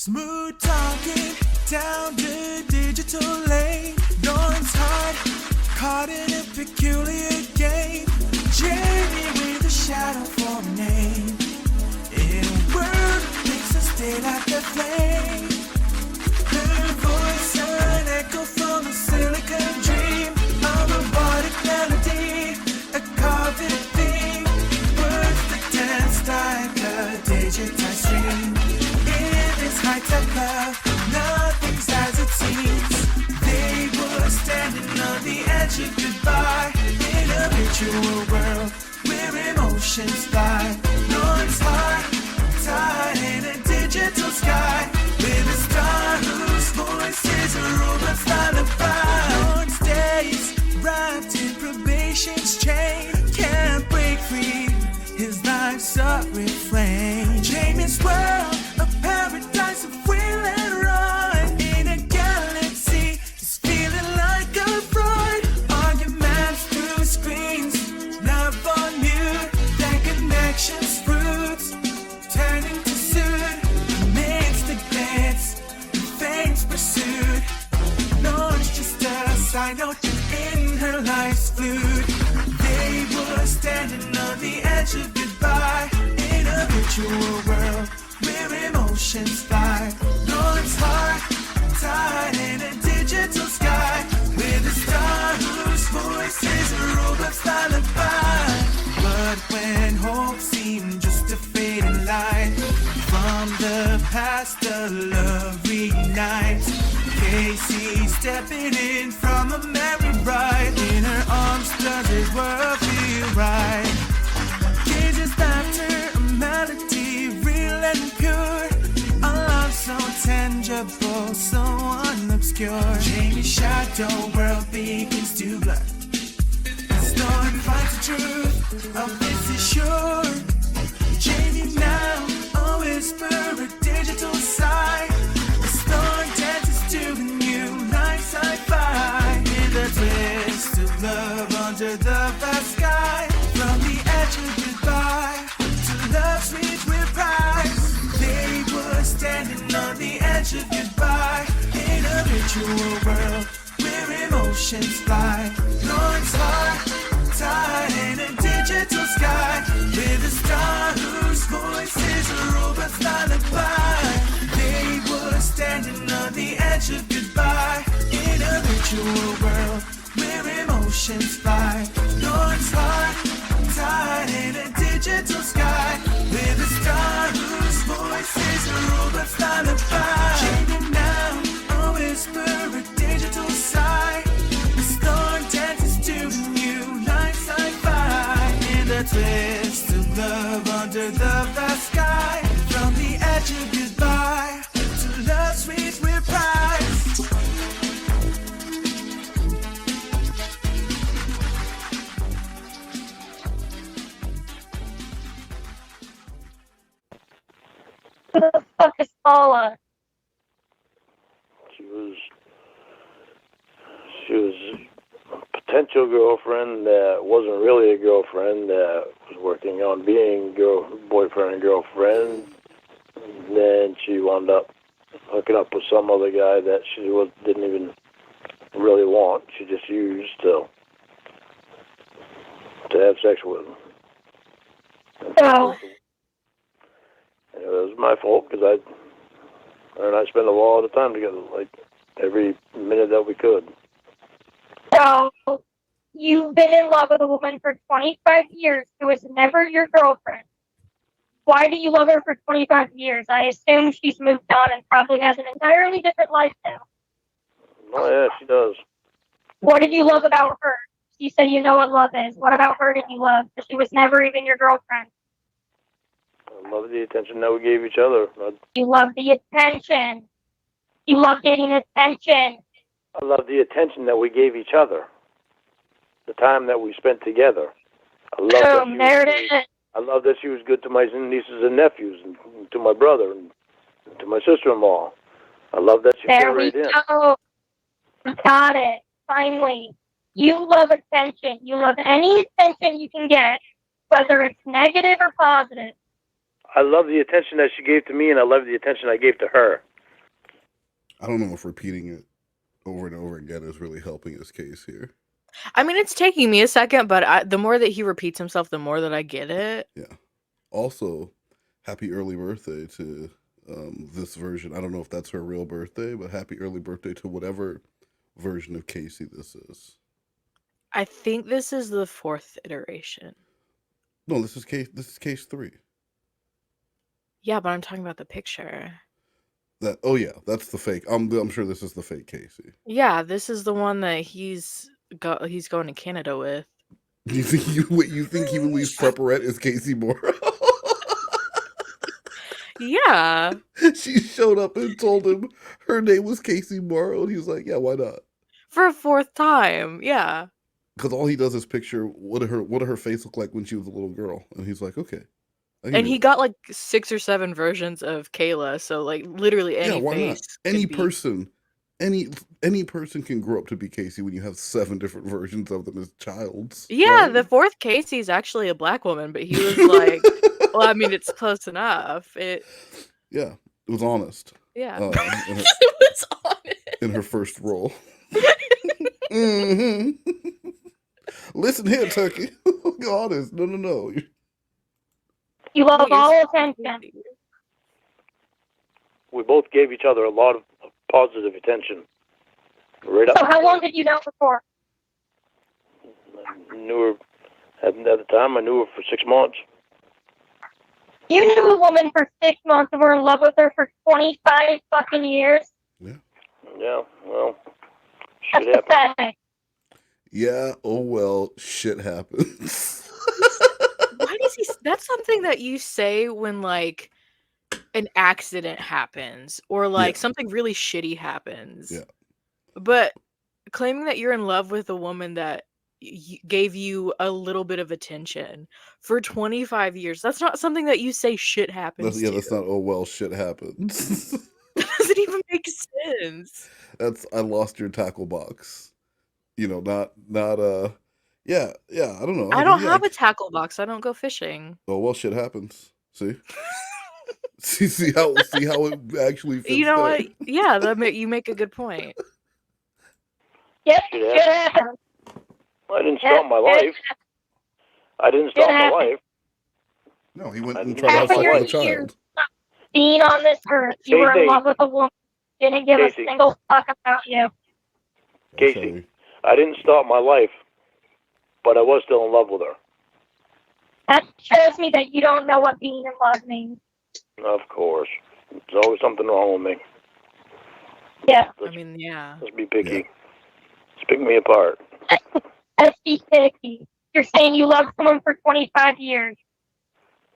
Smooth talking down the digital lane. Lorne's heart caught in a peculiar game. Jamie with a shadow for a name. In a world makes us stay like a flame. Her voice an echo from a silicon dream. A robotic melody, a carved theme. Words that dance like a digitized stream. High-tech love, nothing's as it seems. They were standing on the edge of goodbye in a virtual world where emotions fly. Lorne's heart tied in a digital sky with a star whose voice is a robot's lullaby. Lorne's days wrapped in probation's chain, can't break free. His life's a refrain. Jamie's world, a paradise of will and run. In a galaxy, he's feeling like a fraud. Arguments through screens, love on mute. Their connections fruits, turning to soot. Amidst the glitz, the fame's pursued. Lorne's just a side note in her life's flute. They were standing on the edge of goodbye in a virtual world where emotions fly. Lorne's heart tied in a digital sky with a star whose voice is a robot's lullaby. But when hope seemed just a fading light, from the past the love reunites. Casey stepping in from a merry ride. In her arms does his world feel right. Cage's laughter, a melody, real and pure. A love so tangible, so unobscure. Jamie's shadow world begins to blur. As Lorne finds the truth of this is sure. Jamie now, a whisper, a digital sigh. As Lorne dances to a new night sci-fi. In the twist of love under the vast sky. From the edge of goodbye to love's sweet reprise. They were standing on the edge of goodbye in a virtual world where emotions fly. Lorne's heart tied in a digital sky with a star whose voice is a robot's lullaby. They were standing on the edge of goodbye in a virtual world where emotions fly. Lorne's heart tied in a digital sky with a star whose voice is a robot's lullaby. Jamie now, a whisper, a digital sigh. The storm dances to a new life sci-fi. In the twist of love under the vast sky. From the edge of goodbye to love's sweet reprise. Who the fuck is Paula? She was a potential girlfriend that wasn't really a girlfriend, that was working on being boyfriend and girlfriend. And then she wound up hooking up with some other guy that she didn't even really want. She just used to have sex with him. Oh. And it was my fault because her and I spent a lot of time together, like every minute that we could. So, you've been in love with a woman for 25 years who was never your girlfriend. Why do you love her for 25 years? I assume she's moved on and probably has an entirely different life now. Oh, yeah, she does. What did you love about her? You said you know what love is. What about her did you love? Because she was never even your girlfriend. I love the attention that we gave each other. You love the attention. You love getting attention. I love the attention that we gave each other. The time that we spent together. I love that she was good to my nieces and nephews, and to my brother, and to my sister-in-law. I love that she fit right in. There we go. Got it. Finally. You love attention. You love any attention you can get, whether it's negative or positive. I love the attention that she gave to me, and I love the attention I gave to her. I don't know if repeating it over and over again is really helping his case here. I mean, it's taking me a second, but the more that he repeats himself, the more that I get it. Yeah. Also, happy early birthday to this version. I don't know if that's her real birthday, but happy early birthday to whatever version of Casey this is. I think this is the 4th iteration. No, this is case 3. Yeah, but I'm talking about the picture. Oh yeah, that's the fake. I'm sure this is the fake Casey. Yeah, this is the one that he's going to Canada with. You think he believes Prepperette is Casey Morrow? Yeah. She showed up and told him her name was Casey Morrow, and he was like, "Yeah, why not?" For a 4th time. Yeah. Because all he does is picture what did her face look like when she was a little girl, and he's like, "Okay." And he got like 6 or 7 versions of Kayla, so like literally any why face. Not? Any person can grow up to be Casey when you have 7 different versions of them as childs. Yeah, right? the 4th Casey is actually a black woman, but he was like, well, I mean, it's close enough. Yeah, it was honest. Yeah. It was honest. In her first role. Mm-hmm. Listen here, Turkey. Be honest. No. You love all attention. We both gave each other a lot of positive attention. Right up. So how long did you know her for? I knew her at the time. I knew her for 6 months. You knew a woman for 6 months and were in love with her for 25 fucking years? Yeah, well, That's shit happened. pathetic. Yeah, oh well, shit happens. Why does he? That's something that you say when like an accident happens or like something really shitty happens. Yeah. But claiming that you're in love with a woman that gave you a little bit of attention for 25 years, that's not something that you say shit happens. That's not, oh well, shit happens. That doesn't even make sense. That's, I lost your tackle box. You know, yeah, I don't know. I don't have a tackle box. I don't go fishing. Oh well, shit happens. See? see how it actually fits. You know what? Yeah, you make a good point. Yep, shit happens. I didn't start my life. I didn't start my life. No, he went and tried to have sex with a child. Being on this earth, you were in love with a woman who didn't give a single fuck about you. Casey, I didn't start my life, but I was still in love with her. That shows me that you don't know what being in love means. Of course. There's always something wrong with me. Yeah. Let's be picky. Let's pick me apart. Let's be picky. You're saying you loved someone for 25 years,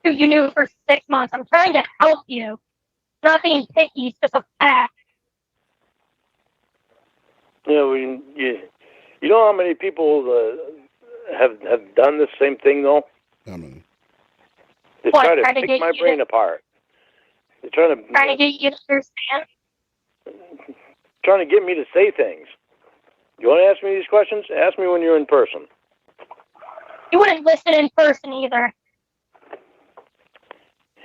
who you knew for 6 months. I'm trying to help you. It's not being picky, it's just a fact. You know, you know how many people have done the same thing, though? How many? They try to pick my brain apart. They're trying to get you to understand. Trying to get me to say things. You want to ask me these questions? Ask me when you're in person. You wouldn't listen in person either.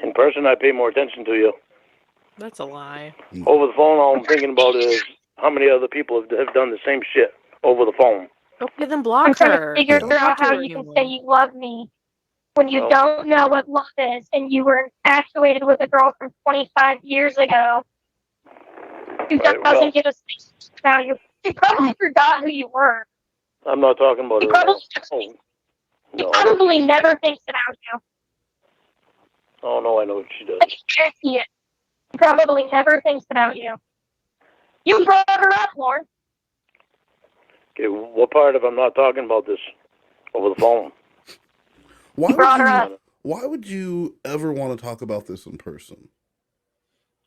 In person, I pay more attention to you. That's a lie. Over the phone, all I'm thinking about is how many other people have done the same shit over the phone. Okay, then block I'm trying her. to figure out how you can say you love me when you don't know what love is, and you were infatuated with a girl from 25 years ago who doesn't give a shit about you. She probably forgot who you were. I'm not talking about her. She probably never thinks about you. Oh, no, I know what she does. I can see it. She probably never thinks about you. You brought her up, Lorne. Okay, what part of I'm not talking about this over the phone? Why would you ever want to talk about this in person?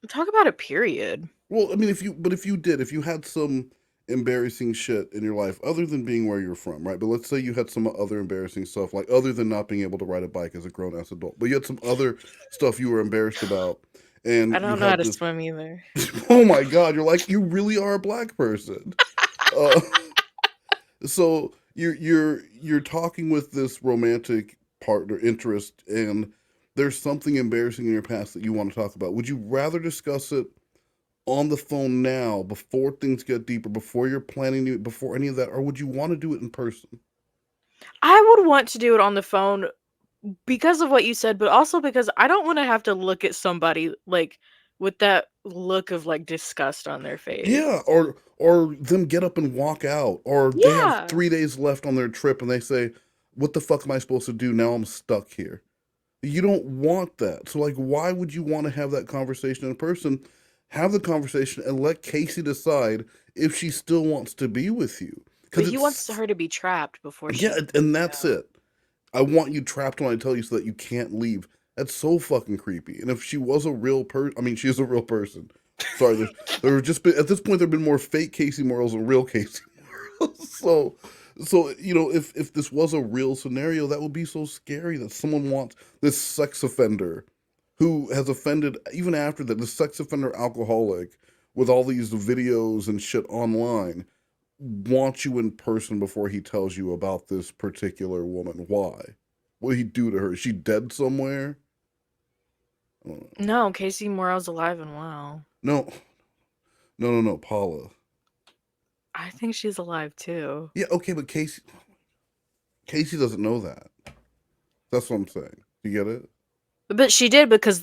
Talk about a period. Well, I mean, if you had some embarrassing shit in your life other than being where you're from, right? But let's say you had some other embarrassing stuff, like other than not being able to ride a bike as a grown-ass adult, but you had some other stuff you were embarrassed about. And I don't know how to swim either. Oh my God, you really are a black person. So you're talking with this romantic partner interest, and there's something embarrassing in your past that you want to talk about. Would you rather discuss it on the phone now before things get deeper, before you're planning it, before any of that, or would you want to do it in person? I would want to do it on the phone because of what you said, but also because I don't want to have to look at somebody like with that look of like disgust on their face. Yeah, or them get up and walk out, or they have Yeah. 3 days left on their trip and they say, "What the fuck am I supposed to do now? I'm stuck here." You don't want that. So like, why would you want to have that conversation in person? Have the conversation and let Casey decide if she still wants to be with you. But he wants her to be trapped before she. Yeah, and that's it. I want you trapped when I tell you so that you can't leave. That's so fucking creepy. And if she was a real person, I mean, she is a real person. Sorry, there have just been, at this point, there have been more fake Casey Morals than real Casey Morals. So you know, if this was a real scenario, that would be so scary that someone wants this sex offender who has offended, even after that, the sex offender alcoholic with all these videos and shit online, wants you in person before he tells you about this particular woman. Why? What did he do to her? Is she dead somewhere? I don't know. No, Casey Morrell's alive and well. No, Paula. I think she's alive too. Yeah, okay, but Casey doesn't know that. That's what I'm saying. You get it? But she did because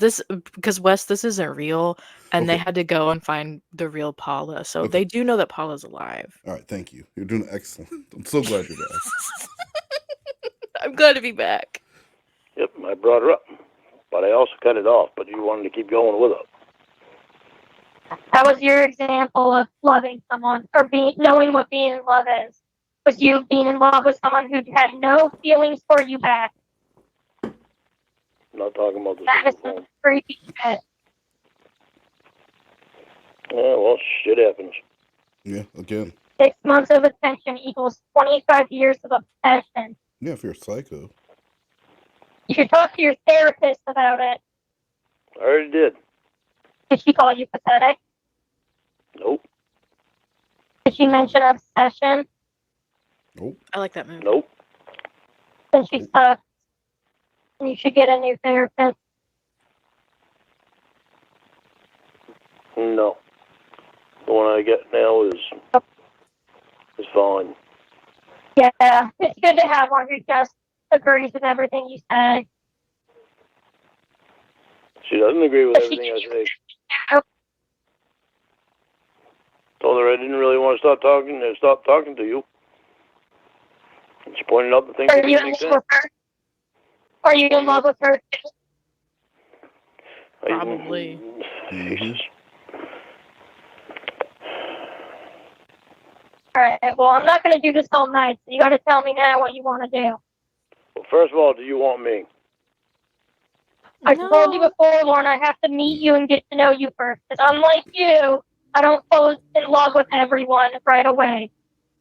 Wes, this isn't real, and they Okay. had to go and find the real Paula. So Okay. they do know that Paula's alive. All right, thank you. You're doing excellent. I'm so glad you're back. I'm glad to be back. Yep, I brought her up, but I also cut it off. But you wanted to keep going with her. That was your example of loving someone or knowing what being in love is. Was you being in love with someone who had no feelings for you back? I'm not talking about the That is single some creepy shit. Yeah, well, shit happens. Yeah, again. 6 months of attention equals 25 years of obsession. Yeah, if you're a psycho. You should talk to your therapist about it. I already did. Did she call you pathetic? Nope. Did she mention obsession? Nope. I like that movie. Nope. Then she sucks. And you should get a new therapist. No. The one I get now is fine. Yeah, it's good to have one who just agrees with everything you say. She doesn't agree with everything I say. Told her I didn't really want to stop talking to you. And she pointed out the things that Are you didn't in make love sense. with her? Are you in love with her too? Probably. Jesus. Alright, well, I'm not going to do this all night, so you got to tell me now what you want to do. Well, first of all, do you want me? I told you before, Lorne, I have to meet you and get to know you first. Because unlike you, I don't fall in love with everyone right away.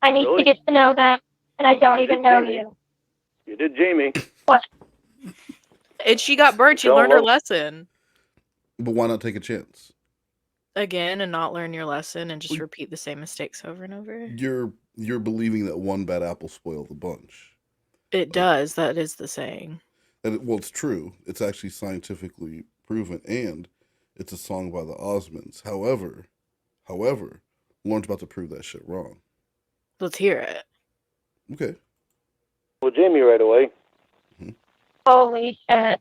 I need Really? to get to know them, and I don't even know you. You did Jamie. What? And she got burned. She Don't learned her look. lesson. But why not take a chance? Again, and not learn your lesson and just repeat the same mistakes over and over. You're believing that one bad apple spoiled the bunch. It does. That is the saying. And well, it's true. It's actually scientifically proven, and it's a song by the Osmonds. However, Lauren's about to prove that shit wrong. Let's hear it. Okay. With Jamie right away. Holy shit.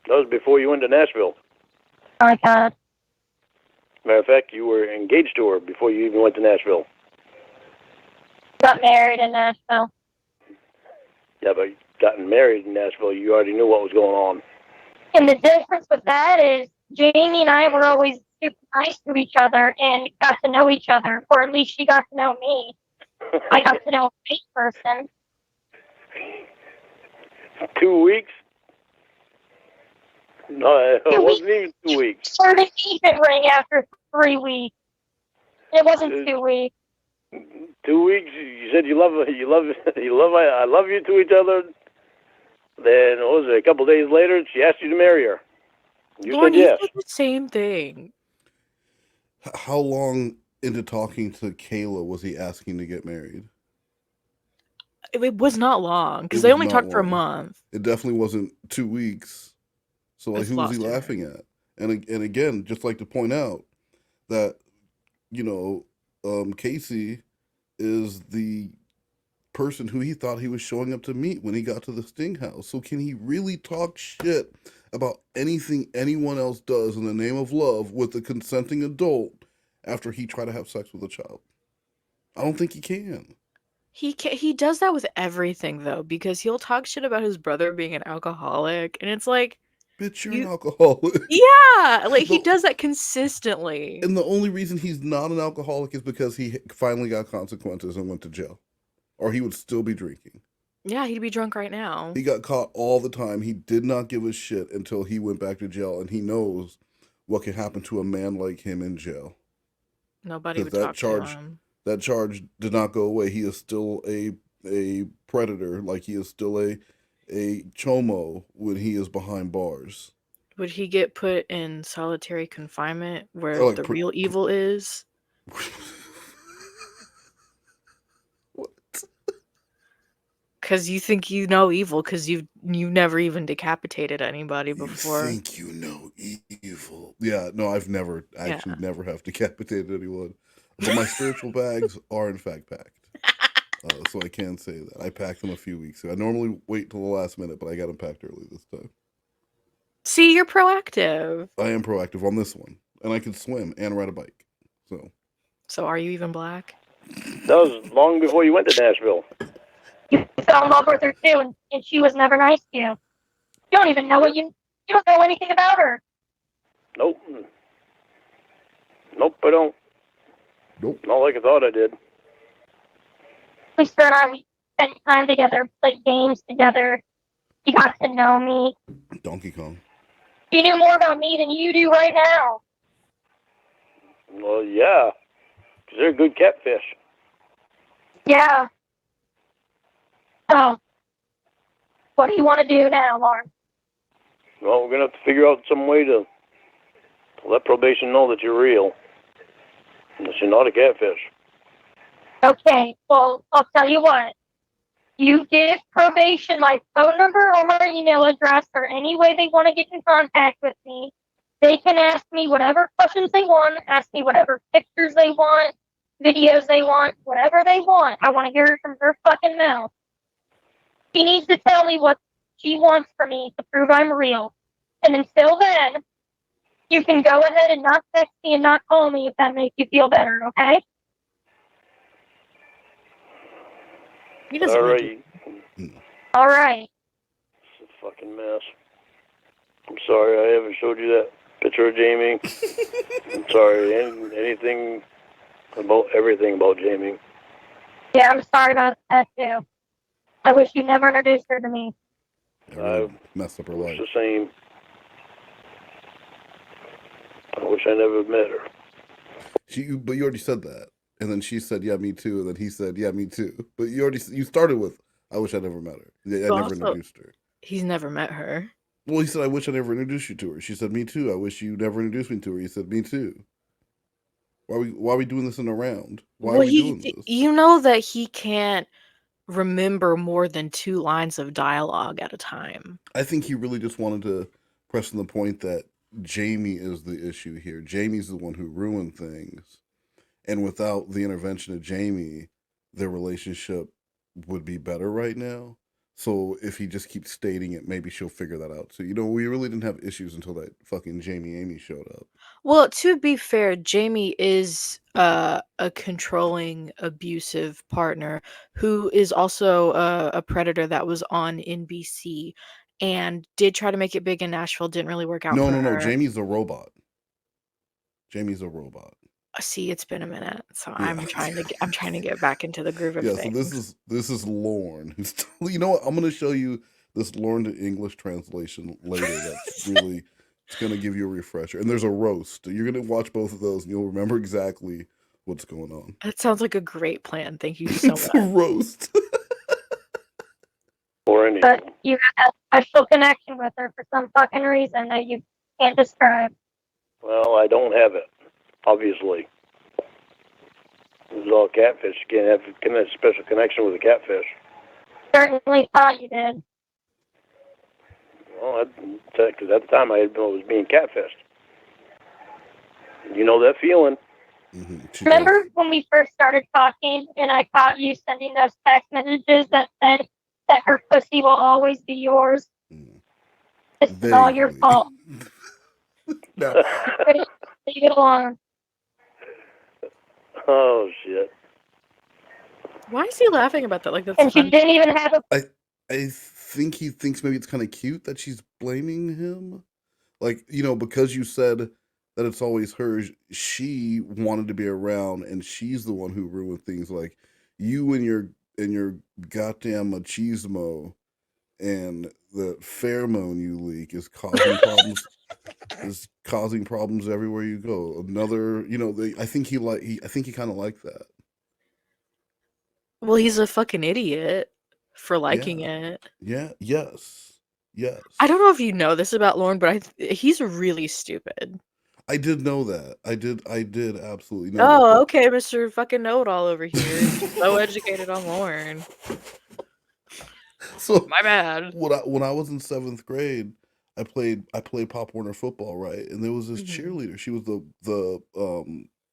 That was before you went to Nashville. Oh my god. Matter of fact, you were engaged to her before you even went to Nashville. Got married in Nashville. Yeah, but gotten married in Nashville, you already knew what was going on. And the difference with that is Jamie and I were always super nice to each other and got to know each other, or at least she got to know me. I got to know a fake person. 2 weeks? No, it wasn't even 2 weeks. Started engagement ring after 3 weeks. It wasn't 2 weeks. 2 weeks. You said I love you to each other. Then what was it? A couple days later, she asked you to marry her. You Lauren, said yes. you said the same thing. How long into talking to Kayla was he asking to get married? It was not long because It they was only not talked for a long. month. It definitely wasn't 2 weeks. So like, It's who was he lost her. laughing at? And again, just like to point out, that, Casey is the person who he thought he was showing up to meet when he got to the Sting house. So can he really talk shit about anything anyone else does in the name of love with a consenting adult after he tried to have sex with a child? I don't think he can. He does that with everything though, because he'll talk shit about his brother being an alcoholic, and it's like, Bitch, you're an alcoholic. yeah, like he The- does that consistently. And the only reason he's not an alcoholic is because he finally got consequences and went to jail. Or he would still be drinking. Yeah, he'd be drunk right now. He got caught all the time. He did not give a shit until he went back to jail, and he knows what can happen to a man like him in jail. Nobody would Because talk to him. that charge did not go away. He is still a predator, like he is still a chomo when he is behind bars. Would he get put in solitary confinement where Or like the real evil is? What? Because you think you know evil because you've never even decapitated anybody before. You think you know evil? Yeah, no, I've never never have decapitated anyone. But my spiritual bags are in fact packed. So I can say that. I packed them a few weeks ago. I normally wait till the last minute, but I got them packed early this time. See, you're proactive. I am proactive on this one. And I can swim and ride a bike. So are you even black? That was long before you went to Nashville. You fell in love with her too, and she was never nice to you. You don't even know you don't know anything about her. Nope. Nope, I don't. Nope. Not like I thought I did. Lisa and I, we spent time together, played games together. You got to know me. Donkey Kong. You knew more about me than you do right now. Well, yeah. 'Cause they're good catfish. Yeah. So, what do you want to do now, Lorne? Well, we're going to have to figure out some way to let probation know that you're real. That you're not a catfish. Okay, well, I'll tell you what. You give probation my phone number or my email address or any way they want to get in contact with me. They can ask me whatever questions they want, ask me whatever pictures they want, videos they want, whatever they want. I want to hear it from her fucking mouth. She needs to tell me what she wants from me to prove I'm real. And until then, you can go ahead and not text me and not call me if that makes you feel better, okay? He doesn't. All really right. All right. It's a fucking mess. I'm sorry I haven't showed you that picture of Jamie. I'm sorry. Anything about everything about Jamie. Yeah, I'm sorry about that too. I wish you never introduced her to me. I really messed up her It's life. the same. I wish I never met her. But you already said that. And then she said, yeah, me too. And then he said, yeah, me too. But you started with, I wish I never met her. I But never also- introduced her. He's never met her. Well, he said, I wish I never introduced you to her. She said, me too. I wish you never introduced me to her. He said, me too. Why are we doing this in a round? Why are we doing this? You know that he can't remember more than 2 lines of dialogue at a time. I think he really just wanted to press on the point that Jamie is the issue here. Jamie's the one who ruined things. And without the intervention of Jamie, their relationship would be better right now. So if he just keeps stating it, maybe she'll figure that out. So, we really didn't have issues until that fucking Amy showed up. Well, to be fair, Jamie is a controlling, abusive partner who is also a predator that was on NBC and did try to make it big in Nashville. Didn't really work out for her. No. Jamie's a robot. Jamie's a robot. See, it's been a minute, so Yeah. I'm trying to get back into the groove of Yeah, things. so this is Lorne. You know what? I'm gonna show you this Lorne to English translation later. That's really it's gonna give you a refresher. And there's a roast. You're gonna watch both of those, and you'll remember exactly what's going on. That sounds like a great plan. Thank you so It's a much. roast. Or anything. But you have a special connection with her for some fucking reason that you can't describe. Well, I don't have it. Obviously. This is all catfish. You can't have a special connection with a catfish. Certainly thought you did. Well, because at the time I was being catfished. You know that feeling. She Remember does. when we first started talking and I caught you sending those text messages that said that her pussy will always be yours? This is all your Vaguely. fault. Now, You couldn't leave it alone. Oh shit. Why is he laughing about that? Like that's And she funny. didn't even have a I think he thinks maybe it's kind of cute that she's blaming him. Like, because you said that it's always her, she wanted to be around and she's the one who ruined things. Like you and your goddamn machismo and the pheromone you leak is causing problems everywhere you go. Another, I think I think he kind of liked that. Well, he's a fucking idiot for liking Yeah. it. Yeah. Yes. I don't know if you know this about Lorne, but he's really stupid. I did know that. I did absolutely know Oh, okay, Mr. fucking know-it-all over here. So educated on Lorne. that. So My bad. when I was in 7th grade, I played Pop Warner football, right? And there was this Mhm. cheerleader. She was the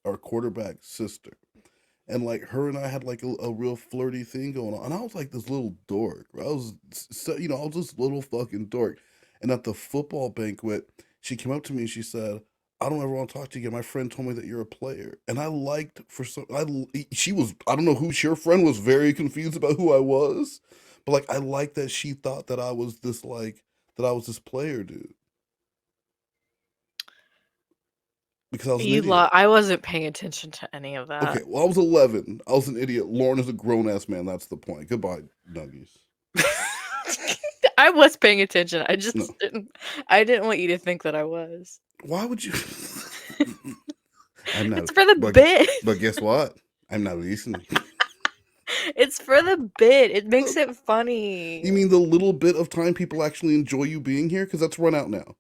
our quarterback's sister. And like her and I had like a real flirty thing going on. And I was like this little dork. I was I was this little fucking dork. And at the football banquet, she came up to me and she said, "I don't ever want to talk to you again. My friend told me that you're a player." And I liked she was, I don't know who, your friend was very confused about who I was. But like I liked that she thought that I was this player dude. Because I was an idiot. I wasn't paying attention to any of that. Okay, well, I was 11. I was an idiot. Lauren is a grown ass man. That's the point. Goodbye, Nuggies. I was paying attention. I just No. didn't want you to think that I was. Why would you? I'm not. It's for the but, bit. But guess what? I'm not listening. It's for the bit. It makes it funny. You mean the little bit of time people actually enjoy you being here? Because that's run out now.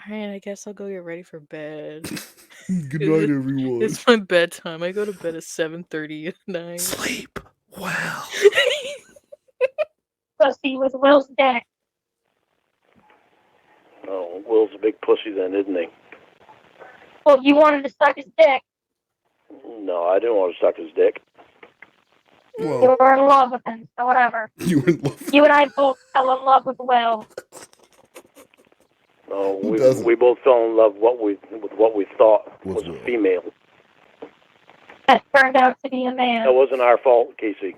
Alright, I guess I'll go get ready for bed. Good night, everyone. It's my bedtime. I go to bed at 7:30 at night. Sleep well. pussy with Will's dick. Oh, Will's a big pussy then, isn't he? Well, you wanted to suck his dick. No, I didn't want to suck his dick. You Well, were in love with him, so whatever. you were in love. You and I both fell in love with Will. No, Who doesn't? we both fell in love with what we thought was Will. a female. That turned out to be a man. That wasn't our fault, Casey.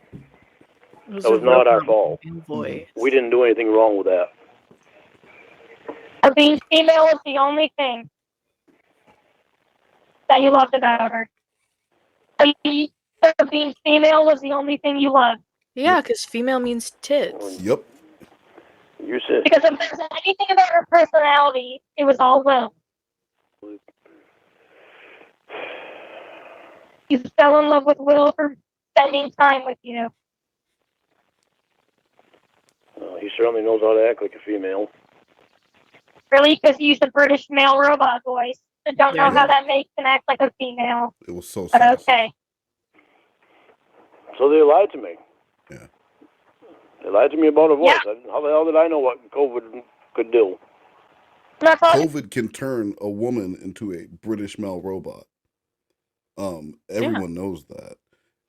That was not our fault. Voice. We didn't do anything wrong with that. Being female is the only thing that you loved about her. Being female was the only thing you loved. Yeah, because female means tits. Yep. You said Because if there's anything about her personality, it was all Will. You fell in love with Will for spending time with you. he certainly knows how to act like a female. Really? Because he used a British male robot voice. I don't know Yeah. how that makes him act like a female. It was so But sad. okay. So they lied to me. Yeah. They lied to me about a voice. Yeah. How the hell did I know what COVID could do? I'm not talking. COVID can turn a woman into a British male robot. Everyone knows that.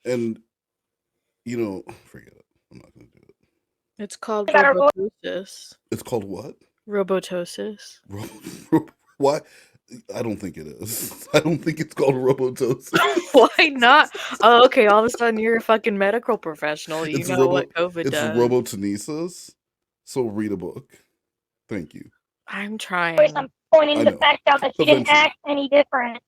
And, forget it. I'm not going to do it. It's called Got our voice. robotosis. It's called what? Robotosis. Why? I don't think it is. I don't think it's called robotosis. Why not? Oh, okay. All of a sudden, you're a fucking medical professional. You know what COVID It's does. robotenesis. So read a book. Thank you. I'm trying. I'm pointing I the know. fact out that she didn't Eventually. act any different.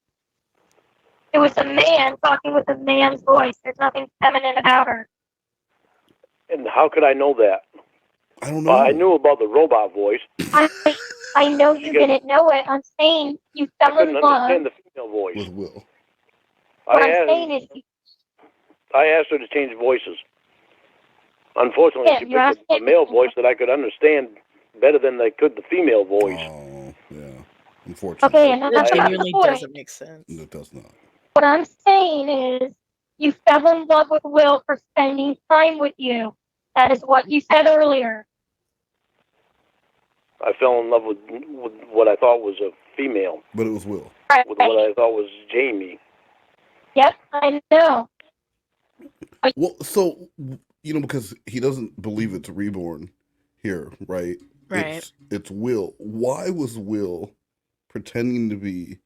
It was a man talking with a man's voice. There's nothing feminine about her. And how could I know that? I don't know. I knew about the robot voice. I know you didn't know it. I'm saying you I fell in couldn't love. understand the female voice. With Will. What I'm saying is, I asked her to change voices. Unfortunately, Yeah, she you asked picked a him. male voice that I could understand better than they could the female voice. Oh, yeah. Unfortunately. okay, and That that's not the genuinely point. doesn't make sense. It does not. What I'm saying is, you fell in love with Will for spending time with you. That is what you said earlier. I fell in love with what I thought was a female. But it was Will. Right. With what I thought was Jamie. Yep, I know. Well, so, because he doesn't believe it's reborn here, right? Right. It's Will. Why was Will pretending to be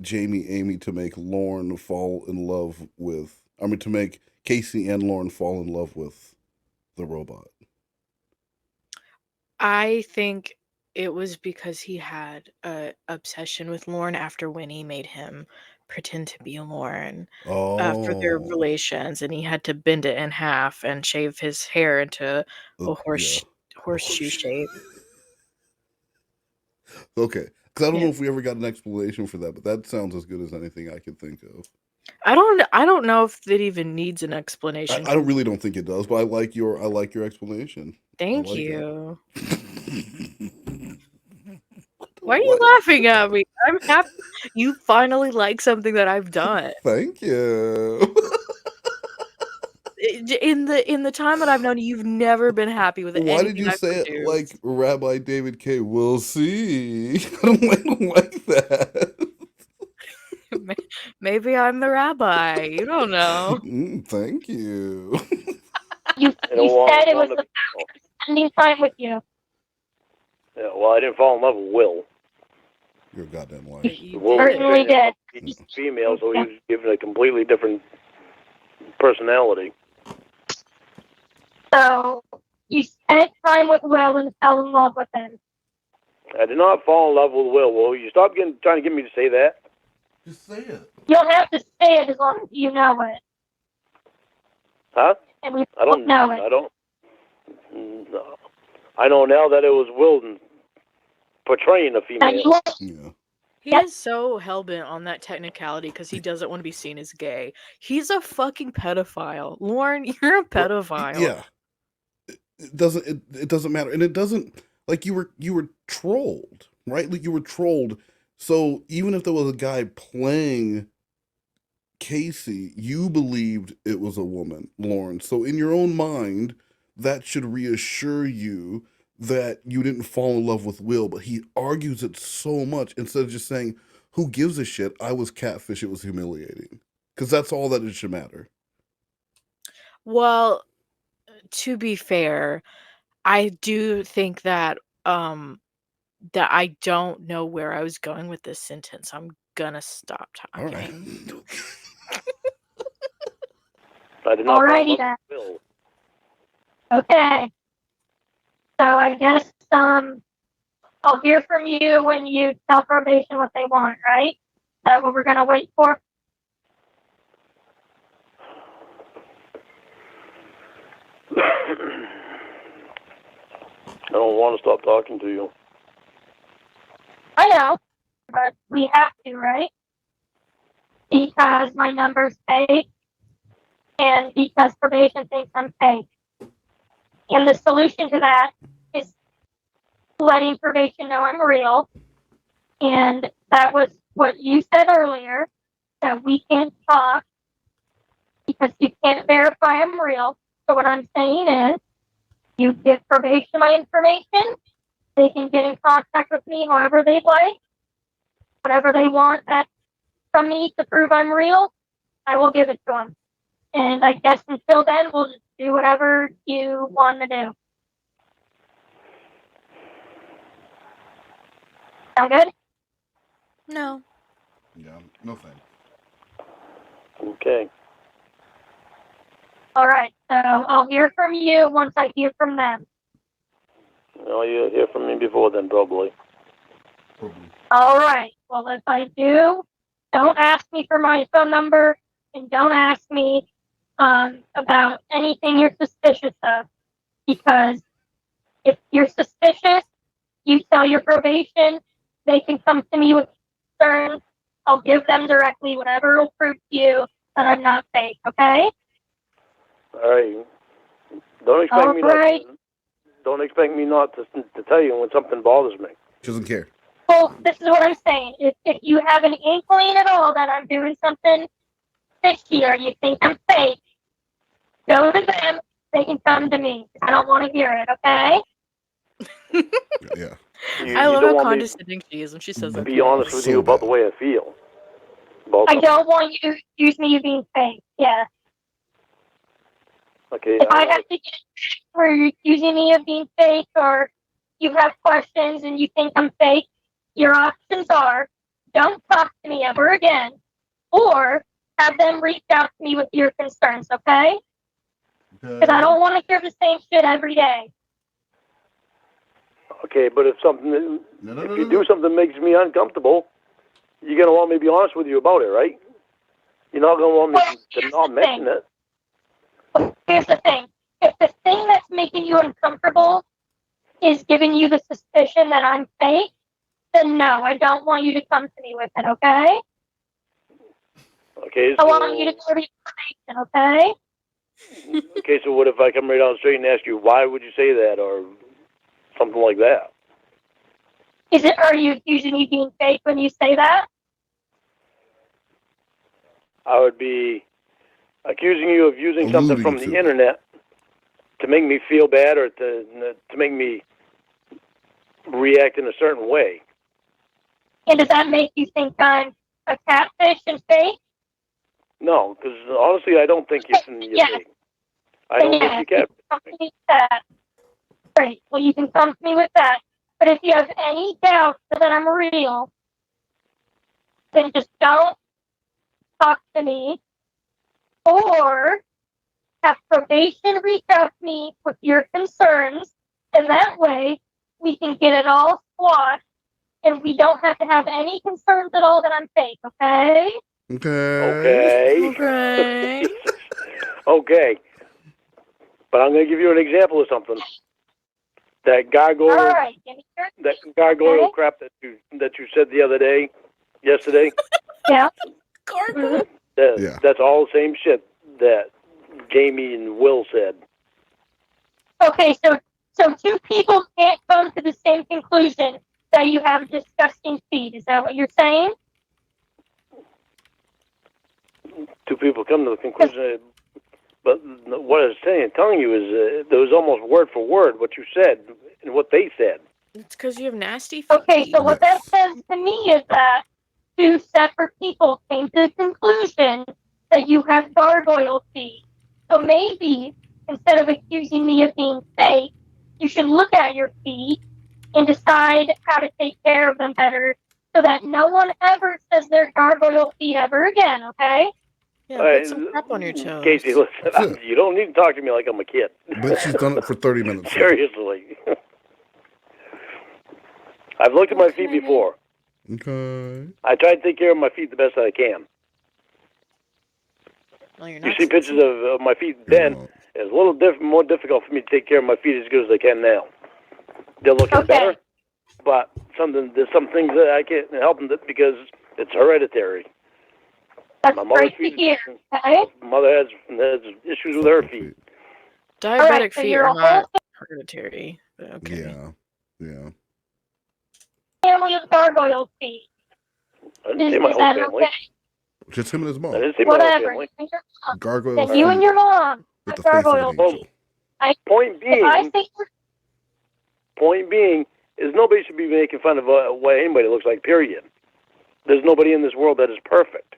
Jamie Amy to make Lorne fall in love with, to make Casey and Lorne fall in love with the robot? I think it was because he had a obsession with Lorne after Winnie made him pretend to be Lorne for their Oh. relations, and he had to bend it in half and shave his hair into a Yeah. horseshoe shape. Okay. Because I don't Yeah. know if we ever got an explanation for that, but that sounds as good as anything I could think of. I don't know if it even needs an explanation. I really don't think it does, but I like your explanation. Thank like you. It. Why are you laughing at me? I'm happy you finally like something that I've done. Thank you. In the time that I've known you, you've never been happy with anything Why did you I've say it produced. like Rabbi David K? We'll see. I don't like that. Maybe I'm the rabbi. You don't know. Thank you. You said it was about spending time with you. Yeah, well, I didn't fall in love with Will. You're a goddamn liar. You Will did. Certainly did. He's female, so he was given a completely different personality. So you spent time with Will and fell in love with him. I did not fall in love with Will. Will you stop trying to get me to say that? Just say it. You don't have to say it as long as you know it. Huh? And we I don't know it. I don't. No. I know now that it was Will portraying a female. Yeah. He is so hellbent on that technicality because he doesn't want to be seen as gay. He's a fucking pedophile. Lorne, you're a pedophile. Yeah. It doesn't matter. And it doesn't, like, you were trolled, right? Like, you were trolled. So even if there was a guy playing Casey, you believed it was a woman, Lorne. So in your own mind, that should reassure you that you didn't fall in love with Will, but he argues it so much instead of just saying, who gives a shit? I was Catfish. It was humiliating. Because that's all that it should matter. Well, to be fair, I do think that that I don't know where I was going with this sentence. I'm gonna stop talking. All right. I did not Alrighty fall in love with Will. Okay. So I guess I'll hear from you when you tell probation what they want, right? Is that what we're gonna wait for? I don't want to stop talking to you. I know, but we have to, right? Because my number's fake, and because probation thinks I'm fake. And the solution to that is letting probation know I'm real. And that was what you said earlier, that we can't talk because you can't verify I'm real. So what I'm saying is, you give probation my information. They can get in contact with me however they'd like. Whatever they want from me to prove I'm real, I will give it to them. And I guess until then, we'll just do whatever you want to do. Sound good? No. Yeah, no thanks. Okay. All right. So I'll hear from you once I hear from them. Well, you'll hear from me before then, probably. All right. Well, if I do, don't ask me for my phone number and don't ask me about anything you're suspicious of. Because if you're suspicious, you tell your probation, they can come to me with concerns. I'll give them directly whatever will prove to you that I'm not fake, okay? All right. Don't expect me not to tell you when something bothers me. She doesn't care. Well, this is what I'm saying. If you have an inkling at all that I'm doing something fishy or you think I'm fake, go to them. They can come to me. I don't want to hear it, okay? Yeah. I love don't how want me condescending she is when she says to that. be honest with So you about the bad. way I feel. About I something. don't want you to accuse me of being fake. Yeah. Okay, If I have to get where you're accusing me of being fake or you have questions and you think I'm fake, your options are don't talk to me ever again or have them reach out to me with your concerns, okay? Because I don't want to hear the same shit every day. okay, but if something, if you do something that makes me uncomfortable, you're gonna want me to be honest with you about it, right? You're not gonna want me to not mention it. But here's the thing. If the thing that's making you uncomfortable is giving you the suspicion that I'm fake, then no, I don't want you to come to me with it, okay? Okay, I want you to go to your information, okay? okay, so what if I come right out straight and ask you, why would you say that, or something like that? Are you accusing me of being fake when you say that? I would be accusing you of using something Alluding from to the it. internet to make me feel bad or to make me react in a certain way. And does that make you think I'm a catfish and fake? No, because honestly, I don't think you're Yes. fake. I don't think you can. Come to me with that. Great. Well, you can come to me with that. But if you have any doubts that I'm real, then just don't talk to me or have probation reach out to me with your concerns, and that way we can get it all squashed and we don't have to have any concerns at all that I'm fake, okay? Okay. Okay. Okay. But I'm going to give you an example of something. That gargoyle, All right, give me your that gargoyle okay. crap that you said the other day, yesterday. Yeah. Gargoyle. Yeah. That's all the same shit that Jamie and Will said. Okay, so two people can't come to the same conclusion that you have a disgusting feet. Is that what you're saying? Two people come to the conclusion, but what I was telling you is there was almost word for word what you said and what they said. It's because you have nasty feet. Okay, so what that says to me is that two separate people came to the conclusion that you have gargoyle feet. So maybe instead of accusing me of being fake, you should look at your feet and decide how to take care of them better so that no one ever says they're gargoyle feet ever again, okay? Yeah, put some crap on your toes. Casey, listen, you don't need to talk to me like I'm a kid. But she's done it for 30 minutes. Seriously. I've looked at my feet before. Okay. I try to take care of my feet the best that I can. Well, you're You not see pictures of my feet then, it's a little more difficult for me to take care of my feet as good as I can now. They're looking better, but there's some things that I can't help them because it's hereditary. That's my mother's great to feet, hear, okay? mother has issues with her feet. Diabetic Alright, so feet you're are a not hereditary. But okay. Yeah. Yeah. family of gargoyle feet. I didn't say my Is whole that family. okay? Just him and his mom. I didn't say my whole Whatever. family. You and your mom. Gargoyle Then you and your mom with have the face of gargoyle an feet. angel. Point being is nobody should be making fun of what anybody looks like, period. There's nobody in this world that is perfect.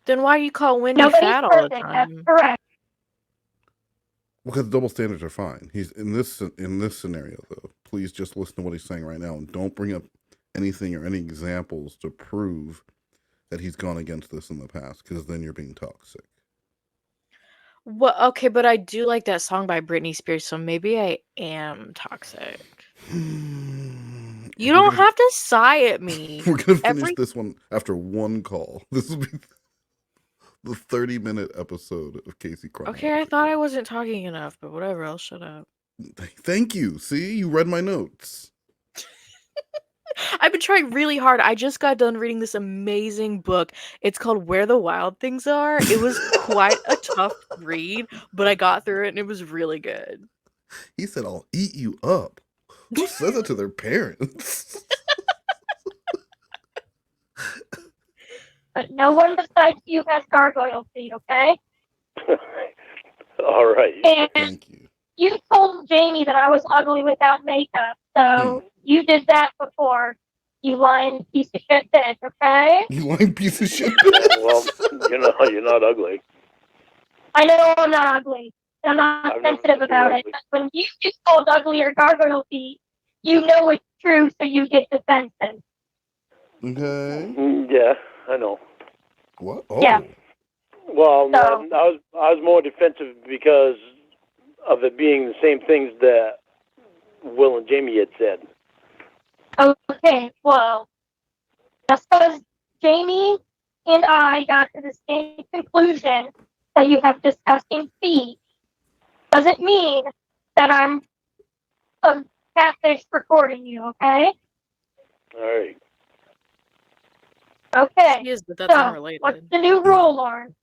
Then why do you call Wendy Nobody's fat all the perfect, time? that's correct. Because double standards are fine. He's in this scenario though. Please just listen to what he's saying right now and don't bring up anything or any examples to prove that he's gone against this in the past, because then you're being toxic. Well, okay, but I do like that song by Britney Spears, so maybe I am toxic. You don't have to sigh at me. We're gonna finish this one after one call. This will be the 30-minute episode of Casey Chronological. Okay, I thought I wasn't talking enough, but whatever, I'll shut up. Thank you. See, you read my notes. I've been trying really hard. I just got done reading this amazing book. It's called Where the Wild Things Are. It was quite a tough read, but I got through it and it was really good. He said, I'll eat you up. Who says that to their parents? But no one besides you has gargoyle feet, okay? All right. And Thank you. you told Jamie that I was ugly without makeup, so you did that before. You lying piece of shit bitch, okay? You lying piece of shit. Well, you're not ugly. I know I'm not ugly. I'm not I've never sensitive said you were about it. ugly. But when you get called ugly or gargoyle feet, you know it's true, so you get defensive. Okay. Yeah, I know. What? Oh. Yeah. Well, So- I was more defensive because of it being the same things that Will and Jamie had said. Okay, well, just because Jamie and I got to the same conclusion that you have disgusting feet doesn't mean that I'm a catfish recording you, okay? All right. Okay. She is, but that's So, unrelated. what's the new rule, Lorne?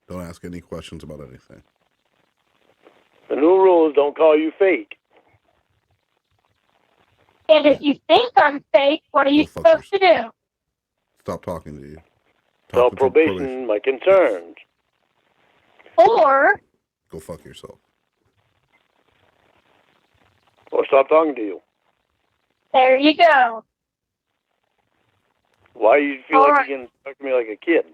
Don't ask any questions about anything. The new rule is don't call you fake. And if you think I'm fake, what are you Go fuck supposed to do? Stop talking to you. Tell Talking to probation my concerns. Or Go fuck yourself. Or stop talking to you. there you go. Why you feel All like right. you can talk to me like a kid?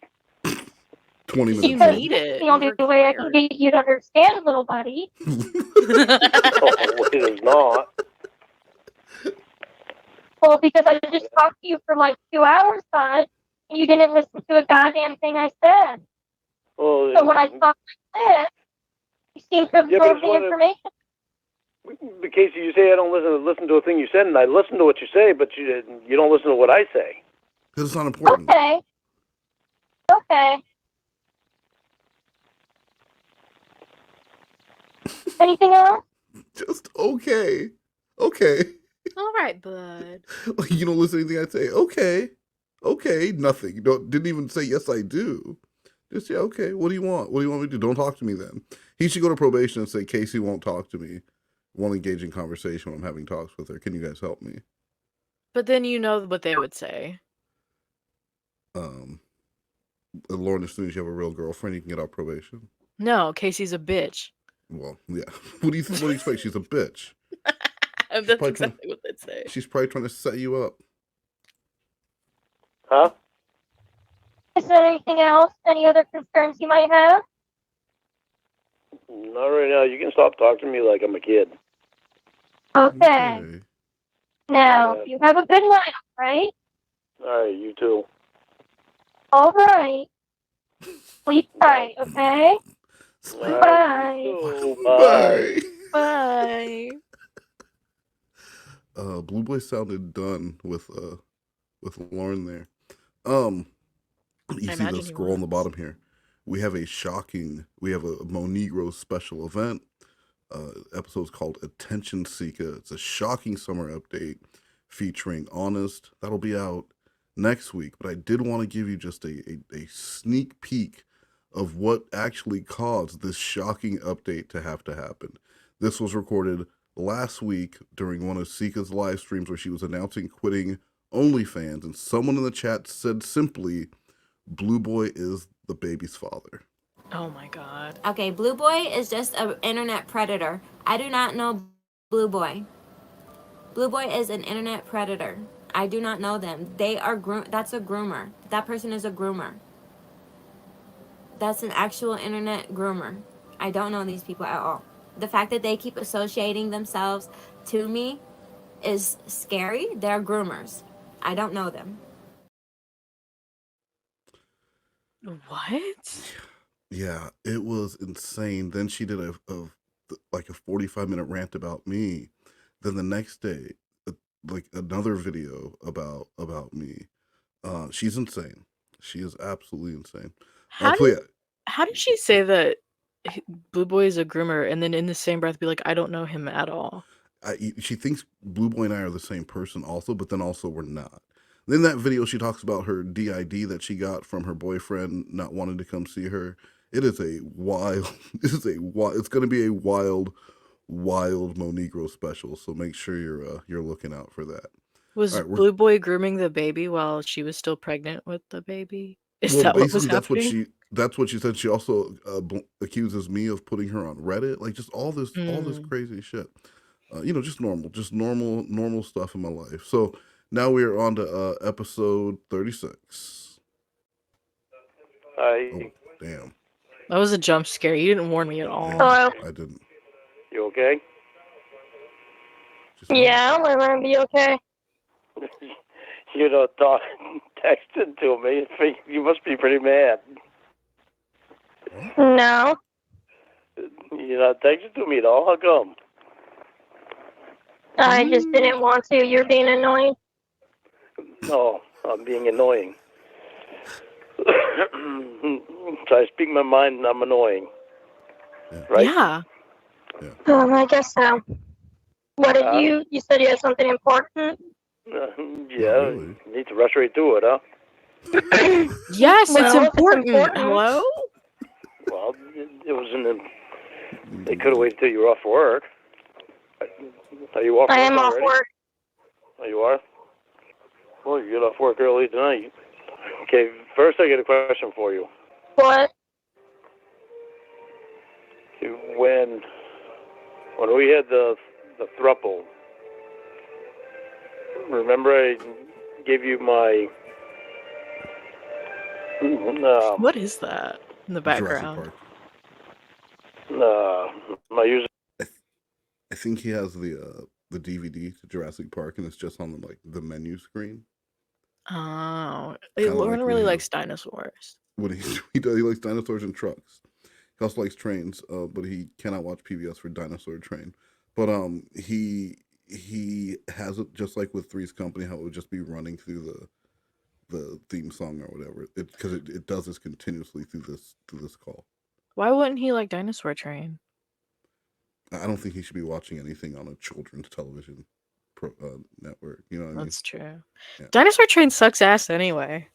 20 minutes You Because need this it. is the only You're way I can fired. get you to understand, little buddy. No, it is not. Well, because I just talked to you for like 2 hours, bud, and you didn't listen to a goddamn thing I said. Well, So when I talked like this, you seem to Yeah, but absorb it's the one of- information. Casey, you say I don't listen to a thing you said, and I listen to what you say, but you don't listen to what I say. Because it's not important. Okay. Okay. Anything else? Just okay. Okay. All right, bud. Like, you don't listen to anything I say. Okay. Okay. Nothing. You didn't even say yes I do. Just yeah, okay. What do you want? What do you want me to do? Don't talk to me then. He should go to probation and say, Casey won't talk to me. Won't engage in conversation when I'm having talks with her. Can you guys help me? But then you know what they would say. Lauren, as soon as you have a real girlfriend, you can get off probation. No, Casey's a bitch. Well, yeah. What do you expect? She's a bitch. That's probably exactly what they'd say. She's probably trying to set you up. Huh? Is there anything else? Any other concerns you might have? Not right now. You can stop talking to me like I'm a kid. Okay. Now, you have a good night, right? All right, you too. All right. Sleep tight, okay? All right, Bye. you too. Bye. Bye. Blue Boy sounded done with Lauren there. You see imagine the he scroll on the was. bottom here. We have a Monegro special event. Episode's called Attention Seeker. It's a shocking summer update featuring Honest. That'll be out next week. But I did want to give you just a sneak peek of what actually caused this shocking update to happen. This was recorded last week during one of Sika's live streams where she was announcing quitting OnlyFans, and someone in the chat said simply, Blue Boy is the baby's father. Oh my god. Okay, Blue Boy is just an internet predator. I do not know Blue Boy. Blue Boy is an internet predator. I do not know them. They are that's a groomer. That person is a groomer. That's an actual internet groomer. I don't know these people at all. The fact that they keep associating themselves to me is scary. They're groomers. I don't know them. What? Yeah, it was insane. Then she did a 45-minute rant about me. Then the next day, like another video about me. She's insane. She is absolutely insane. How did she say that Blue Boy is a groomer and then in the same breath be like, I don't know him at all? She thinks Blue Boy and I are the same person also, but then also we're not. Then that video, she talks about her DID that she got from her boyfriend not wanting to come see her. It is a wild, it's going to be a wild Monegro special. So make sure you're looking out for that. Was All right, Blue Boy grooming the baby while she was still pregnant with the baby? Is well, that what was basically that's what happening? That's what she said. She also accuses me of putting her on Reddit. Like just all this crazy shit. Just normal stuff in my life. So now we are on to episode 36. Oh, damn. That was a jump scare. You didn't warn me at all. Hello? I didn't. You okay? Yeah, am I gonna be okay? You know, texting to me. You must be pretty mad. No. You're not texting to me at all? How come? I just didn't want to. You're being annoying. No, I'm being annoying. So I speak my mind and I'm annoying. Right? Yeah. I guess so. What did you said you had something important? Yeah, really. you need to rush right through it, huh? Yes, Well, it's if important. it's important. Hello? Well, it was in the... They could have waited till you were off work. Are you off work I am off already? work. Oh, you are? Well, you get off work early tonight. Okay, first I got a question for you. What? When we had the throuple, remember I gave you my... What is that in the background? my user... I think he has the DVD to Jurassic Park, and it's just on the menu screen. Oh, Kinda Lorne like really me. likes dinosaurs. What he does, he likes dinosaurs and trucks. He also likes trains, but he cannot watch PBS for Dinosaur Train. But he has it just like with Three's Company, how it would just be running through the theme song or whatever. Because it does this continuously through this call. Why wouldn't he like Dinosaur Train? I don't think he should be watching anything on a children's television network. You know what I mean? That's true. Yeah. Dinosaur Train sucks ass anyway.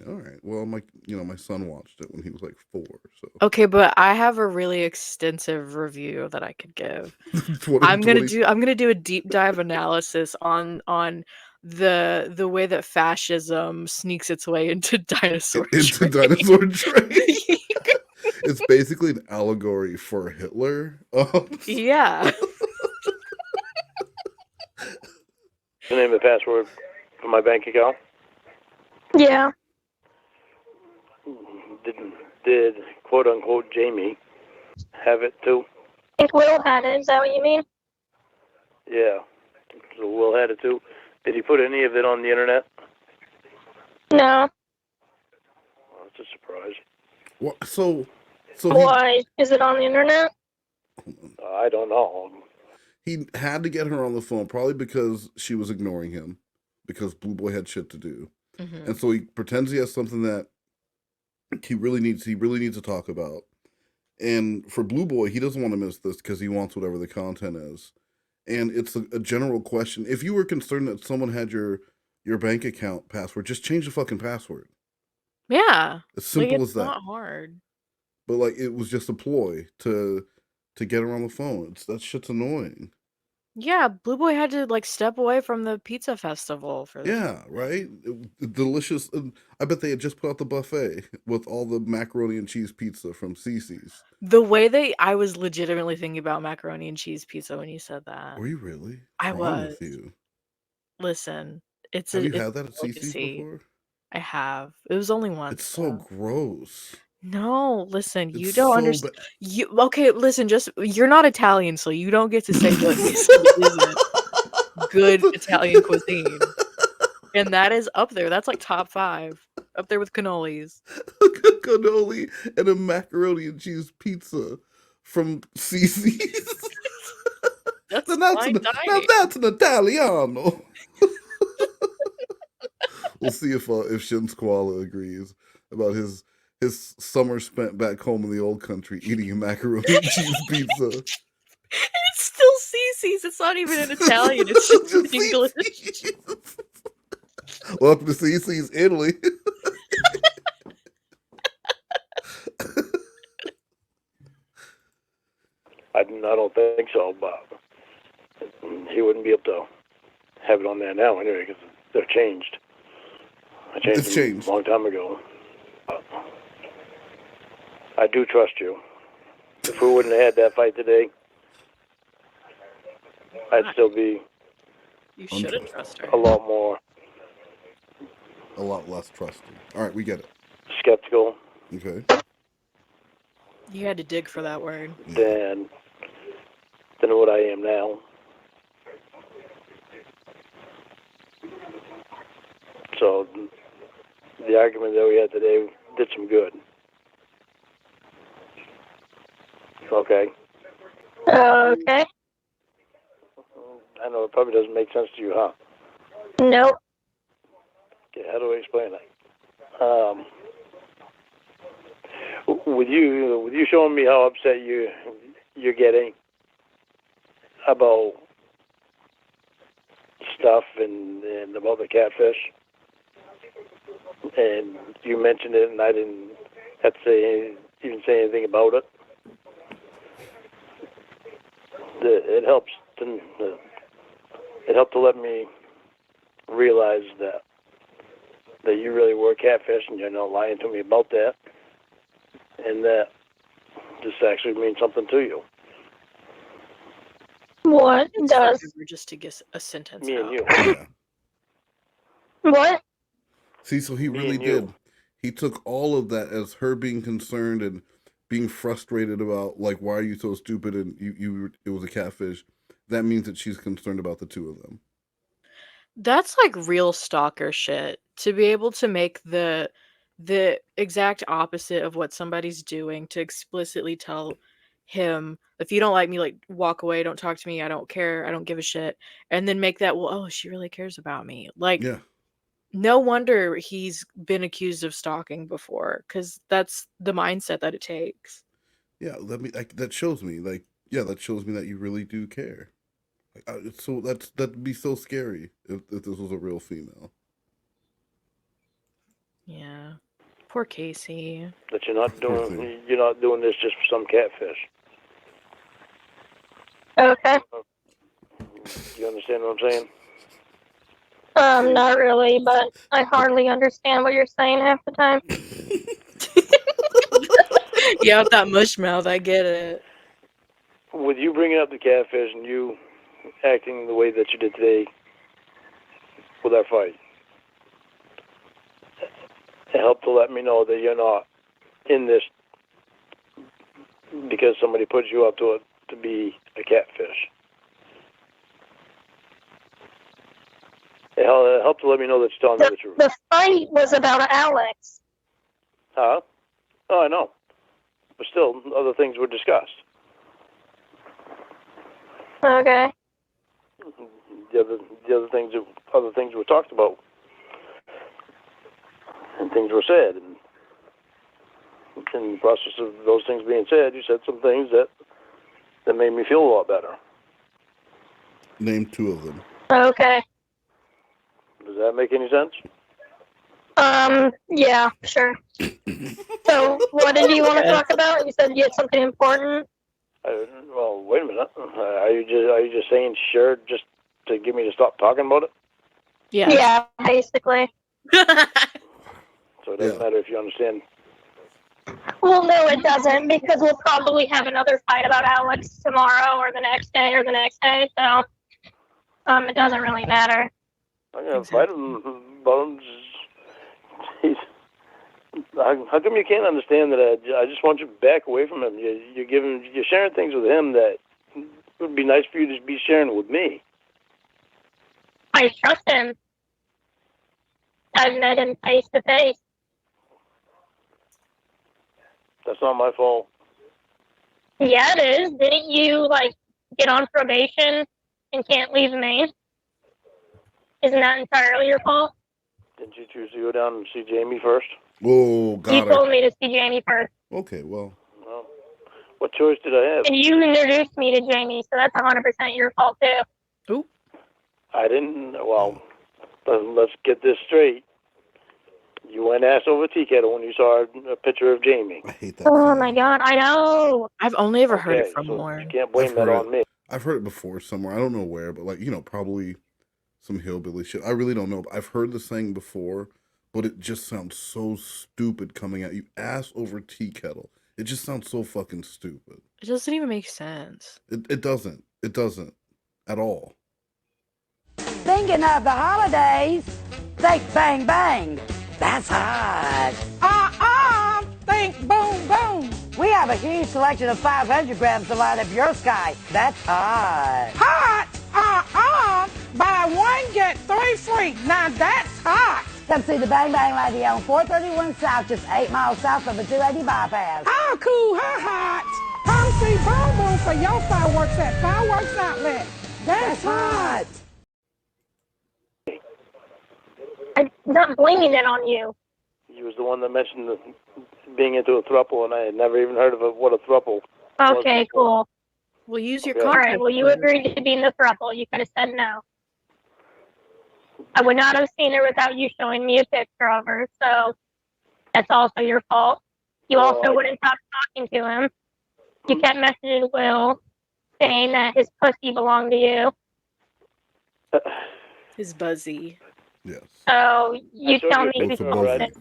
All right. Well, my son watched it when he was like 4. So Okay, but I have a really extensive review that I could give. I'm gonna do a deep dive analysis on the way that fascism sneaks its way into Dinosaur Train. Dinosaur Train. It's basically an allegory for Hitler. Yeah. The name and password for my bank account? Yeah. Did quote unquote Jamie have it too? I think Will had it. Is that what you mean? Yeah. So Will had it too. Did he put any of it on the internet? No. Oh, that's a surprise. What? So Why? Is it on the internet? I don't know. He had to get her on the phone, probably because she was ignoring him, because Blue Boy had shit to do, and so he pretends he has something that he really needs to talk about. And for Blue Boy, he doesn't want to miss this because he wants whatever the content is. And it's a general question. If you were concerned that someone had your bank account password, just change the fucking password. Yeah. As simple as that. It's not hard. But it was just a ploy to get her on the phone. That shit's annoying. Yeah, Blue Boy had to step away from the pizza festival for this. Yeah, right? Delicious. I bet they had just put out the buffet with all the macaroni and cheese pizza from Cece's. The way I was legitimately thinking about macaroni and cheese pizza when you said that. Were you really? I What's wrong was. with you? Listen, Have you had that at Cece's before? I have. It was only once. It's so gross. No, listen, you It's don't so understand. Okay, listen, you're not Italian, so you don't get to say what isn't good Italian cuisine. And that is up there. That's top 5. Up there with cannolis. Cannoli and a macaroni and cheese pizza from Cece's. That's an Italiano. We'll see if Shin's Koala agrees about his summer spent back home in the old country eating a macaroni and cheese pizza. It's still Cece's. It's not even in Italian. It's just English. Welcome to Cece's, Italy. I don't think so, but he wouldn't be able to have it on there now anyway because they're changed. I changed them a long time ago. I do trust you. If we wouldn't have had that fight today, I'd still be You shouldn't trust her. a lot more A lot less trusting. All right, we get it. skeptical Okay. You had to dig for that word. than what I am now. So the argument that we had today did some good. Okay. Okay. I know it probably doesn't make sense to you, huh? Nope. Okay, how do I explain that? With you showing me how upset you're getting about stuff and about the catfish, and you mentioned it, and I didn't have to even say anything about it. It helps to let me realize that you really were catfish, and you're not lying to me about that, and that this actually means something to you. What does? Just to get a sentence Me out. and you. Yeah. What? See, so he Me really and you. did. He took all of that as her being concerned and being frustrated about, like, why are you so stupid, and it was a catfish. That means that she's concerned about the two of them. That's like real stalker shit. To be able to make the exact opposite of what somebody's doing, to explicitly tell him, if you don't like me, like, walk away, don't talk to me, I don't care, I don't give a shit, and then make that, well, oh, she really cares about me. Like, Yeah. no wonder he's been accused of stalking before, because that's the mindset that it takes. Yeah, that shows me, like, yeah, that shows me that you really do care. Like, so that'd be so scary if this was a real female. Yeah. Poor Casey. That you're not Poor doing thing. this just for some catfish. Okay. Do you understand what I'm saying? Not really, but I hardly understand what you're saying half the time. Yeah, with that mush mouth, I get it. With you bringing up the catfish and you acting the way that you did today with our fight, it helped to let me know that you're not in this because somebody put you up to it to be a catfish. It helped to let me know that you're telling me the truth. The fight was about Alex. Huh? Oh, I know. But still, other things were discussed. Okay. The other things were talked about, and things were said, and in the process of those things being said, you said some things that made me feel a lot better. Name two of them. Okay. Does that make any sense? Yeah, sure. So, what did you want to talk about? You said you had something important. Well, wait a minute. Are you just saying sure just to get me to stop talking about it? Yeah. Yeah, basically. So it doesn't matter if you understand. Well, no, it doesn't, because we'll probably have another fight about Alex tomorrow or the next day or the next day, so it doesn't really matter. I'm gonna fight him about him. How come you can't understand that? I just want you back away from him. You're sharing things with him that would be nice for you to be sharing with me. I trust him. I've met him face to face. That's not my fault. Yeah, it is. Didn't you, get on probation and can't leave me? Isn't that entirely your fault? Didn't you choose to go down and see Jamie first? Whoa, got You her. told me to see Jamie first. Okay, well. Well, what choice did I have? And you introduced me to Jamie, so that's 100% your fault, too. Ooh. I didn't. Well, let's get this straight. You went ass over tea kettle when you saw a picture of Jamie. I hate that. Oh, saying. my God, I know. I've only ever heard it Okay, from so Lorne. you can't blame I've that heard on me. I've heard it before somewhere. I don't know where, but probably some hillbilly shit. I really don't know. I've heard the saying before, but it just sounds so stupid coming out. You ass over tea kettle. It just sounds so fucking stupid. It doesn't even make sense. It doesn't. It doesn't at all. Thinking of the holidays, think bang bang. That's hot. Think boom boom. We have a huge selection of 500 grams to light up your sky. That's hot. Hot? Buy one, get 3 free. Now that's hot. Come see the Bang Bang Lady on 431 South, just 8 miles south of the 280 bypass. How cool, how hot. Come see Boom Boom for your fireworks at Fireworks Outlet. That's hot. I'm not blaming it on you. He was the one that mentioned being into a throuple, and I had never even heard of what a throuple Okay, was. cool. We'll use your Okay. All contact. right, well, you info. agreed to be in the throuple. You could have said no. I would not have seen her without you showing me a picture of her, so that's also your fault. You Well, also wouldn't stop talking to him. You kept messaging Will, saying that his pussy belonged to you. His buzzy. Yes. So you showed tell you me a What's picture a of her. buzzy?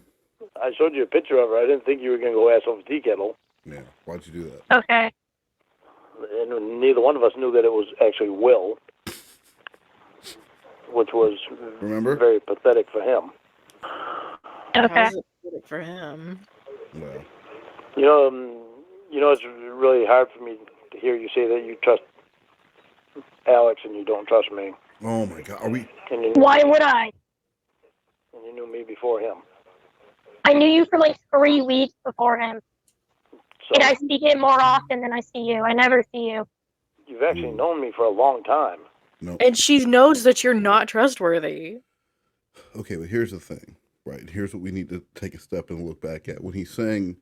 I showed you a picture of her. I didn't think you were going to go ass over tea kettle. Yeah. Why'd you do that? Okay. And neither one of us knew that it was actually Will, which was Remember? very pathetic for him. Okay. How's it good for him? Well, You know, it's really hard for me to hear you say that you trust Alex and you don't trust me. oh my God. Are we? And you, Why would I? and you knew me before him. I knew you for like 3 weeks before him. So And I see him more often than I see you. I never see you. you've actually known me for a long time. No. And she knows that you're not trustworthy. Okay, but here's the thing, right? Here's what we need to take a step and look back at. When he's saying,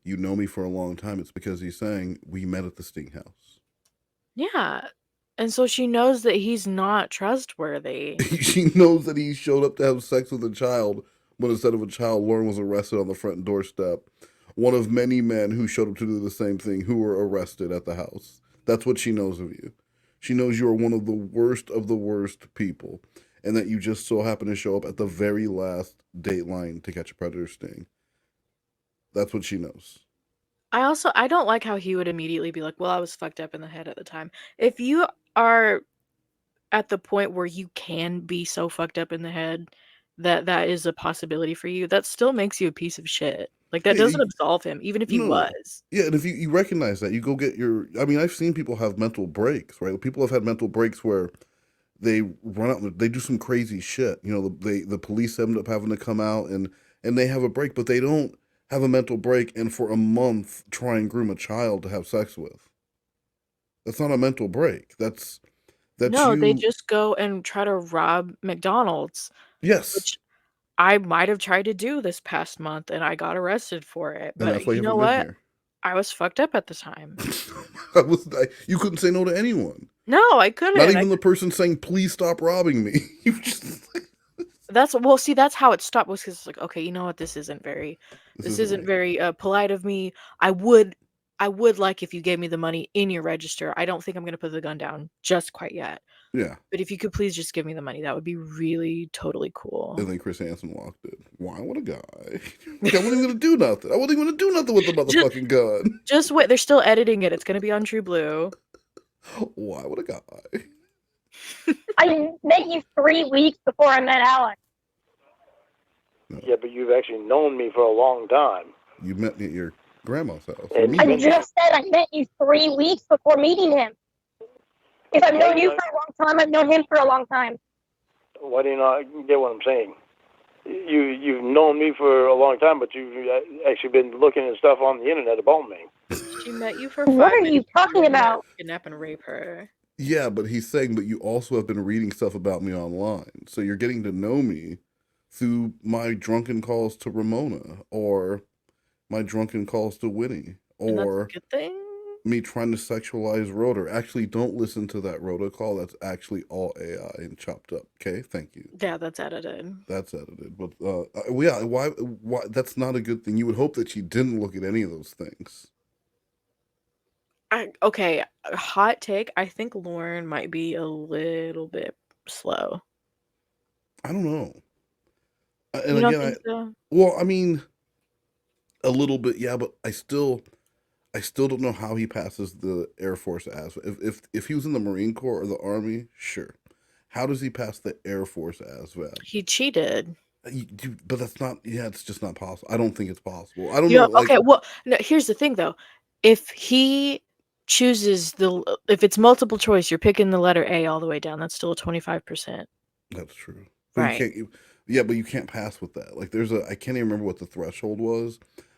you know me for a long time, it's because he's saying, we met at the Sting House. Yeah. And so she knows that he's not trustworthy. She knows that he showed up to have sex with a child when instead of a child, Lauren was arrested on the front doorstep. One of many men who showed up to do the same thing who were arrested at the house. That's what she knows of you. She knows you are one of the worst people, and that you just so happen to show up at the very last dateline to catch a predator sting. That's what she knows. I don't like how he would immediately be like, well, I was fucked up in the head at the time. If you are at the point where you can be so fucked up in the head that is a possibility for you, that still makes you a piece of shit. Like, that Yeah, doesn't you- absolve him, even if he No. was. Yeah, and if you recognize that, you go get your... I mean, I've seen people have mental breaks, right? People have had mental breaks where they run out and they do some crazy shit. You know, the police end up having to come out and they have a break, but they don't have a mental break and for a month try and groom a child to have sex with. That's not a mental break. That's No, they you... just go and try to rob McDonald's, Yes. which I might have tried to do this past month, and I got arrested for it. And that's But why you you know haven't been what? here. I was fucked up at the time. You couldn't say no to anyone. No, I couldn't. Not even the person saying, please stop robbing me. You just... That's how it stopped, was because it's like, okay, you know what? This isn't very polite of me. I would like if you gave me the money in your register. I don't think I'm gonna put the gun down just quite yet. Yeah. But if you could please just give me the money, that would be really totally cool. And then Chris Hansen walked in. Why? What a guy. I wasn't even gonna do nothing. I wasn't even gonna do nothing with the motherfucking gun. Just wait, they're still editing it. It's gonna be on True Blue. Why? What a guy. I met you 3 weeks before I met Alex. Yeah, but you've actually known me for a long time. You met me at your grandma's house. And I just said I met you 3 weeks before meeting him. If I've known you for a long time, I've known him for a long time. Why do you not get what I'm saying? You've known me for a long time, but you've actually been looking at stuff on the internet about me. She met you for 5 What are minutes. you talking about? Kidnap and rape her. Yeah, but he's saying, but you also have been reading stuff about me online. So you're getting to know me through my drunken calls to Ramona or my drunken calls to Winnie And that's a or good thing. me trying to sexualize Rhoda. Actually, don't listen to that Rhoda call. That's actually all AI and chopped up. Okay, thank you. Yeah, that's edited. That's edited. But yeah, why? That's not a good thing. You would hope that she didn't look at any of those things. Okay, hot take. I think Lauren might be a little bit slow. I don't know. And You don't again, think so? well, I mean, a little bit, yeah, but I still, I still don't know how he passes the Air Force ASVAB. If he was in the Marine Corps or the Army, sure. How does he pass the Air Force ASVAB? He cheated. But that's not. Yeah, it's just not possible. I don't think it's possible. I don't Yeah. know. Like, Okay. Well, no, here's the thing, though. If he chooses if it's multiple choice, you're picking the letter A all the way down. That's still a 25%. that's true. But Right. you can't. Yeah, but you can't pass with that. Like, I can't even remember what the threshold was.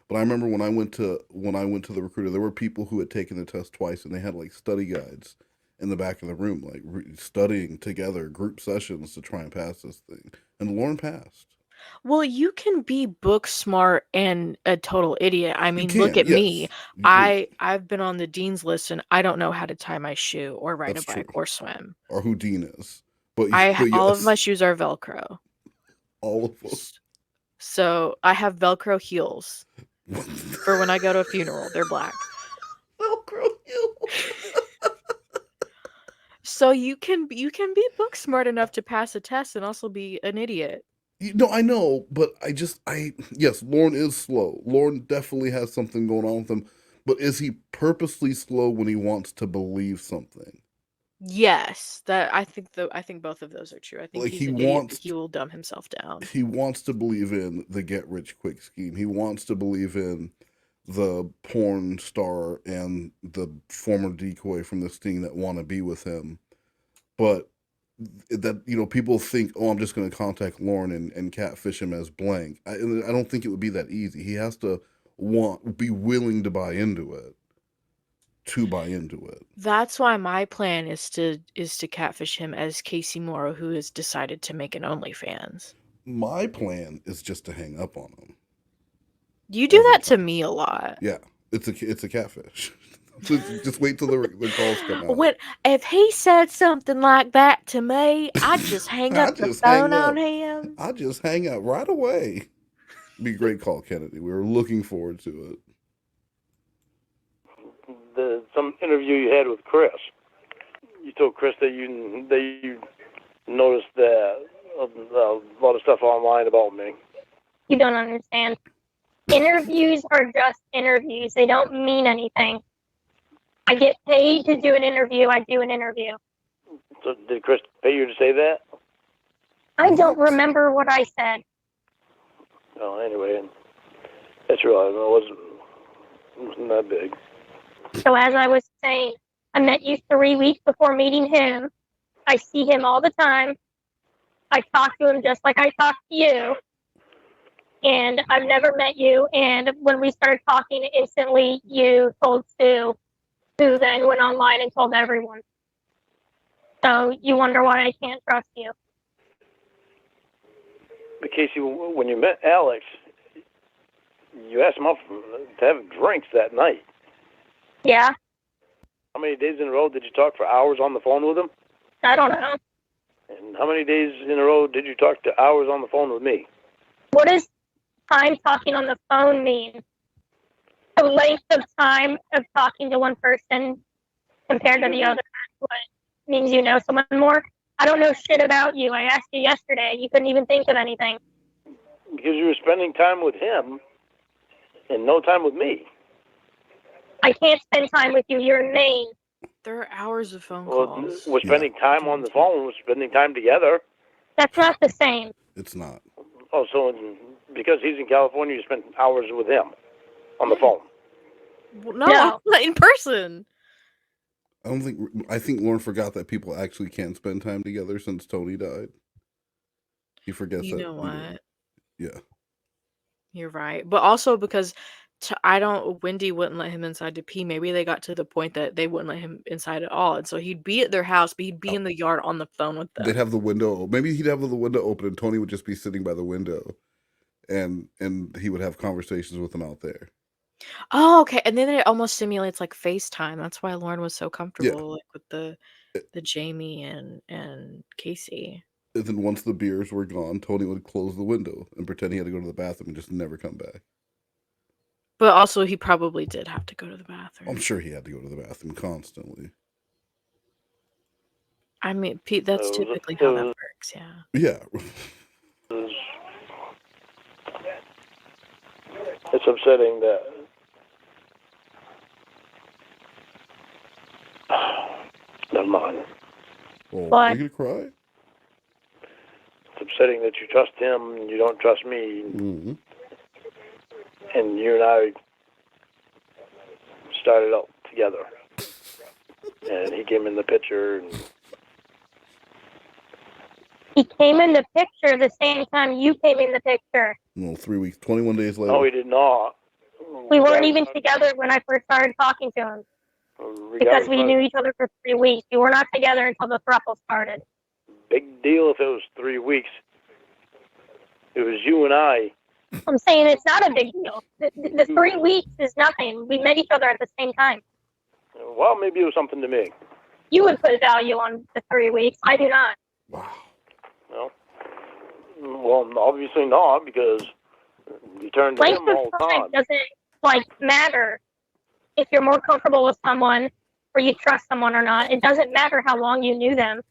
But I remember when I went to the recruiter, there were people who had taken the test twice, and they had like study guides in the back of the room, like studying together, group sessions to try and pass this thing. And Lauren passed. Well, you can be book smart and a total idiot. I You mean, can, look at me. yes. I've been on the dean's list and I don't know how to tie my shoe or ride That's a bike true. or swim. Or who Dean is. But All of yes, my shoes are Velcro. all of them. So I have Velcro heels for when I go to a funeral. They're black. Velcro heels. So you can be book smart enough to pass a test and also be an idiot. No, I know, but yes, Lauren is slow. Lauren definitely has something going on with him. But is he purposely slow when he wants to believe something? Yes, I think both of those are true. I think Like, he's an idiot, but he will dumb himself down. he wants to believe in the get rich quick scheme. He wants to believe in the porn star and the former decoy from this thing that want to be with him. But that, people think, oh, I'm just going to contact Lauren and catfish him as blank. I don't think it would be that easy. He has to be willing to buy into it. That's why my plan is to catfish him as Casey Morrow, who has decided to make an OnlyFans. My plan is just to hang up on him. You do that to me a lot. Yeah, it's a catfish. Just wait till the calls come out. If he said something like that to me, I'd just hang up the phone on him. I just hang up right away. Be a great call, Kennedy. We were looking forward to it. Some interview you had with Chris. You told Chris that you noticed that a lot of stuff online about me. You don't understand. Interviews are just interviews. They don't mean anything. I get paid to do an interview. I do an interview. So did Chris pay you to say that? I don't remember what I said. Oh, anyway, that's real. It wasn't that big. So as I was saying, I met you 3 weeks before meeting him. I see him all the time. I talk to him just like I talk to you. And I've never met you. And when we started talking, instantly you told Sue, who then went online and told everyone. So you wonder why I can't trust you. But Casey, when you met Alex, you asked him out to have drinks that night. Yeah. How many days in a row did you talk for hours on the phone with him? I don't know. And how many days in a row did you talk to hours on the phone with me? What does time talking on the phone mean? The length of time of talking to one person compared to the other. What means you know someone more? I don't know shit about you. I asked you yesterday. You couldn't even think of anything. Because you were spending time with him and no time with me. I can't spend time with you. You're Maine. There are hours of phone calls. We're spending time on the phone. We're spending time together. That's not the same. It's not. Oh, so because he's in California, you spend hours with him on the phone? No. In person. I think Lauren forgot that people actually can't spend time together since Tony died. He forgets that. You know what? Yeah. You're right. But also because Wendy wouldn't let him inside to pee. Maybe they got to the point that they wouldn't let him inside at all. And so he'd be at their house, but he'd be in the yard on the phone with them. They'd have the window. Maybe he'd have the window open and Tony would just be sitting by the window and he would have conversations with them out there. Oh, okay. And then it almost simulates like FaceTime. That's why Lauren was so comfortable like with the Jamie and Casey. And then once the beers were gone, Tony would close the window and pretend he had to go to the bathroom and just never come back. But also he probably did have to go to the bathroom. I'm sure he had to go to the bathroom constantly. I mean, Pete, that's typically how that works, yeah. Yeah. It's upsetting that on mine. Oh, But- are you gonna cry? It's upsetting that you trust him and you don't trust me. Mm-hmm. And you and I started out together. And he came in the picture. And He came in the picture the same time you came in the picture. No, 3 weeks, 21 days later. no, he did not. We weren't even together when I first started talking to him because we knew each other for 3 weeks. We were not together until the throuple started. Big deal if it was 3 weeks. It was you and I. I'm saying it's not a big deal. The 3 weeks is nothing. We met each other at the same time. Well, maybe it was something to me. You would put value on the 3 weeks. I do not. Wow. Well, obviously not, because you turned to Length him all of the time time. doesn't matter if you're more comfortable with someone or you trust someone or not. It doesn't matter how long you knew them.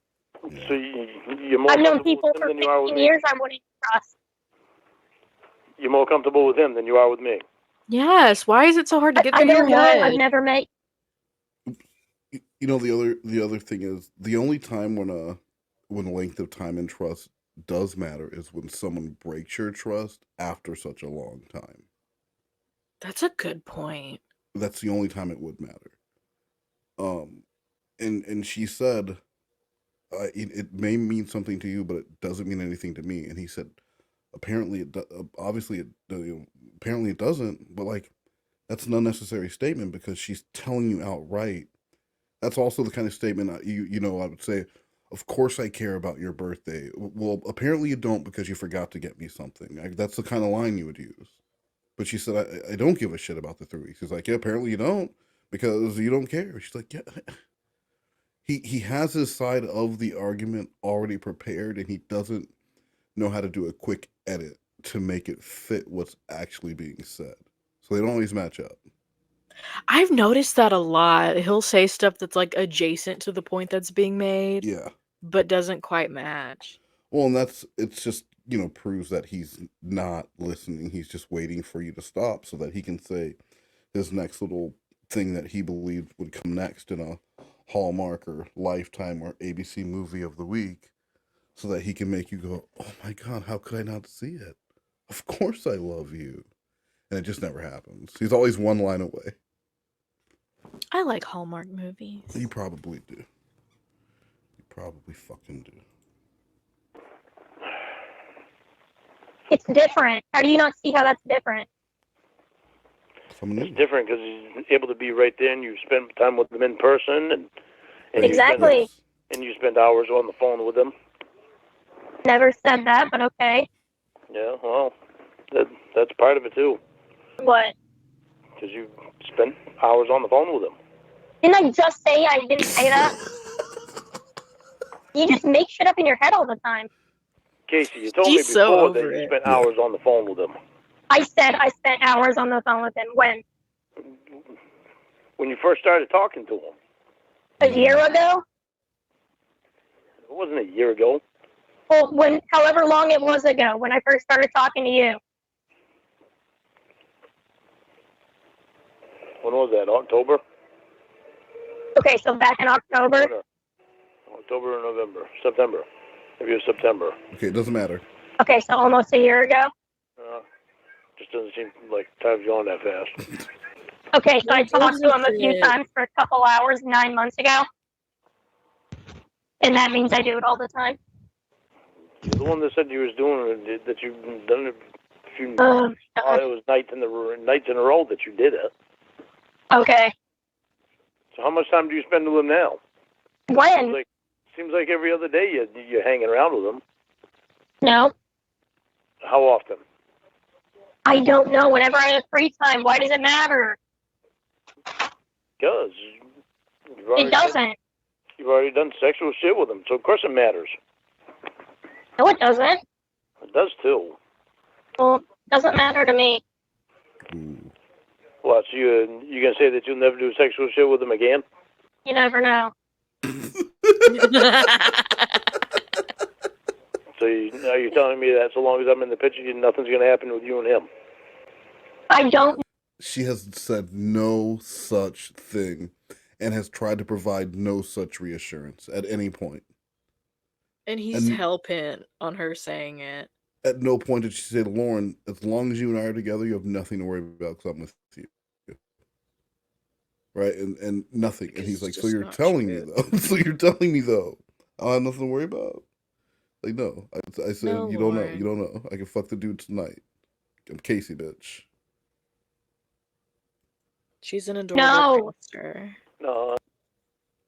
So you're more I've known comfortable people with for him than you are with 15 me? years I wouldn't trust. You're more comfortable with him than you are with me. Yes. Why is it so hard to get I through your don't know. head? I've never met. You know, the other thing is the only time when length of time and trust does matter is when someone breaks your trust after such a long time. That's a good point. That's the only time it would matter. And she said, it may mean something to you, but it doesn't mean anything to me. And he said, apparently obviously apparently it doesn't, but like that's an unnecessary statement because she's telling you outright. That's also the kind of statement I would say, of course I care about your birthday. Well, apparently you don't because you forgot to get me something. That's the kind of line you would use. But she said, I don't give a shit about the 3 weeks. He's like, yeah, apparently you don't because you don't care. She's like, yeah. He has his side of the argument already prepared, and he doesn't know how to do a quick edit to make it fit what's actually being said. So they don't always match up. I've noticed that a lot. He'll say stuff that's like adjacent to the point that's being made, Yeah. but doesn't quite match. Well, and it's just, proves that he's not listening. He's just waiting for you to stop so that he can say his next little thing that he believed would come next in a Hallmark or Lifetime or ABC movie of the week, so that he can make you go, oh my God, how could I not see it? Of course I love you. And it just never happens. He's always one line away. I like Hallmark movies. You probably do. You probably fucking do. It's different. How do you not see how that's different? It's different because he's able to be right there, and you spend time with him in person, and Exactly. you spend hours on the phone with him. Never said that, but okay. Yeah, well, that's part of it too, What? because you spend hours on the phone with him. Didn't I just say I didn't say that? You just make shit up in your head all the time. Casey, you told She's me so before over that you it. spent hours on the phone with him. I said I spent hours on the phone with him. When? When you first started talking to him. A year ago? It wasn't a year ago. Well, however long it was ago, when I first started talking to you. When was that? October? Okay, so back in October. October or November? September. Maybe it was September. Okay, it doesn't matter. Okay, so almost a year ago. Just doesn't seem like time's going that fast. Okay, so I talked to him a few times for a couple hours 9 months ago. And that means I do it all the time. You're the one that said you was doing it, that you've done it a few. It was nights in a row that you did it. Okay. So how much time do you spend with him now? When? Seems like every other day you're hanging around with him. No. How often? I don't know. Whenever I have free time, why does it matter? Because It doesn't. You've already done sexual shit with him, so of course it matters. No, it doesn't. It does too. Well, it doesn't matter to me. What, so you gonna say that you'll never do sexual shit with him again? You never know. So are you telling me that so long as I'm in the picture, nothing's gonna happen with you and him? I don't. She has said no such thing. and has tried to provide no such reassurance at any point. And he's And hell-bent on her saying it. at no point did she say to Lauren, as long as you and I are together, you have nothing to worry about because I'm with you. Right? And nothing. And he's Because like, it's so just you're not telling me true. though. So you're telling me though. I have nothing to worry about. Like, no. I said, No, you don't know. Lauren. You don't know. I can fuck the dude tonight. I'm Casey, bitch. She's an adorable No. prankster. No,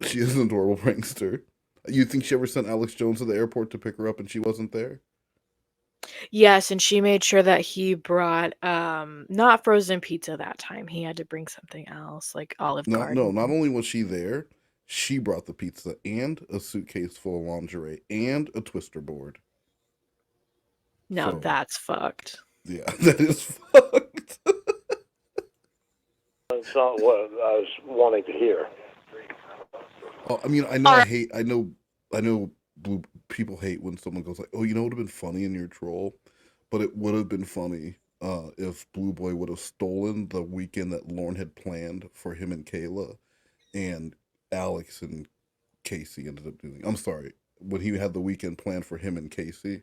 She is an adorable prankster. You think she ever sent Alex Jones to the airport to pick her up and she wasn't there? Yes, and she made sure that he brought not frozen pizza that time. He had to bring something else, like Olive No, Garden. not only was she there, she brought the pizza and a suitcase full of lingerie and a twister board. No, So, that's fucked. yeah, that is fucked. it's not what I was wanting to hear. Oh, I mean, I know blue people hate when someone goes like, "Oh, you know, it would have been funny in your troll," but it would have been funny if Blue Boy would have stolen the weekend that Lorne had planned for him and Kayla, and Alex and Casey ended up doing. I'm sorry, when he had the weekend planned for him and Casey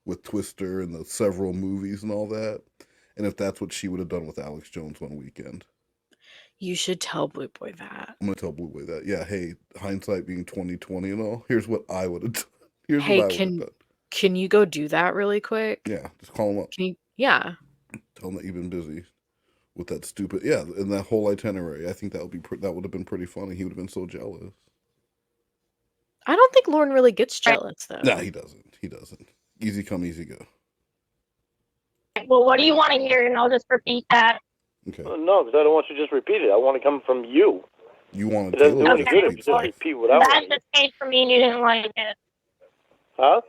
with Twister and the several movies and all that, and if that's what she would have done with Alex Jones one weekend. You should tell Blue Boy that. I'm gonna tell Blue Boy that. Yeah, hey, hindsight being 2020 and all. Here's what I would have done. Here's Hey, what I would have done. can you go do that really quick? Yeah, just call him up. Yeah. Tell him that you've been busy with that stupid. Yeah, and that whole itinerary. I think that would have been pretty funny. He would have been so jealous. I don't think Lorne really gets jealous though. Nah, he doesn't. He doesn't. Easy come, easy go. Well, what do you want to hear? And I'll just repeat that. Okay. No, because I don't want you to just repeat it. I want to come from you. You wanted It doesn't do Taylor any to good repeat if you stuff. just repeat what I That want to hear. just came from me and you didn't like it. Huh?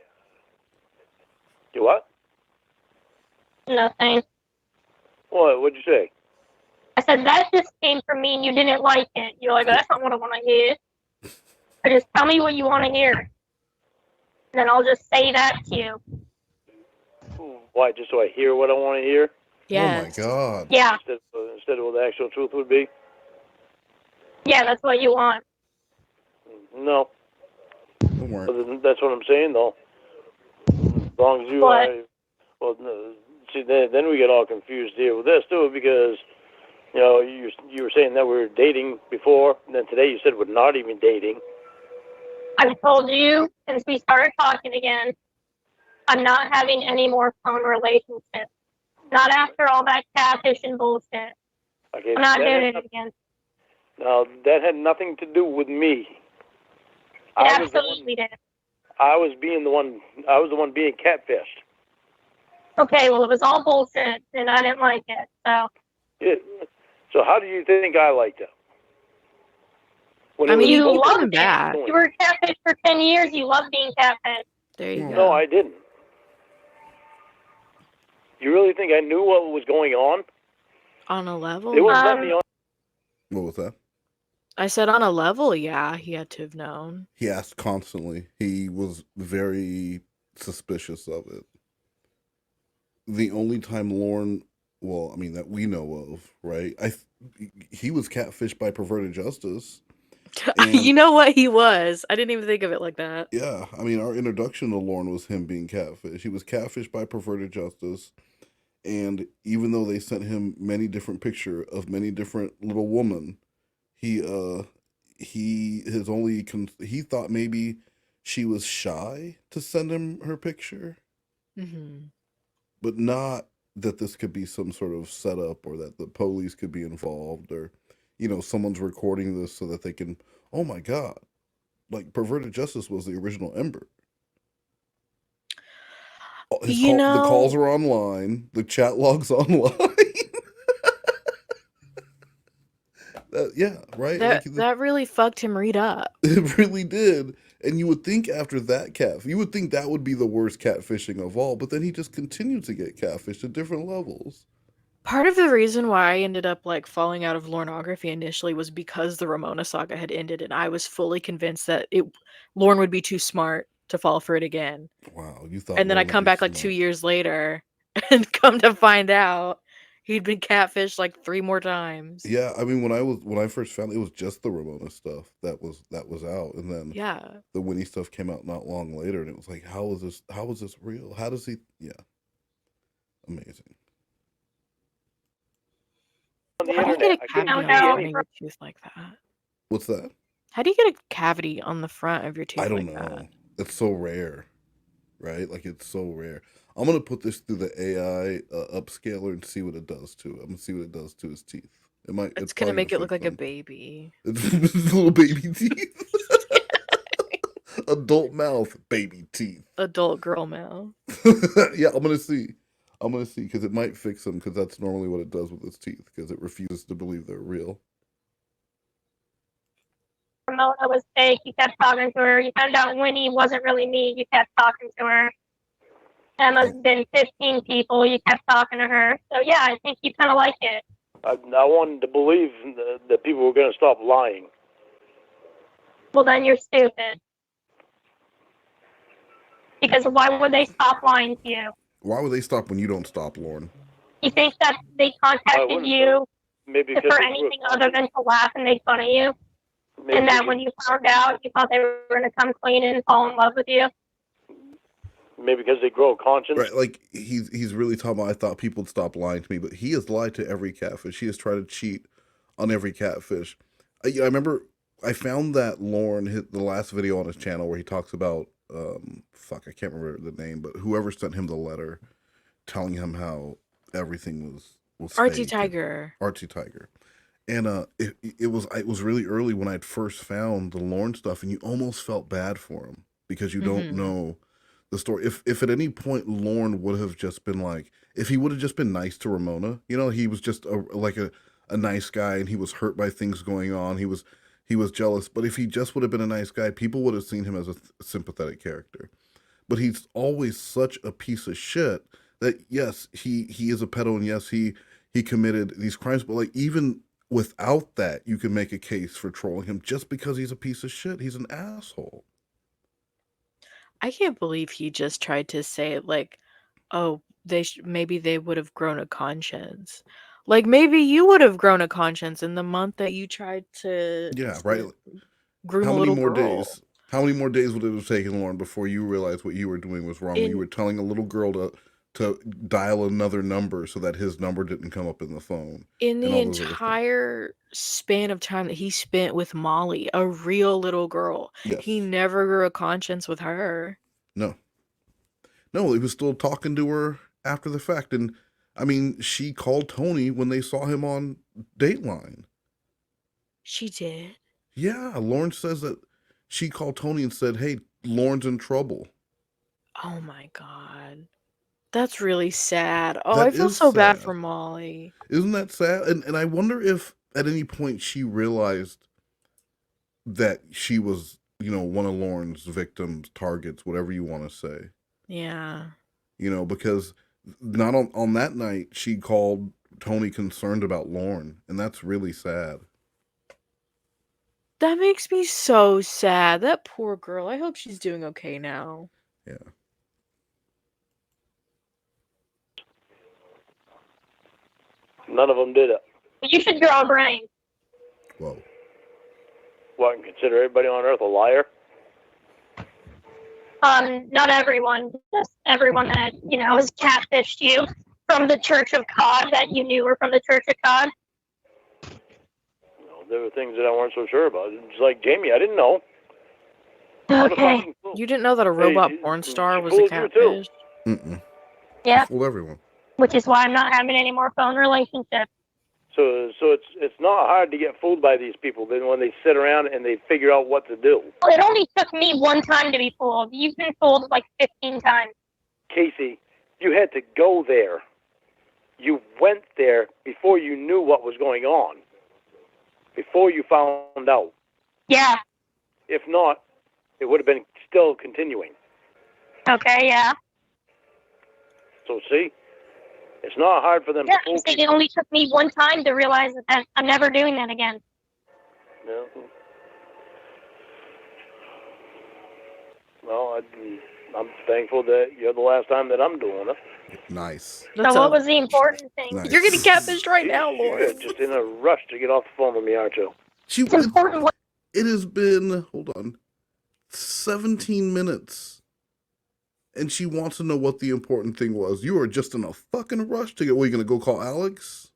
You what? Nothing. What? What'd you say? I said that just came from me and you didn't like it. You're like, that's not what I want to hear. But just tell me what you want to hear. And then I'll just say that to you. Why? Just so I hear what I want to hear? Yes. Oh my god. Yeah. Instead of what the actual truth would be? Yeah, that's what you want. No. Don't worry. But that's what I'm saying, though. As long as you... What? Well, no, see, then we get all confused here with this, too, because, you know, you were saying that we were dating before, and then today you said we're not even dating. I've told you since we started talking again, I'm not having any more phone relationships. Not after all that catfish and bullshit. Okay, I'm not doing it again. Now, that had nothing to do with me. It absolutely did. I was the one being catfished. Okay, well, it was all bullshit, and I didn't like it, so. Yeah. So how do you think I liked it? When I it mean, was you You keep loved coming back. it. You were catfish for 10 years. You loved being catfish. There you go. No, I didn't. You really think I knew what was going on? On a level? They wouldn't let me on. What was that? I said on a level, yeah, he had to have known. He asked constantly. He was very suspicious of it. The only time Lorne, well, I mean, that we know of, right? He was catfished by Perverted Justice. You know what he was? I didn't even think of it like that. Yeah, I mean, our introduction to Lorne was him being catfished. He was catfished by Perverted Justice, and even though they sent him many different pictures of many different little women, he thought maybe she was shy to send him her picture, but not that this could be some sort of setup or that the police could be involved or, you know, someone's recording this so that they can, oh my God, like Perverted Justice was the original Ember. The calls are online, the chat logs online. Yeah, right? That really fucked him right up. It really did. And you would think after that you would think that would be the worst catfishing of all, but then he just continued to get catfished at different levels. Part of the reason why I ended up like falling out of Lornography initially was because the Ramona saga had ended, and I was fully convinced that Lorne would be too smart to fall for it again. Wow, you thought. And then I come back like 2 years later, and come to find out, He'd been catfished like 3 more times. Yeah, I mean, when I first found it was just the Ramona stuff that was out, and then Yeah. the Winnie stuff came out not long later, and it was like, how is this real? How does he? Yeah, amazing. On the How do you internet, get a I couldn't cavity on see the No. front any. of your tooth like that? What's that? How do you get a cavity on the front of your tooth I don't like know. that? It's so rare, right? Like it's so rare. I'm gonna put this through the AI upscaler and see what it does to it. I'm gonna see what it does to his teeth. It might. It's gonna probably make it look fix like a them. baby. It's little baby teeth. Adult mouth, baby teeth. Adult girl mouth. Yeah, I'm gonna see. Because it might fix them. Because that's normally what it does with its teeth. Because it refuses to believe they're real. Ramona was fake. You kept talking to her. You found out Winnie wasn't really me. You kept talking to her. Emma's been 15 people. You kept talking to her. So yeah, I think you kind of like it. I wanted to believe that people were going to stop lying. Well, then you're stupid. Because why would they stop lying to you? Why would they stop when you don't stop, Lorne? You think that they Why contacted wouldn't you Maybe for because they anything other than to laugh and make fun of you? maybe And that when you found out, you thought they were going to come clean and fall in love with you? maybe because they grow a conscience. Right, like he's really talking about. I thought people would stop lying to me, but he has lied to every catfish. He has tried to cheat on every catfish. I remember I found that Lorne hit the last video on his channel where he talks about I can't remember the name, but whoever sent him the letter telling him how everything was Archie fake. Tiger. Archie Tiger. And it was really early when I'd first found the Lorne stuff, and you almost felt bad for him because you don't know the story. If at any point Lorne would have just been like, if he would have just been nice to Ramona, he was just a nice guy, and he was hurt by things going on. He was jealous, but if he just would have been a nice guy, people would have seen him as a sympathetic character. But he's always such a piece of shit that yes, he is a pedo, and yes, he committed these crimes, but like even without that, you can make a case for trolling him just because he's a piece of shit. He's an asshole. I can't believe he just tried to say like, oh, maybe they would have grown a conscience. Like maybe you would have grown a conscience in the month that you tried to Right. groom How a many little more girl. days? How many more days would it have taken, Lauren, before you realized what you were doing was wrong? When you were telling a little girl to dial another number so that his number didn't come up in the phone. In the all those other things. entire span of time that he spent with Molly, a real little girl, Yes. he never grew a conscience with her. No, he was still talking to her after the fact. And I mean, she called Tony when they saw him on Dateline. She did? Yeah, Lauren says that she called Tony and said, hey, Lauren's in trouble. Oh my God. That's really sad. Oh, That I feel is so bad sad. for Molly. Isn't that sad? And I wonder if at any point she realized that she was, one of Lauren's victims, targets, whatever you want to say. Yeah. Because not on that night, she called Tony concerned about Lorne, and that's really sad. That makes me so sad. That poor girl. I hope she's doing okay now. Yeah. None of them did it. You should grow a brain. Whoa. What, and consider everybody on Earth a liar? Not everyone, just everyone that, has catfished you from the Church of God that you knew were from the Church of God. There were things that I weren't so sure about. It's like Jamie, I didn't know. Okay. You didn't know that a robot porn star was a catfish? Mm-mm. Yeah. Fooled everyone. Which is why I'm not having any more phone relationships. So it's not hard to get fooled by these people. Then when they sit around and they figure out what to do. Well, it only took me one time to be fooled. You've been fooled like 15 times. Casey, you had to go there. You went there before you knew what was going on. Before you found out. Yeah. If not, it would have been still continuing. Okay, yeah. So see, it's not hard for them Yeah, to fool it only took me one time to realize that I'm never doing that again. No. Well, I'm thankful that you're the last time that I'm doing it. Nice. So what was the important thing? Nice. You're getting catfished right now, You're Lord. just in a rush to get off the phone with me, aren't you? It's important. It has been, hold on, 17 minutes. And she wants to know what the important thing was. You are just in a fucking rush to get, what, are you going to go call Alex?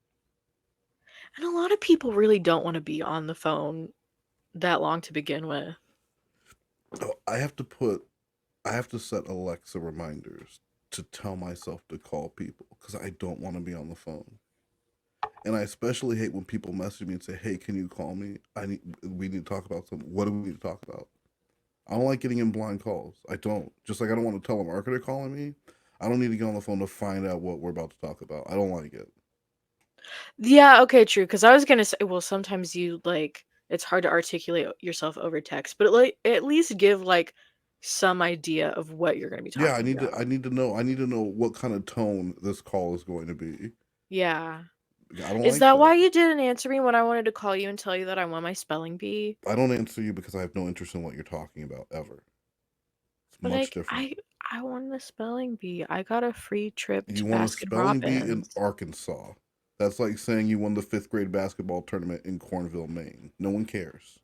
And a lot of people really don't want to be on the phone that long to begin with. Oh, I have to set Alexa reminders to tell myself to call people because I don't want to be on the phone. And I especially hate when people message me and say, hey, can you call me? We need to talk about something. What do we need to talk about? I don't like getting in blind calls. I don't. Just like I don't want to tell a marketer calling me. I don't need to get on the phone to find out what we're about to talk about. I don't like it. Yeah, okay, true. Because I was going to say, well, sometimes you, like, it's hard to articulate yourself over text, but at least give, like, some idea of what you're going to be talking about. I need to know what kind of tone this call is going to be. Yeah. I don't Is like that why you didn't answer me when I wanted to call you and tell you that I won my spelling bee? I don't answer you because I have no interest in what you're talking about ever. It's But, much like, different. I won the spelling bee. I got a free trip to You won a Baskin spelling bee in Robbins. Arkansas. That's like saying you won the 5th grade basketball tournament in Cornville, Maine. No one cares.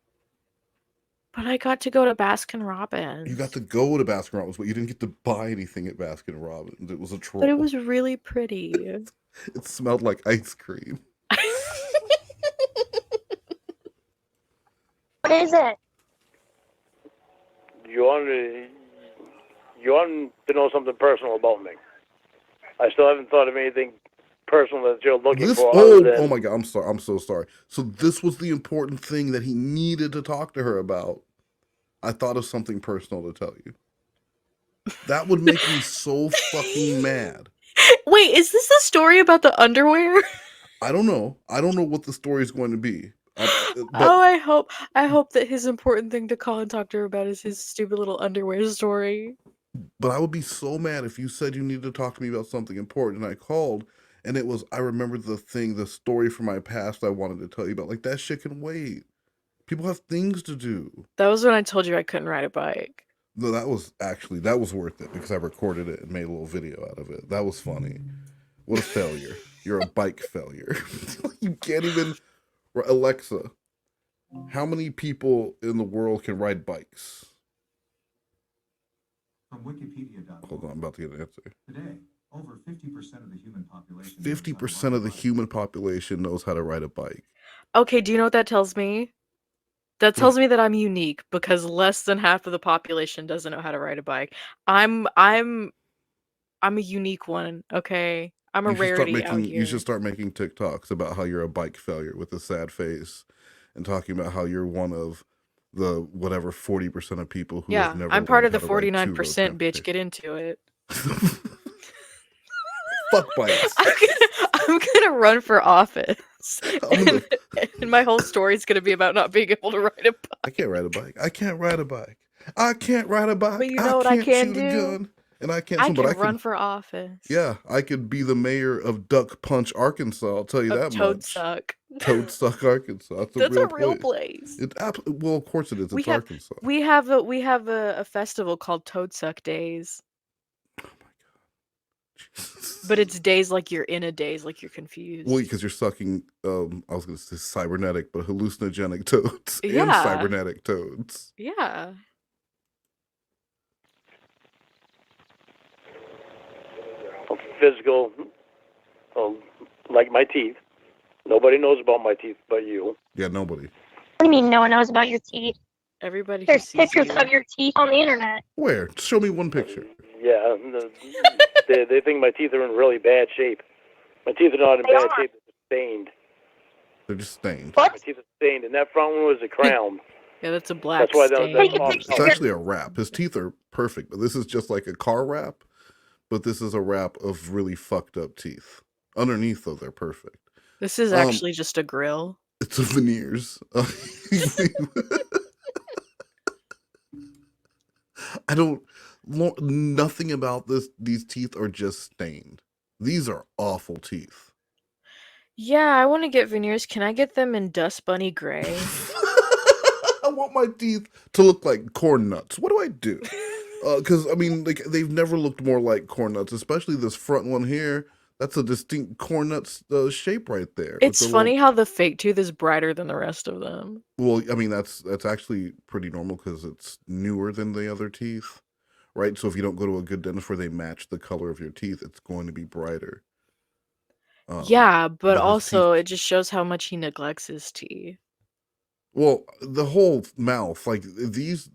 But I got to go to Baskin Robbins. You got to go to Baskin Robbins, but you didn't get to buy anything at Baskin Robbins. It was a troll. But it was really pretty. It smelled like ice cream. What is it? You want to know something personal about me. I still haven't thought of anything personal that you're looking for. Oh my God, I'm sorry. I'm so sorry. So this was the important thing that he needed to talk to her about. I thought of something personal to tell you. That would make me so fucking mad. Wait, is this the story about the underwear? I don't know. I don't know what the story is going to be. I hope that his important thing to call and talk to her about is his stupid little underwear story. But I would be so mad if you said you needed to talk to me about something important and I called and it was, I remember the story from my past I wanted to tell you about. Like, that shit can wait. People have things to do. That was when I told you I couldn't ride a bike. No, that was worth it because I recorded it and made a little video out of it. That was funny. What a failure. You're a bike failure. You can't even... Alexa, how many people in the world can ride bikes? From Wikipedia.org. Hold on, I'm about to get an answer. Today, over 50% of the human population... 50% of the human population knows how to ride a bike. Okay, do you know what that tells me? That tells me that I'm unique because less than half of the population doesn't know how to ride a bike. I'm a unique one, okay? I'm a rarity out here. You should start making TikToks about how you're a bike failure with a sad face and talking about how you're one of the whatever 40% of people who have never I'm part of the learned how to ride 49%, bitch. Get into it. Fuck bikes. I'm gonna run for office. And my whole story is gonna be about not being able to ride a bike. I can't ride a bike. I can't ride a bike. I can't ride a bike. But you know what I can shoot do? A gun, and I can't. I can run for office. Yeah, I could be the mayor of Duck Punch, Arkansas. I'll tell you that Toad much. Suck. Toad Suck, Arkansas. That's a real place. Well, of course it is. It's Arkansas. We have a festival called Toad Suck Days. Oh my God. But it's days like you're in a daze, like you're confused. Well, because you're sucking, I was going to say cybernetic, but hallucinogenic toads and cybernetic toads. Yeah. Physical, like my teeth. Nobody knows about my teeth but you. Yeah, nobody. What do you mean no one knows about your teeth? Everybody. There's pictures of your teeth on the internet. Where? Show me one picture. Yeah, they think my teeth are in really bad shape. My teeth are not in bad shape. They're stained. They're just stained. What? My teeth are stained, and that front one was a crown. Yeah, that's a black That's why stain. It's actually a wrap. His teeth are perfect, but this is just like a car wrap. But this is a wrap of really fucked up teeth. Underneath, though, they're perfect. This is actually just a grill. It's a veneers. Nothing about these teeth are just stained. These are awful teeth. Yeah, I want to get veneers. Can I get them in Dust Bunny Gray? I want my teeth to look like corn nuts. What do I do? Because I mean, like they've never looked more like corn nuts, especially this front one here. That's a distinct corn nuts shape right there. With It's the funny little, how the fake tooth is brighter than the rest of them. well, I mean that's actually pretty normal because it's newer than the other teeth, right? So if you don't go to a good dentist where they match the color of your teeth, it's going to be brighter. Yeah, but His teeth, also it just shows how much he neglects his teeth. well, the whole mouth, like these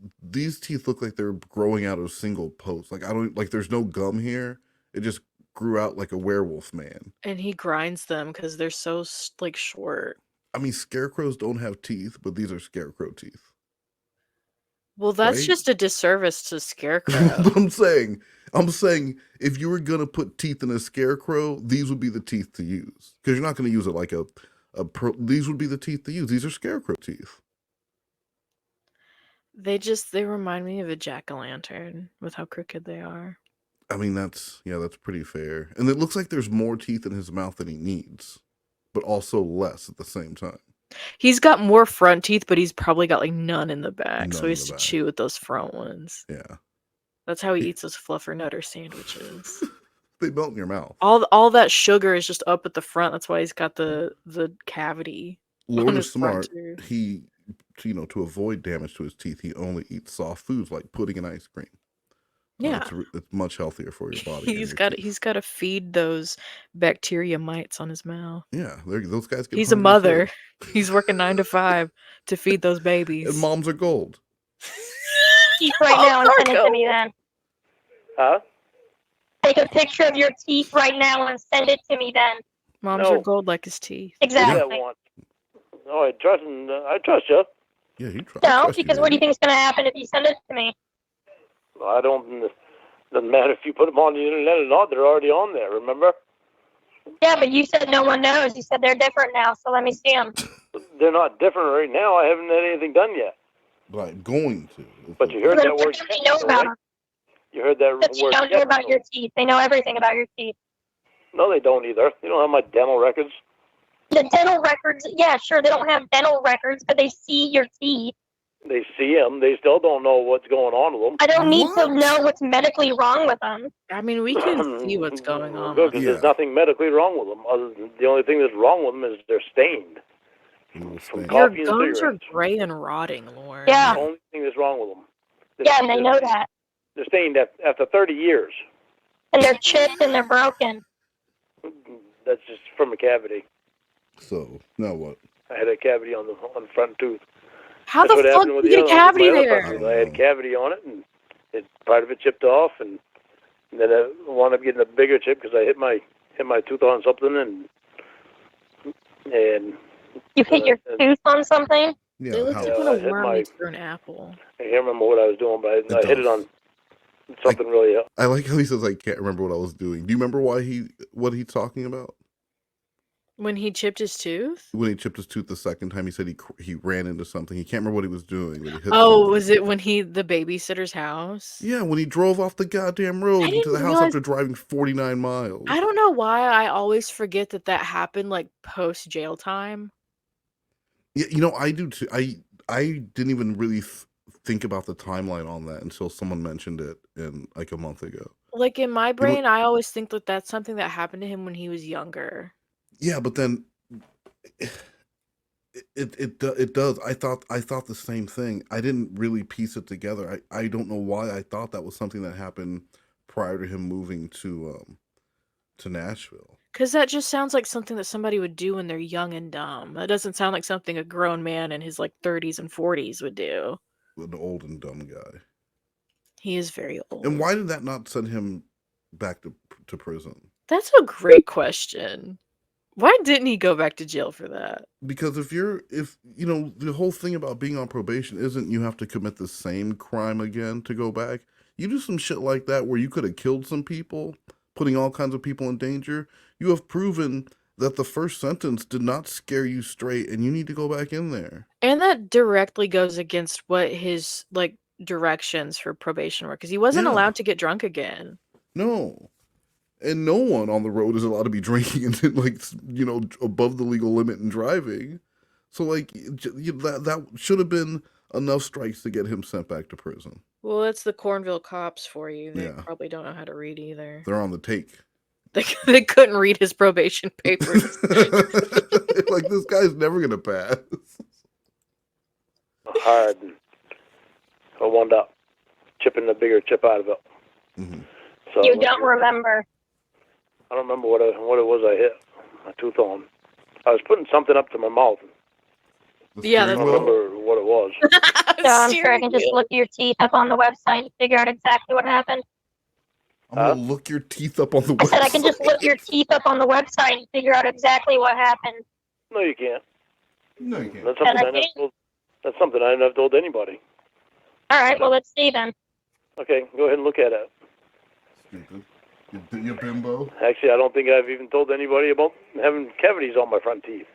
teeth look like they're growing out of single posts. Like I don't like there's no gum here. It just grew out like a werewolf man. And he grinds them because they're so like short. I mean, scarecrows don't have teeth, but these are scarecrow teeth. Well, that's Right? just a disservice to Scarecrow. But I'm saying, if you were gonna put teeth in a scarecrow, these would be the teeth to use because you're not gonna use it like these would be the teeth to use. These are scarecrow teeth. They remind me of a jack-o'-lantern with how crooked they are. I mean, that's pretty fair. And it looks like there's more teeth in his mouth than he needs, but also less at the same time. He's got more front teeth, but he's probably got like none in the back, so None he in has the to back. chew with those front ones. Yeah. That's how he eats those fluffernutter sandwiches. They melt in your mouth. All that sugar is just up at the front. That's why he's got the cavity on Lorne his is front smart. tooth. He, to avoid damage to his teeth, he only eats soft foods like pudding and ice cream. Yeah. It's much healthier for your body. He's got to feed those bacteria mites on his mouth. Yeah, those guys get He's a hungry mother. too. He's working 9 to 5 to feed those babies. And moms are gold. Teeth right now and send it to me then. Huh? Take a picture of your teeth right now and send it to me then. Moms No. are gold like his teeth. Exactly. No, I trust you. Yeah, you trust. No, because what do you think is going to happen if you send it to me? I don't. Doesn't matter if you put them on the internet or not. They're already on there. Remember? Yeah, but you said no one knows. You said they're different now, so let me see them. They're not different right now. I haven't had anything done yet. Like going to. But you heard that word. They know about them. You heard that But you word. don't know about your teeth. They know everything about your teeth. No, they don't either. They don't have my dental records. The dental records, yeah, sure, they don't have dental records, but they see your teeth. They see them. They still don't know what's going on with them. I don't need to know what's medically wrong with them. I mean, we can see what's going on. Good, because there's nothing medically wrong with them. Other than the only thing that's wrong with them is they're stained. From Your coffee and gums are cigarettes. gray and rotting, Lauren. Yeah. The only thing that's wrong with them. Yeah, and they know that. They're stained after 30 years. And they're chipped and they're broken. That's just from a cavity. So now what? I had a cavity on the front tooth. How That's the what fuck happened with did you get a my cavity other there? front tooth. I had a cavity on it, and part of it chipped off, and then I wound up getting a bigger chip because I hit my tooth on something, and You hit your tooth on something? Yeah, It looks how? like I when a hit worm my- eats through an apple. I can't remember what I was doing, but I hit it on something really. I like how he says I can't remember what I was doing. Do you remember what he's talking about? When he chipped his tooth? When he chipped his tooth the second time, he said he ran into something. He can't remember what he was doing, but he hit Oh, something. was it when the babysitter's house? Yeah, when he drove off the goddamn road into didn't the house realize- after driving 49 miles. I don't know why I always forget that happened like post jail time. Yeah, I do too. I didn't even really think about the timeline on that until someone mentioned it like a month ago. Like in my brain, I always think that that's something that happened to him when he was younger. Yeah, but then it does. I thought the same thing. I didn't really piece it together. I don't know why I thought that was something that happened prior to him moving to Nashville. Because that just sounds like something that somebody would do when they're young and dumb. That doesn't sound like something a grown man in his like 30s and 40s would do. An old and dumb guy. He is very old. And why did that not send him back to prison? That's a great question. Why didn't he go back to jail for that? Because if the whole thing about being on probation isn't you have to commit the same crime again to go back. You do some shit like that where you could have killed some people, putting all kinds of people in danger. You have proven that the first sentence did not scare you straight, and you need to go back in there. And that directly goes against what his like directions for probation were, because he wasn't Yeah. allowed to get drunk again. No. And no one on the road is allowed to be drinking and above the legal limit and driving. So that should have been enough strikes to get him sent back to prison. Well, it's the Cornville cops for you. They Yeah. probably don't know how to read either. They're on the take. They couldn't read his probation papers. Like, this guy's never gonna pass. Hard. I wound up chipping the bigger chip out of it. Mm-hmm. So You don't remember. I don't remember what it was I hit my tooth on. I was putting something up to my mouth. Yeah, I that's don't remember what it was. So I'm sure I can just look your teeth up on the website and figure out exactly what happened. I'm gonna look your teeth up on the website. I said I can just look your teeth up on the website and figure out exactly what happened. No, you can't. No, you can't. That's something I never told anybody. All right, well, let's see then. Okay, go ahead and look at it. Stupid. You bimbo. Actually, I don't think I've even told anybody about having cavities on my front teeth.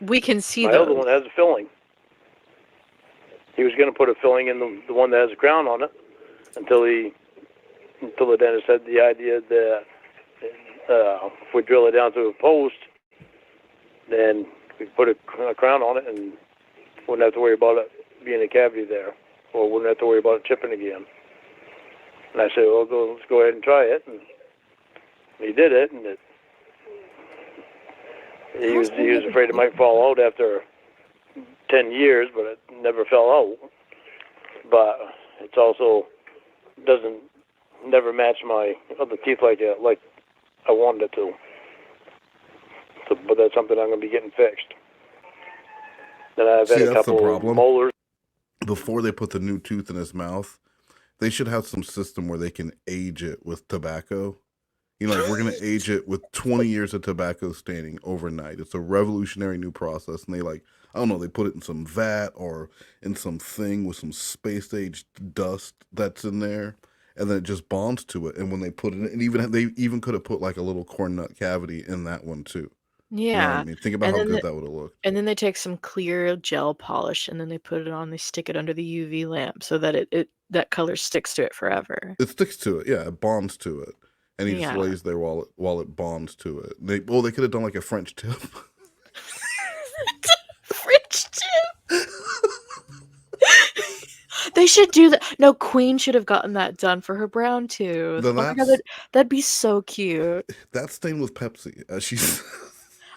We can see My those. other one has a filling. He was going to put a filling in the one that has a crown on it until the dentist had the idea that if we drill it down to a post, then we put a crown on it and wouldn't have to worry about it being a cavity there, or wouldn't have to worry about it chipping again. And I said, well, let's go ahead and try it. And he did it, and he was afraid it might fall out after 10 years, but it never fell out. But it's also never match my other teeth like I wanted it to. So, but that's something I'm going to be getting fixed. Then I've had a couple of molars. Before they put the new tooth in his mouth, they should have some system where they can age it with tobacco. You know, like, we're going to age it with 20 years of tobacco staining overnight. It's a revolutionary new process. And they, like, I don't know, they put it in some vat or in some thing with some space-age dust that's in there. And then it just bonds to it. And when they put it in, they even could have put, like, a little corn nut cavity in that one, too. Yeah. You know what I mean? Think about how good that would have looked. And then they take some clear gel polish and then they put it on, they stick it under the UV lamp so that that color sticks to it forever. It sticks to it, yeah. It bonds to it. And he just lays there while it bonds to it. They could have done like a French tip. French tip? They should do that. No, Queen should have gotten that done for her brown tooth. Then Oh my God, that'd be so cute. That's stained with Pepsi. She's.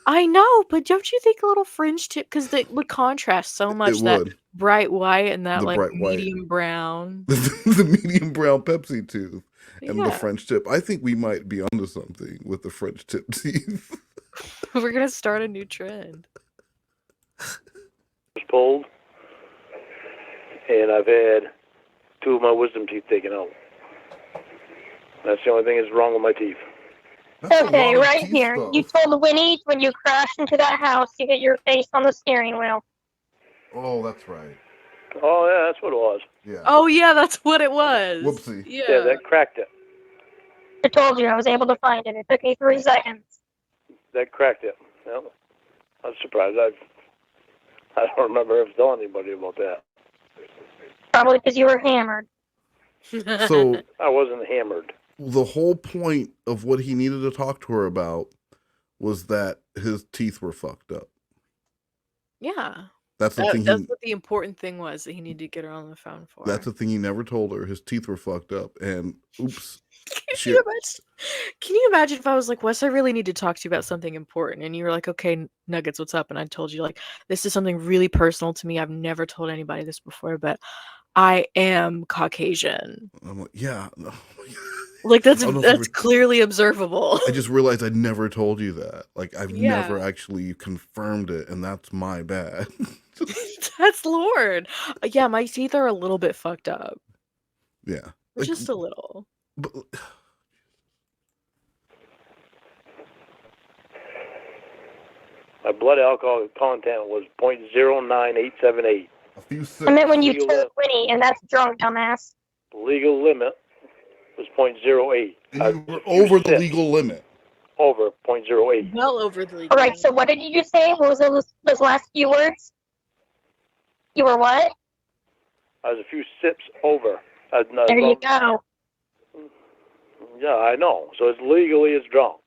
I know, but don't you think a little fringe tip, because it would contrast so much, that bright white and that like medium brown. The medium brown Pepsi tooth and the French tip. I think we might be onto something with the French tip teeth. We're gonna start a new trend. Was pulled, and I've had 2 of my wisdom teeth taken out. That's the only thing that's wrong with my teeth. Okay, right here. You told Winnie when you crashed into that house, you hit your face on the steering wheel. Oh, that's right. Oh, yeah, that's what it was. Yeah. Oh, yeah, that's what it was. Whoopsie. Yeah, that cracked it. I told you I was able to find it. It took me 3 seconds. That cracked it. Well, I was surprised. I don't remember ever telling anybody about that. Probably because you were hammered. So I wasn't hammered. The whole point of what he needed to talk to her about was that his teeth were fucked up. Yeah. That's the thing. That's what the important thing was that he needed to get her on the phone for. That's the thing he never told her. His teeth were fucked up, and oops. Can you imagine if I was like, Wes, I really need to talk to you about something important, and you were like, okay, Nuggets, what's up? And I told you, like, this is something really personal to me. I've never told anybody this before, but I am Caucasian. I'm like, yeah. No. Like, that's clearly observable. I just realized I never told you that. Like, I've never actually confirmed it, and that's my bad. That's Lord. Yeah, my teeth are a little bit fucked up. Yeah. Just a little. But, my blood alcohol content was 0.09878. A few I meant when you told Winnie, and that's drunk, dumbass. The legal limit was 0.08. And you were over the legal limit. Over 0.08. Well over the legal All right, so what did you just say? What was those last few words? You were what? I was a few sips over. There you go. Yeah, I know. So it's legally it's drunk.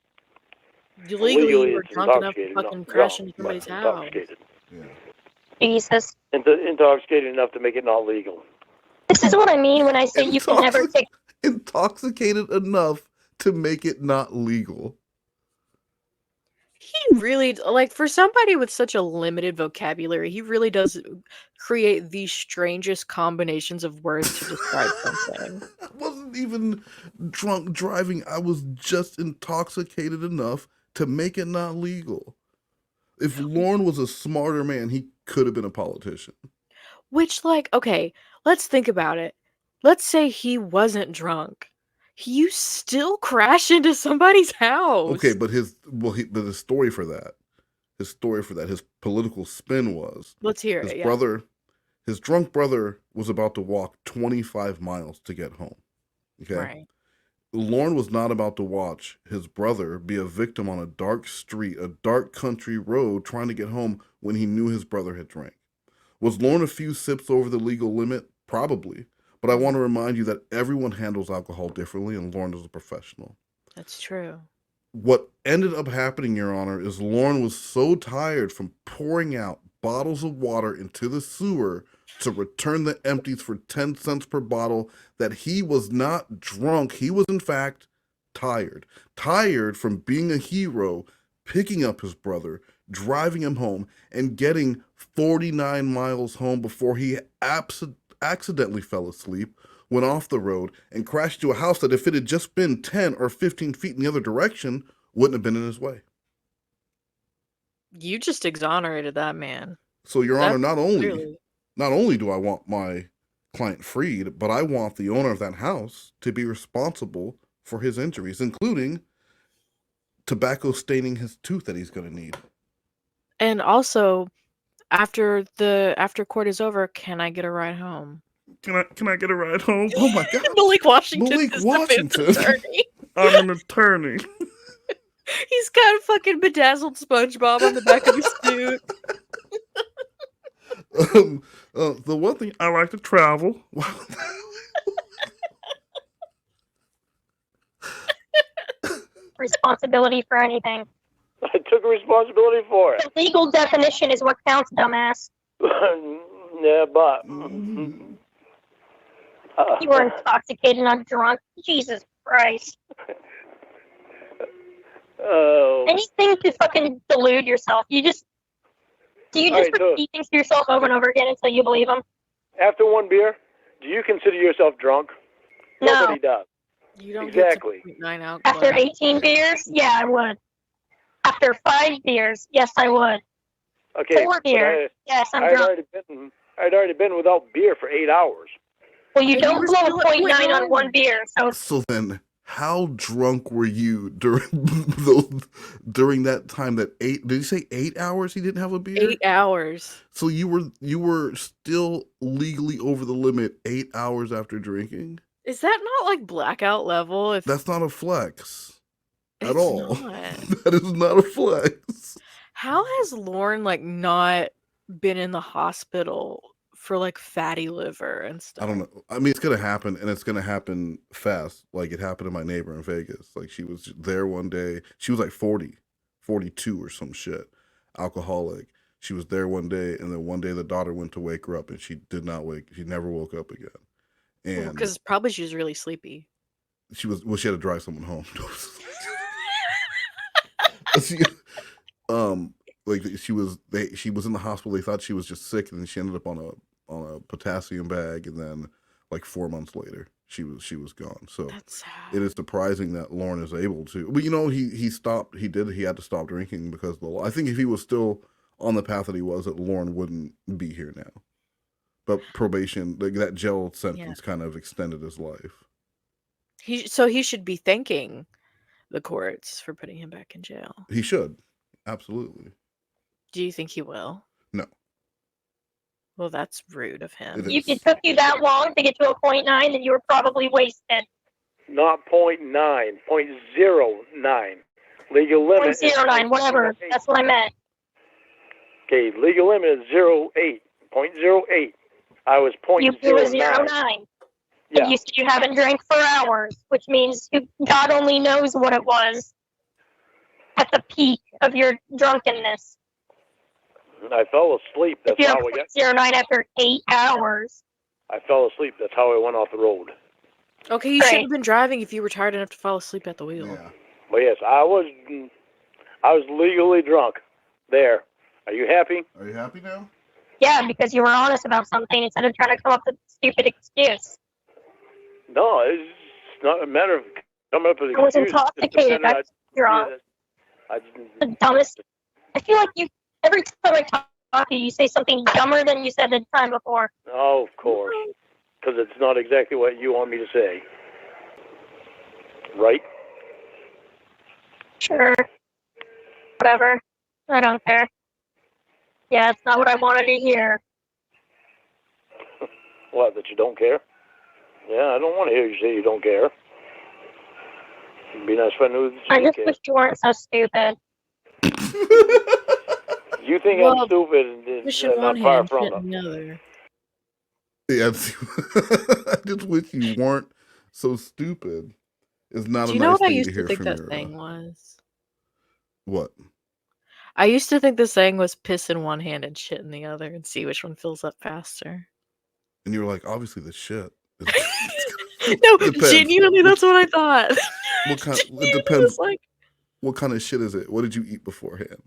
Legally you were drunk enough to fucking crash into somebody's house. Intoxicated. Jesus. Intoxicated enough to make it not legal. This is what I mean when I say you can never take. Intoxicated enough to make it not legal. He really, like, for somebody with such a limited vocabulary, he really does create the strangest combinations of words to describe something. I wasn't even drunk driving. I was just intoxicated enough to make it not legal. If Lorne was a smarter man, he could have been a politician. Which, like, okay, let's think about it. Let's say he wasn't drunk. You still crash into somebody's house. Okay, but his story for that, his political spin was, Let's hear his it. Yeah. brother, his drunk brother was about to walk 25 miles to get home. Okay. Right. Lorne was not about to watch his brother be a victim on a dark street, a dark country road, trying to get home when he knew his brother had drank. Was Lorne a few sips over the legal limit? Probably. But I want to remind you that everyone handles alcohol differently, and Lorne is a professional. That's true. What ended up happening, Your Honor, is Lorne was so tired from pouring out bottles of water into the sewer to return the empties for 10 cents per bottle that he was not drunk. He was, in fact, tired. Tired from being a hero, picking up his brother, driving him home, and getting 49 miles home before he accidentally fell asleep, went off the road, and crashed to a house that if it had just been 10 or 15 feet in the other direction, wouldn't have been in his way. You just exonerated that man. So, Your Honor, not clearly. only do I want my client freed, but I want the owner of that house to be responsible for his injuries, including tobacco staining his tooth that he's going to need. And also, after court is over, can I get a ride home? Can I get a ride home? Oh my God. Malik Washington. Malik is the defense Washington. attorney. I'm an attorney. He's got fucking bedazzled SpongeBob on the back of his suit. The one thing I like to travel. Responsibility for anything. I took responsibility for it. The legal definition is what counts, dumbass. Yeah, but You were intoxicated, not drunk. Jesus Christ. Anything to fucking delude yourself. Do you just repeat things to yourself over and over again until you believe them? After one beer, do you consider yourself drunk? No. Nobody does. You don't exactly. Get to 9 out. After 18 beers, yeah, I would. After 5 beers, yes, I would. Okay. 4 beers, yes, I'm drunk. I'd already been without beer for 8 hours. Well, you don't blow a 0.9 on 1 beer, So then, how drunk were you during that time? Did you say 8 hours he didn't have a beer? 8 hours. So you were still legally over the limit 8 hours after drinking? Is that not like blackout level? That's not a flex at It's all. not. That is not a flex. How has Lorne not been in the hospital for like fatty liver and stuff? I don't know. I mean, it's gonna happen, and it's gonna happen fast. Like it happened to my neighbor in Vegas. Like she was there one day. She was like 40, 42 or some shit, alcoholic. She was there one day, and then one day the daughter went to wake her up, and she did not wake. She never woke up again. And because probably she was really sleepy. She had to drive someone home. she was in the hospital. They thought she was just sick, and then she ended up on a potassium bag, and then like 4 months later she was gone. So it is surprising that Lorne is able to. But he had to stop drinking because of the law. I think if he was still on the path that he was, that Lorne wouldn't be here now. But probation, that jail sentence kind of extended his life. He should be thanking the courts for putting him back in jail. He should. Absolutely. Do you think he will? No. Well, that's rude of him. If it took you that long to get to a 0.9, then you were probably wasted. Not 0.9, 0.09. Legal limit 0.09, whatever. That's what I meant. Okay, legal limit is 0.8. 0.08. I was 0.09. You were 0.9. Yeah. And you said you haven't drank for hours, which means God only knows what it was at the peak of your drunkenness. I fell asleep. That's if how you're we got 0.09 after 8 hours. I fell asleep. That's how I went off the road. Okay, you shouldn't have been driving if you were tired enough to fall asleep at the wheel. Yeah. But yes, I was legally drunk. There. Are you happy? Are you happy now? Yeah, because you were honest about something instead of trying to come up with a stupid excuse. No, it's not a matter of coming up with an I was excuse. intoxicated. You're on. The dumbest. I feel like you, every time I talk to you, you say something dumber than you said the time before. Oh, of course. Because it's not exactly what you want me to say. Right? Sure. Whatever. I don't care. Yeah, it's not what I wanted to hear. What, that you don't care? Yeah, I don't want to hear you say you don't care. It'd be nice if I knew that you I just care. wish you weren't so stupid. You think I'm stupid and Push in not one far hand, from shit it. in the other. Yeah, I just wish you weren't so stupid. It's not Do a you know nice what I thing used to to hear think from that your. saying was? What? I used to think the saying was piss in one hand and shit in the other and see which one fills up faster. And you were like, obviously the shit. No, Depends. genuinely, that's what I thought. What kind? It Genuinely, depends. it's like, What kind of shit is it? What did you eat beforehand?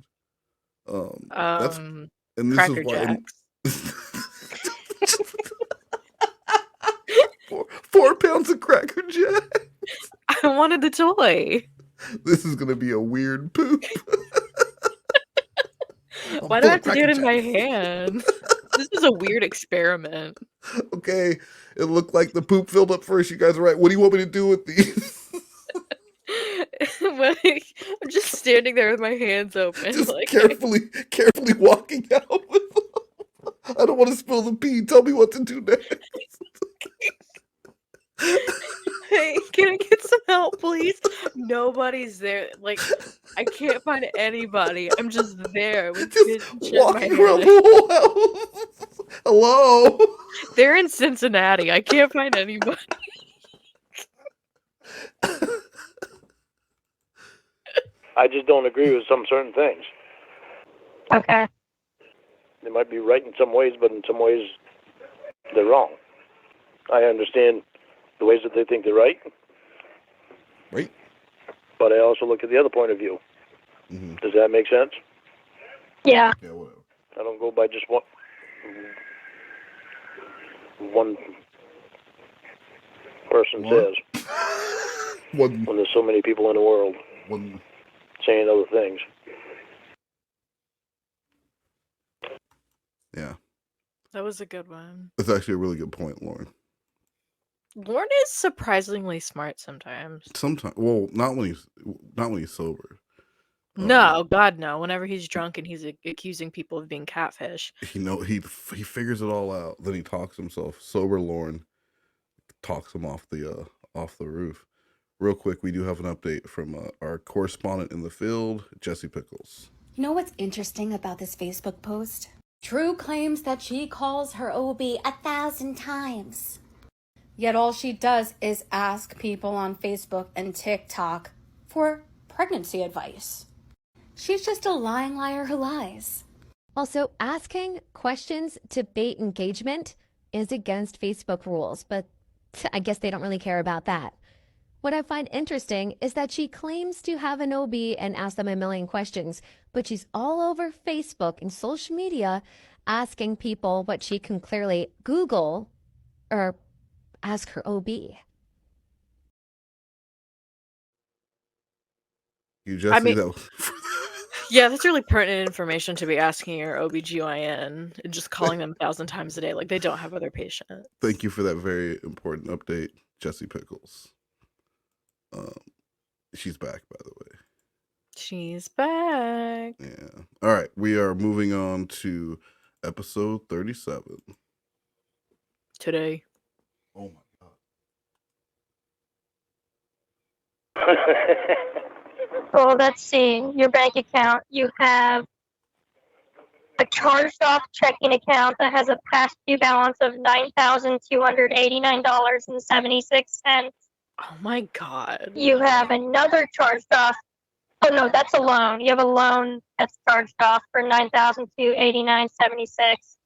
That's and this Cracker is why. Jacks. 4 pounds of Cracker Jack. I wanted the toy. This is gonna be a weird poop. Why do I have to do it in my hand? This is a weird experiment. Okay, it looked like the poop filled up first. You guys are right. What do you want me to do with these? I'm just standing there with my hands open. Just like, carefully walking out with them. I don't want to spill the pee. Tell me what to do next. Hey, can I get some help, please? Nobody's there. Like, I can't find anybody. I'm just there with Just shit in my walking around hand. the whole house. Hello. They're in Cincinnati. I can't find anybody. I just don't agree with some certain things. Okay. They might be right in some ways, but in some ways they're wrong. I understand the ways that they think they're right. Right. But I also look at the other point of view. Mm-hmm. Does that make sense? Yeah. Yeah, whatever. I don't go by just one person says. When there's so many people in the world saying other things. Yeah. That was a good one. That's actually a really good point, Lauren. Lorne is surprisingly smart sometimes. Sometimes, well, not when he's sober. No, God, no. Whenever he's drunk and he's accusing people of being catfish. He figures it all out. Then he talks himself. Sober Lorne talks him off the roof. Real quick, we do have an update from our correspondent in the field, Jesse Pickles. You know what's interesting about this Facebook post? True claims that she calls her OB 1,000 times. Yet all she does is ask people on Facebook and TikTok for pregnancy advice. She's just a lying liar who lies. Also, asking questions to bait engagement is against Facebook rules, but I guess they don't really care about that. What I find interesting is that she claims to have an OB and ask them a million questions, but she's all over Facebook and social media asking people what she can clearly Google or ask her OB. You just see that. Yeah, that's really pertinent information to be asking your OBGYN and just calling them 1,000 times a day like they don't have other patients. Thank you for that very important update, Jesse Pickles. She's back, by the way. She's back. Yeah. All right. We are moving on to episode 37. Today. Oh my God. Well, let's see. Your bank account. You have a charged off checking account that has a past due balance of $9,289.76. Oh my God. You have another charged off. Oh no, that's a loan. You have a loan that's charged off for $9,289.76.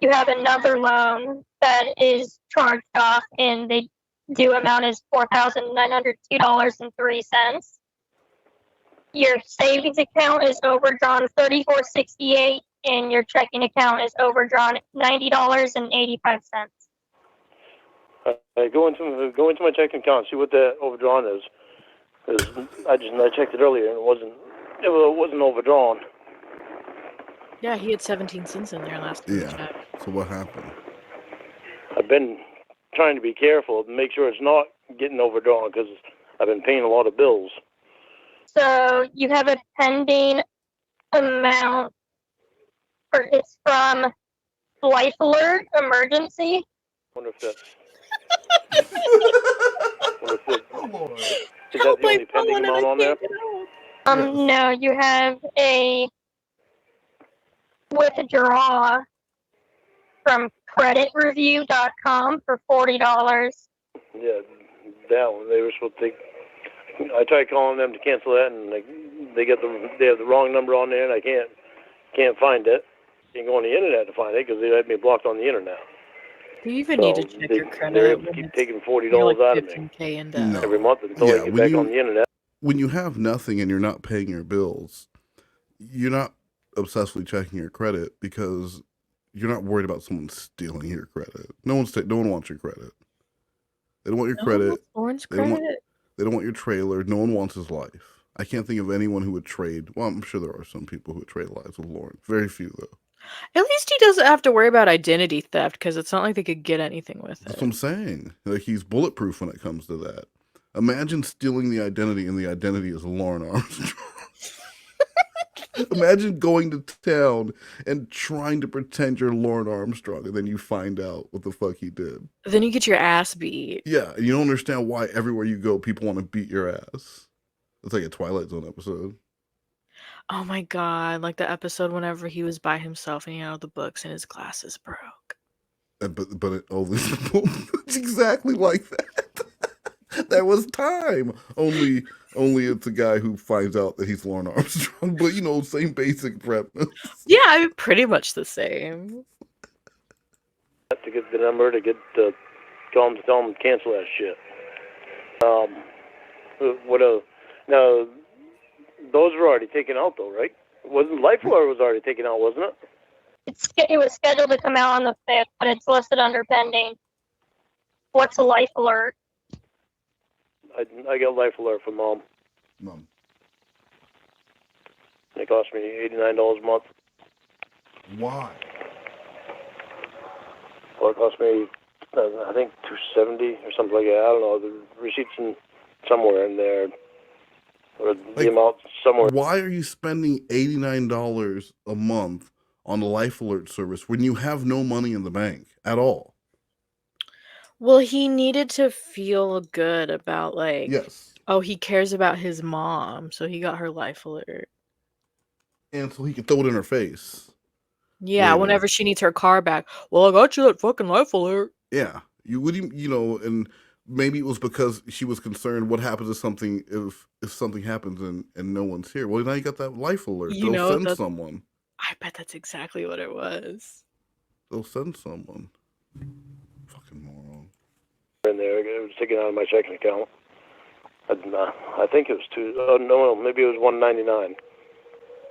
you have another loan that is charged off, and the due amount is $4,902.03. Your savings account is overdrawn $34.68, and your checking account is overdrawn $90.85. Go into my checking account, see what that overdrawn is. Because I checked it earlier and it wasn't overdrawn. Yeah, he had 17 cents in there last time we Yeah. checked. So what happened? I've been trying to be careful to make sure it's not getting overdrawn because I've been paying a lot of bills. So you have a pending amount, or it's from Life Alert Emergency. Wonder if that's. Wonder if it, is that the only pending amount on there? No, you have a withdraw from creditreview.com for $40. Yeah, that one. They were supposed to take. I tried calling them to cancel that, and they have the wrong number on there, and I can't find it. Can't go on the internet to find it because they had me blocked on the internet. Do you even need to check your credit? They're able to keep taking $40 out of me every month until I get back on the internet. When you have nothing and you're not paying your bills, you're not obsessively checking your credit because you're not worried about someone stealing your credit. No one wants your credit. They don't want your credit. Lauren's They credit. don't want your trailer. No one wants his life. I can't think of anyone who would trade. Well, I'm sure there are some people who would trade lives with Lorne. Very few, though. At least he doesn't have to worry about identity theft because it's not like they could get anything with it. That's what I'm saying. Like, he's bulletproof when it comes to that. Imagine stealing the identity and the identity is Lorne Armstrong. Imagine going to town and trying to pretend you're Lorne Armstrong and then you find out what the fuck he did. Then you get your ass beat. Yeah, and you don't understand why everywhere you go, people want to beat your ass. It's like a Twilight Zone episode. Oh my god, like the episode whenever he was by himself and he had all the books and his glasses broke. But it's exactly like that. There was time. Only it's a guy who finds out that he's Lorne Armstrong, but same basic premise. Yeah, I mean, pretty much the same. To get the number to get tell them to cancel that shit. Now those were already taken out though, right? Wasn't Life Alert was already taken out, wasn't it? It was scheduled to come out on the 5th, but it's listed under pending. What's a Life Alert? I got Life Alert from Mom. It cost me $89 a month. Why? Well, it cost me, I think, $270 or something like that. I don't know. The receipts somewhere in there, or the amount somewhere. Why are you spending $89 a month on a Life Alert service when you have no money in the bank at all? Well, he needed to feel good about yes. Oh, he cares about his mom, so he got her Life Alert. And so he could throw it in her face. Yeah, whenever she needs her car back. Well, I got you that fucking Life Alert. Yeah. And maybe it was because she was concerned what happens if something happens and no one's here. Well, now you got that Life Alert. They'll send someone. I bet that's exactly what it was. They'll send someone. Fucking moron. In there, it was taken out of my checking account. I think it was maybe it was $199.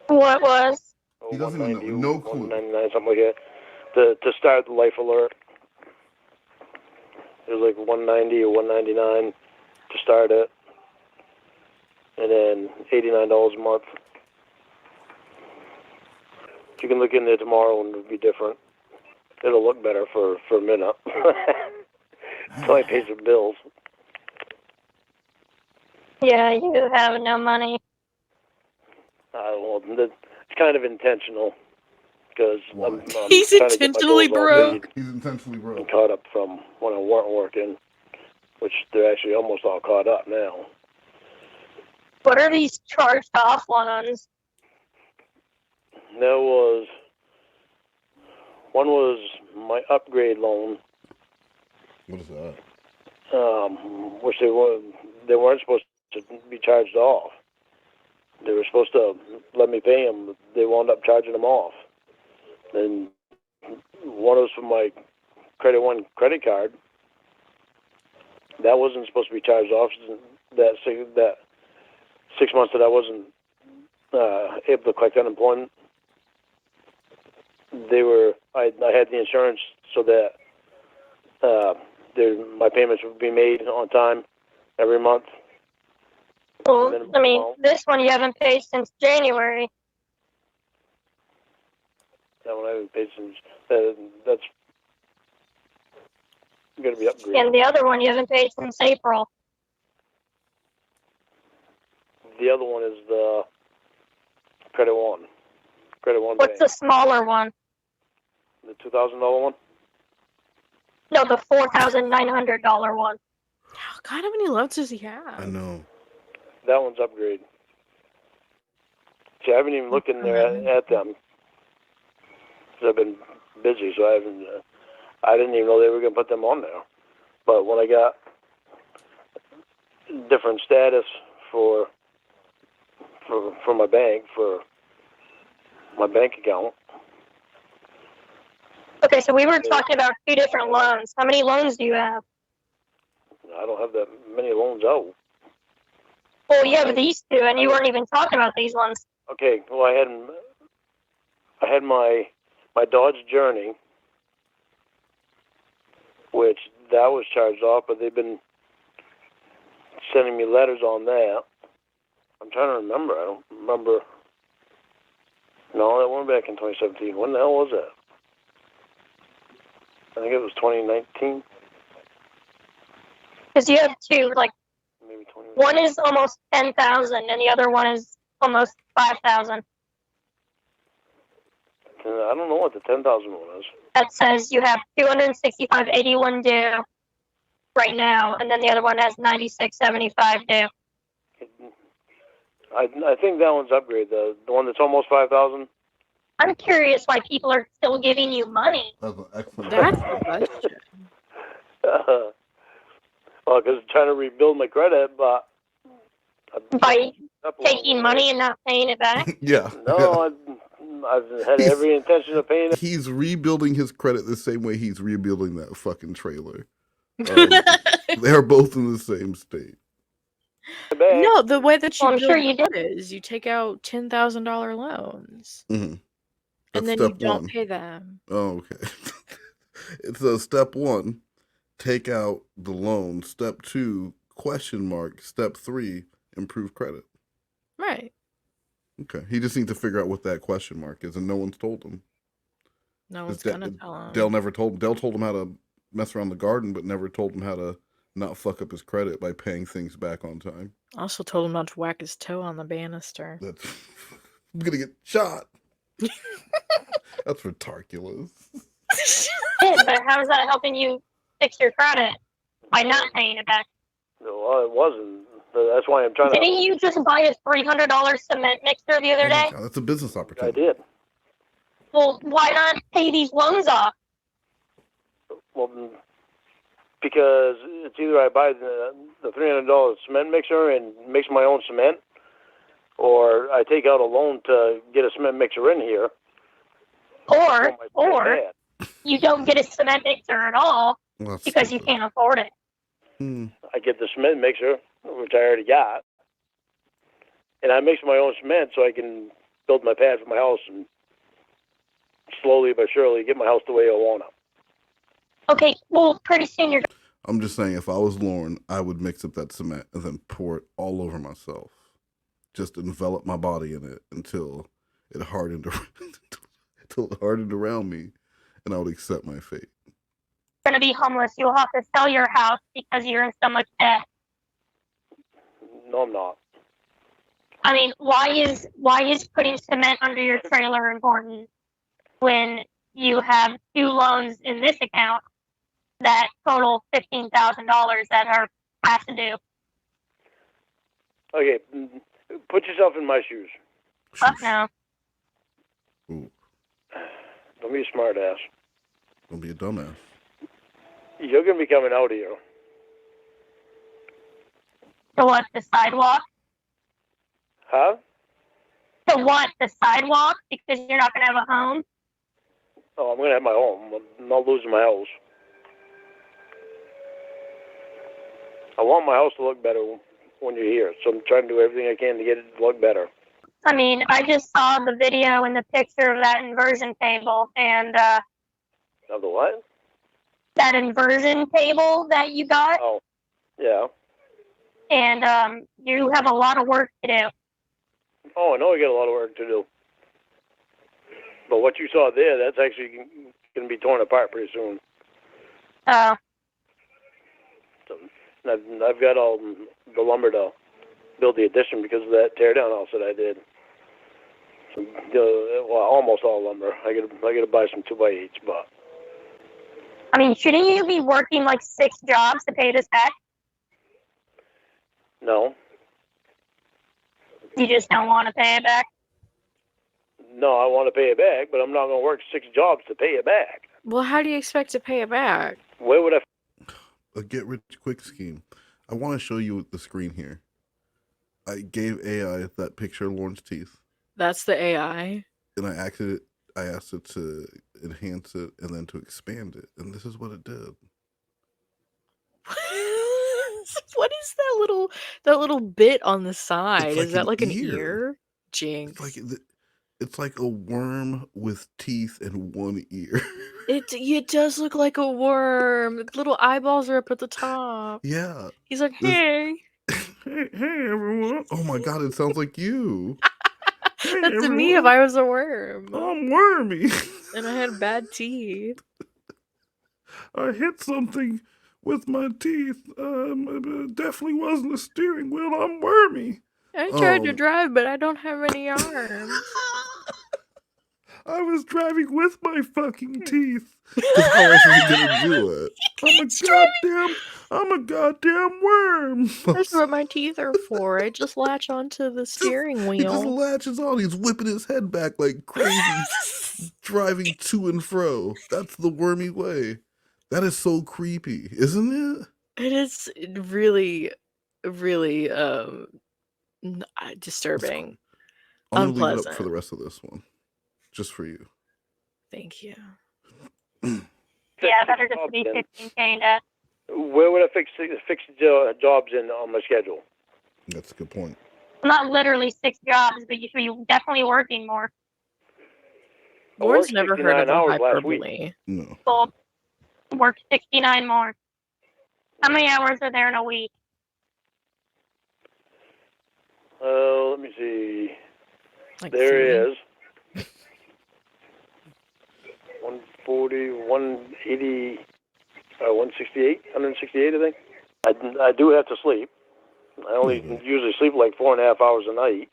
What was? He doesn't even know. No clue. $199, something like that. To start the Life Alert. It was like $190 or $199 to start it, and then $89 a month. You can look in there tomorrow and it'll be different. It'll look better for a minute. Until I pay some bills. Yeah, you have no money. Well, it's kind of intentional. Because he's intentionally broke. He's intentionally broke. I'm caught up from when I weren't working, which they're actually almost all caught up now. What are these charged off ones? One was my upgrade loan. What is that? Which they weren't supposed to be charged off. They were supposed to let me pay them, but they wound up charging them off. Then one was for my Credit One credit card. That wasn't supposed to be charged off. That 6 months that I wasn't able to collect unemployment. I had the insurance so that my payments would be made on time every month. Well, I mean, this one you haven't paid since January. That one I haven't paid since. That's going to be upgraded. And the other one you haven't paid since April. The other one is the Credit One. Credit One What's the smaller one? The $2,000 one? No, the $4,900 one. Oh, God, how many loans does he have? I know. That one's upgrade. See, I haven't even looked in there at them. Because I've been busy, so I haven't. I didn't even know they were going to put them on there. But when I got different status for my bank, for my bank account. Okay, so we were talking about 2 different loans. How many loans do you have? I don't have that many loans out. Well, you have these 2, and you weren't even talking about these ones. Okay, well, I had my Dodge Journey, which that was charged off, but they've been sending me letters on that. I'm trying to remember. I don't remember. No, that went back in 2017. When the hell was that? I think it was 2019. Because you have 2, like, Maybe 20. one is almost 10,000, and the other one is almost 5,000. I don't know what the 10,000 one is. That says you have 265.81 due right now, and then the other one has 96.75 due. I think that one's upgrade. The one that's almost 5,000. I'm curious why people are still giving you money. That's an excellent That's the question. Well, because I'm trying to rebuild my credit, but By taking money and not paying it back? Yeah. No, I've had every intention of paying it. He's rebuilding his credit the same way he's rebuilding that fucking trailer. They're both in the same state. No, the way that you Well, I'm build sure you did. credit is you take out $10,000 loans. Mm-hmm. And then you don't pay them. Oh, okay. It's step 1, take out the loan. Step 2, question mark. Step 3, improve credit. Right. Okay. He just needs to figure out what that question mark is, and no one's told him. No one's gonna tell him. Dale told him how to mess around the garden, but never told him how to not fuck up his credit by paying things back on time. Also told him not to whack his toe on the banister. I'm gonna get shot. That's ridiculous. Yeah, but how is that helping you fix your credit by not paying it back? No, it wasn't. That's why I'm trying to. Didn't you just buy a $300 cement mixer the other day? God, that's a business opportunity. I did. Well, why not pay these loans off? Well, because it's either I buy the $300 cement mixer and mix my own cement, or I take out a loan to get a cement mixer in here. Or you don't get a cement mixer at all because you can't afford it. I get the cement mixer, which I already got, and I mix my own cement so I can build my pad for my house and slowly but surely get my house the way I want it. Okay, well, pretty soon you're... I'm just saying, if I was Lorne, I would mix up that cement and then pour it all over myself. Just envelop my body in it until it hardened around me, and I would accept my fate. going to be homeless. You'll have to sell your house because you're in so much debt. No, I'm not. I mean, why is putting cement under your trailer important when you have 2 loans in this account that total $15,000 that are past due? Okay, put yourself in my shoes. Fuck no. Ooh. Don't be a smart ass. Don't be a dumbass. You're going to be coming out here. To what, the sidewalk? Huh? To what, the sidewalk? Because you're not going to have a home? Oh, I'm going to have my home. I'm not losing my house. I want my house to look better when you're here, so I'm trying to do everything I can to get it to look better. I mean, I just saw the video and the picture of that inversion table, and Of the what? that inversion table that you got, Oh, yeah. and you have a lot of work to do. Oh, I know I got a lot of work to do. But what you saw there, that's actually going to be torn apart pretty soon. Oh, So I've got all the lumber to build the addition because of that tear-down house that I did. So, well, almost all lumber. I got to buy some 2x8s, but... I mean, shouldn't you be working like 6 jobs to pay this back? No. You just don't want to pay it back? No, I want to pay it back, but I'm not going to work 6 jobs to pay it back. Well, how do you expect to pay it back? Where would I... A get-rich-quick scheme. I want to show you the screen here. I gave AI that picture of Lorne's teeth. That's the AI? And I asked it to enhance it and then to expand it. And this is what it did. What is that little bit on the side? Like is that an like an ear. ear? Jinx. It's like a worm with teeth and one ear. It does look like a worm. Its little eyeballs are up at the top. Yeah. He's like, hey. Hey everyone. Oh my god, it sounds like you. Hey, That's me if I was a worm. I'm wormy. And I had bad teeth. I hit something with my teeth. It definitely wasn't a steering wheel. I'm wormy. I tried to drive, but I don't have any arms. I was driving with my fucking teeth. How else are you gonna do it? I'm a goddamn worm. That's what my teeth are for. I just latch onto the steering wheel. He just latches on. He's whipping his head back like crazy, driving to and fro. That's the wormy way. That is so creepy, isn't it? It is really, really disturbing. I'm gonna Unpleasant. leave it up for the rest of this one, just for you. Thank you. Yeah, better just to be 15K debt. Where would I fix jobs in on my schedule? That's a good point. Not literally 6 jobs, but you should be definitely working more. Lorne's never heard of a 69 hours last hyperbole. No. So work 69 more. How many hours are there in a week? Let me see. Like there is 140, 180, 168, 168, I think. I do have to sleep. I only usually sleep like 4.5 hours a night.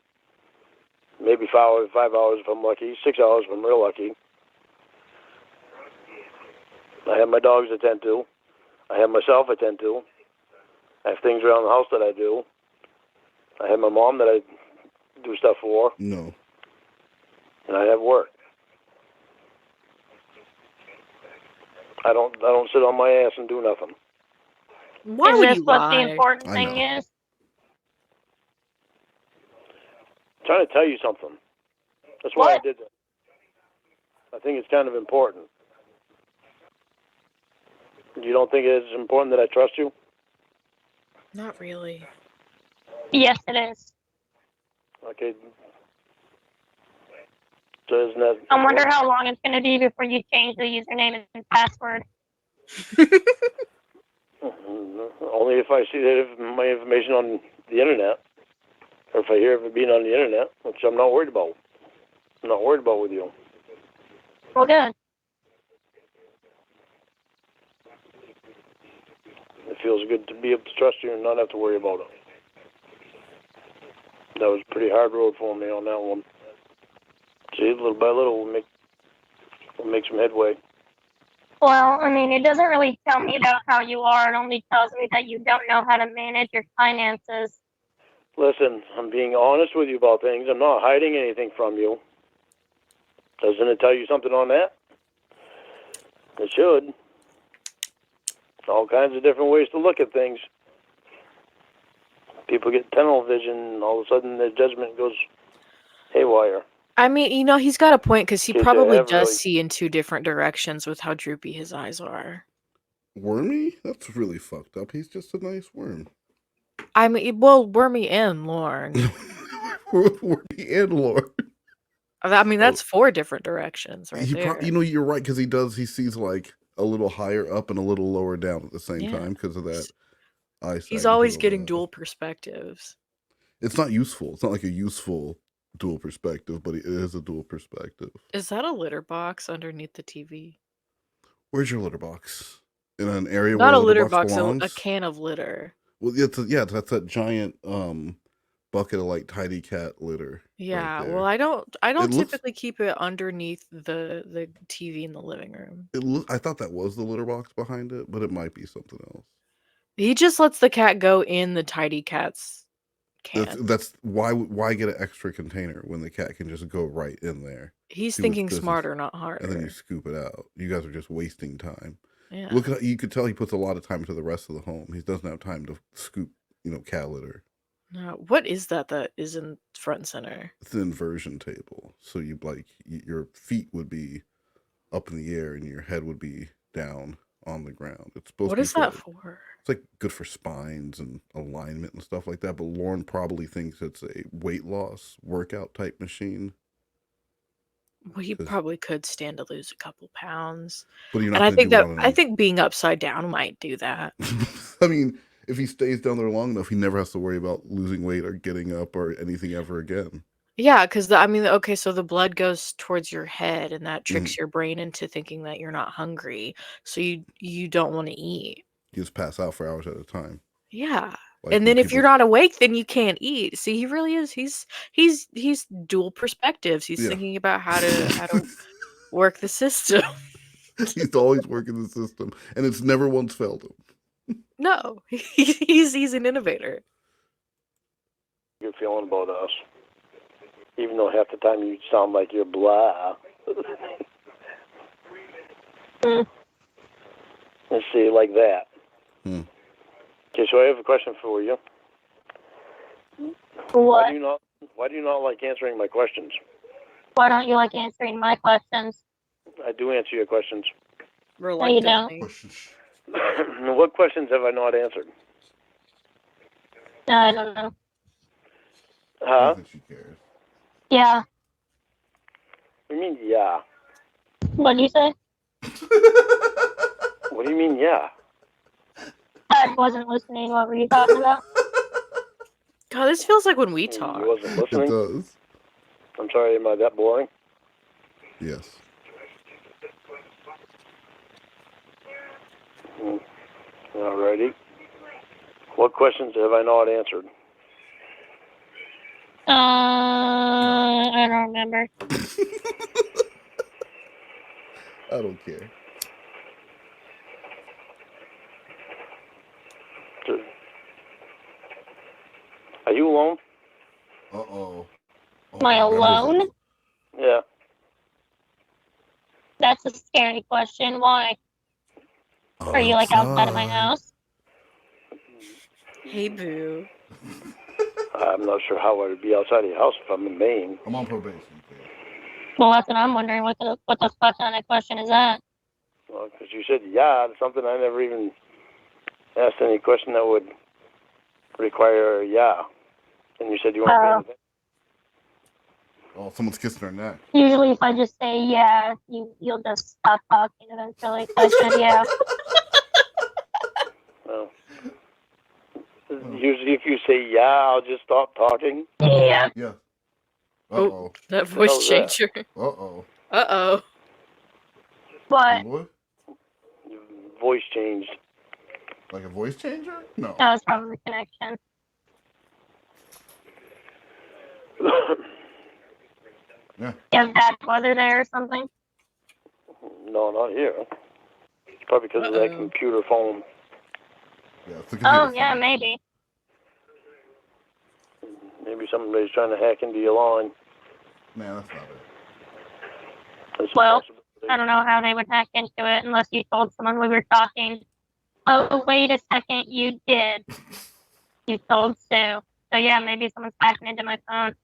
Maybe 5 hours if I'm lucky, 6 hours if I'm real lucky. I have my dogs to tend to. I have myself to tend to. I have things around the house that I do. I have my mom that I do stuff for. No. And I have work. I don't sit on my ass and do nothing. Why is would this you what lie? the important I thing know. is? I'm trying to tell you something. That's why What? I did that. I think it's kind of important. You don't think it's important that I trust you? Not really. Yes, it is. Okay. So isn't that... I wonder how long it's going to be before you change the username and password. Only if I see that my information on the internet, or if I hear of it being on the internet, which I'm not worried about. I'm not worried about with you. Well, good. It feels good to be able to trust you and not have to worry about it. That was a pretty hard road for me on that one. See, little by little, we'll make some headway. Well, I mean, it doesn't really tell me about how you are. It only tells me that you don't know how to manage your finances. Listen, I'm being honest with you about things. I'm not hiding anything from you. Doesn't it tell you something on that? It should. All kinds of different ways to look at things. People get tunnel vision, and all of a sudden their judgment goes haywire. I mean, he's got a point because he Kids probably have does really- see in two different directions with how droopy his eyes are. Wormy? That's really fucked up. He's just a nice worm. I mean, well, Wormy and Lorne. Wormy and Lorne. I mean, that's 4 different directions right He there. you're right, because he sees like a little higher up and a little lower down at the same Yeah. time because of that eyesight. He's always getting dual perspectives. It's not useful. It's not like a useful dual perspective, but it is a dual perspective. Is that a litter box underneath the TV? Where's your litter box? In an area Not where a a litter box box, belongs? a can of litter. Well, that's that giant bucket of like tidy cat litter. Yeah, right there. well, I don't It looks- typically keep it underneath the TV in the living room. I thought that was the litter box behind it, but it might be something else. He just lets the cat go in the tidy cat's can. That's why get an extra container when the cat can just go right in there. He's do its thinking business, smarter, not harder. And then you scoop it out. You guys are just wasting time. Yeah. Look at you could tell he puts a lot of time into the rest of the home. He doesn't have time to scoop, cat litter. No, what is that is in front and center? It's an inversion table. So your feet would be up in the air and your head would be down on the ground. It's supposed What to be is that for? for? It's like good for spines and alignment and stuff like that. But Lorne probably thinks it's a weight loss workout type machine. Well, he probably could stand to lose a couple pounds. But you're And not I gonna think do it that on I think being upside down might do that. I mean, if he stays down there long enough, he never has to worry about losing weight or getting up or anything ever again. Yeah, because okay, so the blood goes towards your head, and that Mm-hmm. tricks your brain into thinking that you're not hungry, so you don't want to eat. You just pass out for hours at a time. Yeah, Like and when then if you're people- not awake, then you can't eat. See, he really is. He's dual perspectives. He's Yeah. thinking about how to work the system. He's always working the system, and it's never once failed him. No, he's an innovator. Good feeling about us. Even though half the time you sound like you're blah. Let's see, like that. Okay, so I have a question for you. What? Why do you not like answering my questions? Why don't you like answering my questions? I do answer your questions. No, you don't. What questions have I not answered? I don't know. Huh? Yeah. What do you mean, yeah? What did you say? What do you mean, yeah? I wasn't listening. What were you talking about? God, this feels like when we talk. You wasn't listening? It does. I'm sorry, am I that boring? Yes. Alrighty. What questions have I not answered? I don't remember. I don't care. Are you alone? Uh-oh. Am I alone? Yeah. That's a scary question. Why? Are you like outside of my house? Hey, boo. I'm not sure how I would be outside of your house if I'm in Maine. I'm on probation. Well, that's what I'm wondering. What the fuck kind of question is that? Well, because you said yeah to something, I never even asked any question that would require a yeah. And you said you weren't paying attention. Oh, someone's kissing her neck. Usually, if I just say yeah, you'll just stop talking eventually. So I said yeah. Well, usually, if you say yeah, I'll just stop talking. Yeah. Yeah. Oh, that voice How's that? changer. Uh-oh. Uh-oh. What? What? Voice changed. Like a voice changer? No. That was probably the connection. Yeah. You have bad weather there or something? No, not here. It's probably because of that computer phone. Yeah, it's the Oh, yeah, maybe. Maybe somebody's trying to hack into your line. Man, that's not it. That's a Well, possibility. I don't know how they would hack into it unless you told someone we were talking. Oh, wait a second, you did. You told Sue. So yeah, maybe someone's hacking into my phone.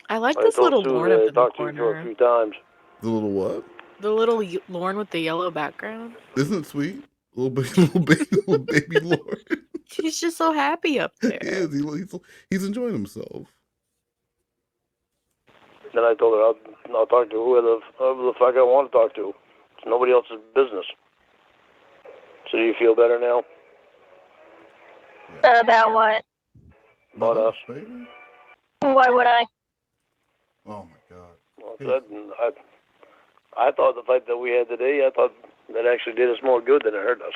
I like I this told little Sue Lorne that up I in the talked to you for a corner. few times. The little what? The little Lorne with the yellow background. Isn't it sweet? Little baby Lorne. He's just so happy up He there. is. He's enjoying himself. Then I told her I'll talk to whoever the fuck I want to talk to. It's nobody else's business. So do you feel better now? About what? About us? Baby? Why would I? Oh my god. Well, I thought the fight that we had today, I thought that actually did us more good than it hurt us.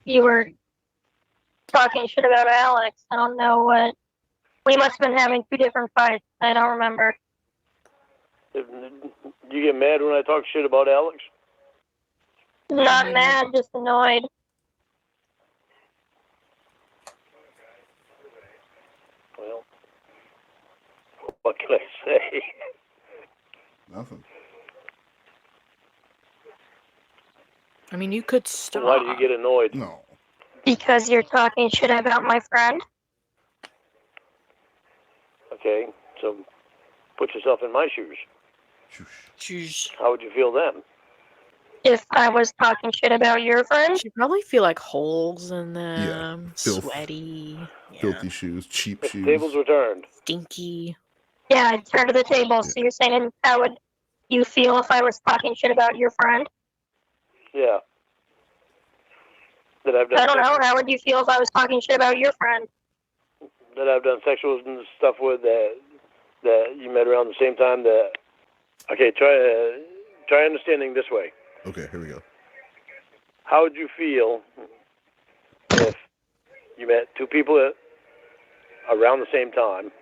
You were talking shit about Alex. I don't know what. We must have been having two different fights. I don't remember. Do you get mad when I talk shit about Alex? Not mad, just annoyed. Well, what can I say? Nothing. I mean, you could stop. Why do you get annoyed? No. Because you're talking shit about my friend. Okay, so put yourself in my shoes. She's How would you feel then? If I was talking shit about your friend, She'd probably feel like holes in them, filth. sweaty, Filthy shoes, cheap If shoes. tables were turned. stinky. yeah, I'd turn to the table. So you're saying how would you feel if I was talking shit about your friend? Yeah. That I've done. I don't know. How would you feel if I was talking shit about your friend? That I've done sexual stuff with that you met around the same time. That okay, try understanding this way. Okay, here we go. How would you feel if you met two people around the same time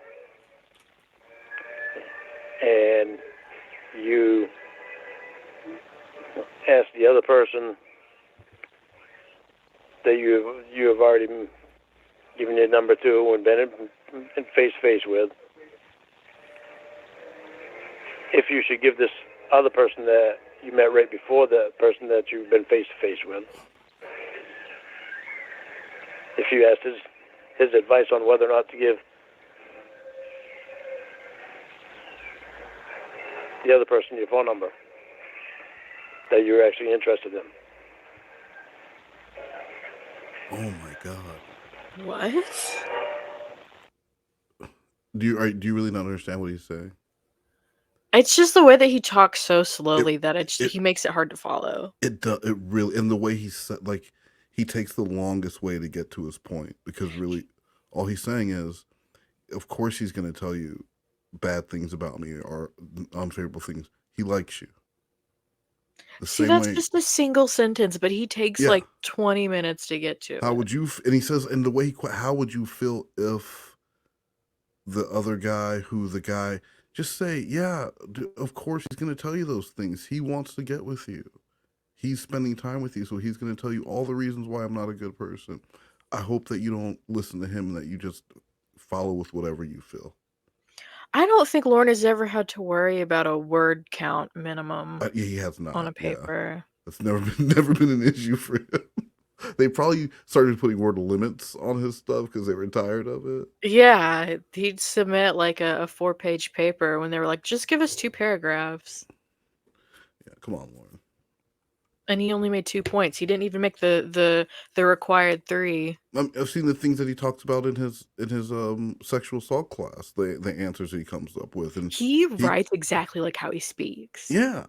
and you asked the other person that you have already given your number to and been in face-to-face with, if you should give this other person that you met right before the person that you've been face-to-face with, if you asked his advice on whether or not to give the other person your phone number that you're actually interested in. Oh my god. What? Do you really not understand what he's saying? It's just the way that he talks so slowly that he makes it hard to follow. It really, and the way he said, like, he takes the longest way to get to his point, because really all he's saying is, of course he's going to tell you bad things about me or unfavorable things. He likes you. See, that's just a single sentence, but he takes like 20 minutes to get to. How would you? And he says, and the way how would you feel if the other guy, just say, yeah, of course he's going to tell you those things. He wants to get with you. He's spending time with you, so he's going to tell you all the reasons why I'm not a good person. I hope that you don't listen to him and that you just follow with whatever you feel. I don't think Lorne has ever had to worry about a word count minimum. Yeah, he has not. On a paper. Yeah. That's never been an issue for him. They probably started putting word limits on his stuff because they were tired of it. Yeah, he'd submit like a 4-page paper when they were like, just give us 2 paragraphs. Yeah, come on, Lorne. And he only made 2 points. He didn't even make the required 3. I've seen the things that he talks about in his sexual assault class. The answers he comes up with, and he writes exactly like how he speaks. Yeah.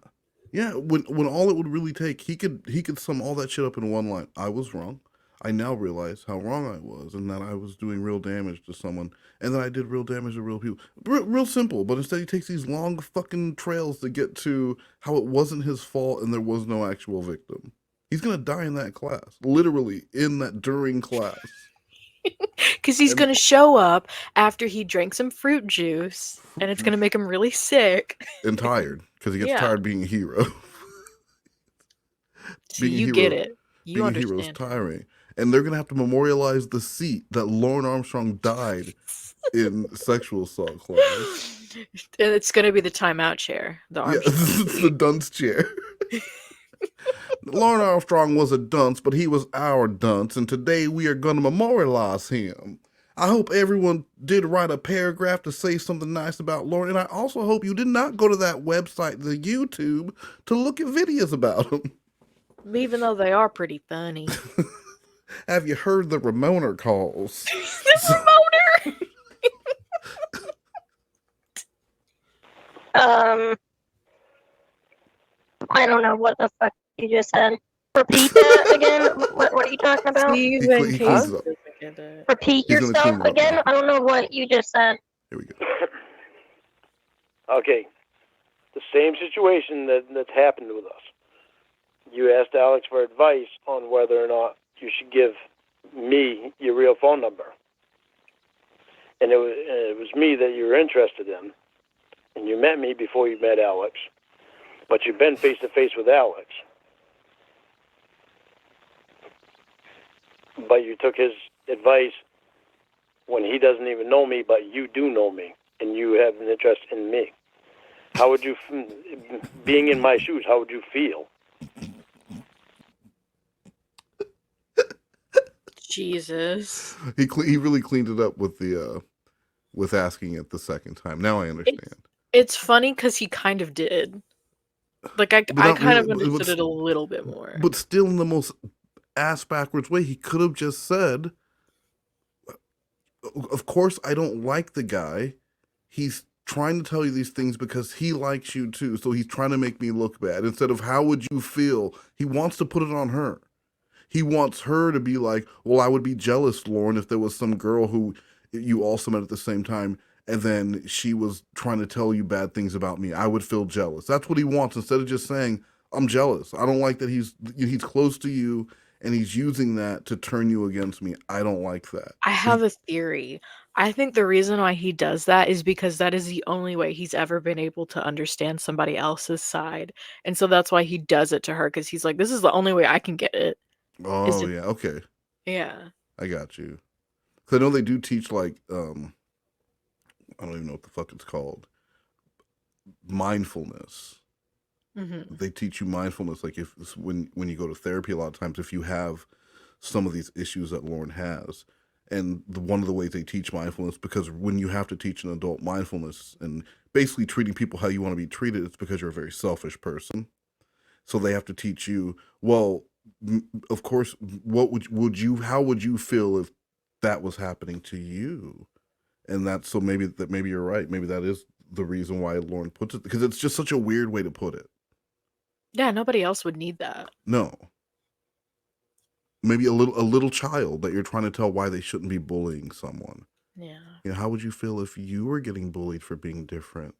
When all it would really take, he could sum all that shit up in one line. I was wrong. I now realize how wrong I was, and that I was doing real damage to someone, and that I did real damage to real people. Real simple, but instead he takes these long fucking trails to get to how it wasn't his fault and there was no actual victim. He's gonna die in that class, literally during class. Because he's gonna show up after he drank some fruit juice, and it's gonna make him really sick and tired because he gets tired being a hero. Get it. You being understand. A hero is tiring. And they're going to have to memorialize the seat that Lorne Armstrong died in sexual assault class. And it's going to be the timeout chair. It's the dunce chair. Lorne Armstrong was a dunce, but he was our dunce. And today we are going to memorialize him. I hope everyone did write a paragraph to say something nice about Lorne, and I also hope you did not go to that website, the YouTube, to look at videos about him. Even though they are pretty funny. Have you heard the Ramona calls? The Ramona! I don't know what the fuck you just said. Repeat that again. What are you talking about? Steve He in case cleans it up. doesn't get it. Repeat He's gonna yourself clean it up again. now. I don't know what you just said. Here we go. Okay. The same situation that's happened with us. You asked Alex for advice on whether or not you should give me your real phone number. And it was me that you were interested in. And you met me before you met Alex. But you've been face-to-face with Alex. But you took his advice when he doesn't even know me, but you do know me. And you have an interest in me. How would you, being in my shoes, how would you feel? Jesus. He really cleaned it up with the with asking it the second time. Now I understand. It's funny because he kind of did. Like, I kind of understood it a little bit more. But still in the most ass-backwards way, he could have just said, of course I don't like the guy. He's trying to tell you these things because he likes you too, so he's trying to make me look bad. Instead of, how would you feel? He wants to put it on her. He wants her to be like, well, I would be jealous, Lorne, if there was some girl who you also met at the same time, and then she was trying to tell you bad things about me. I would feel jealous. That's what he wants, instead of just saying, I'm jealous. I don't like that he's close to you, and he's using that to turn you against me. I don't like that. I have a theory. I think the reason why he does that is because that is the only way he's ever been able to understand somebody else's side. And so that's why he does it to her, because he's like, this is the only way I can get it. Oh, yeah, okay. Yeah. I got you. Because I know they do teach, like, I don't even know what the fuck it's called. Mindfulness. Mm-hmm. They teach you mindfulness, like when you go to therapy a lot of times, if you have some of these issues that Lorne has. And one of the ways they teach mindfulness, because when you have to teach an adult mindfulness and basically treating people how you want to be treated, it's because you're a very selfish person. So they have to teach you, well, of course, how would you feel if that was happening to you? And that's, so maybe you're right. Maybe that is the reason why Lorne puts it, because it's just such a weird way to put it. Yeah, nobody else would need that. No. Maybe a little child that you're trying to tell why they shouldn't be bullying someone. Yeah. You know, how would you feel if you were getting bullied for being different?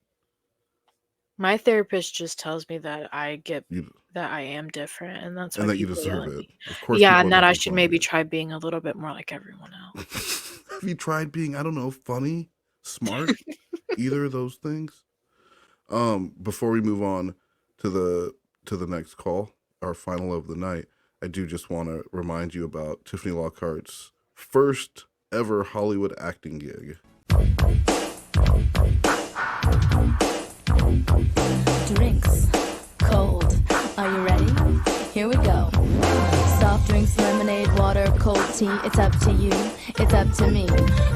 My therapist just tells me that that I am different, and that's why and that you people deserve yell at it. me. Of course, Yeah, people and are that I definitely should finding maybe it. try being a little bit more like everyone else. Have you tried being, I don't know, funny, smart, either of those things? Before we move on to the next call, our final of the night, I do just want to remind you about Tiffany Lockhart's first ever Hollywood acting gig. Drinks, cold. Are you ready? Here we go. Soft drinks, lemonade, water, cold tea. It's up to you. It's up to me.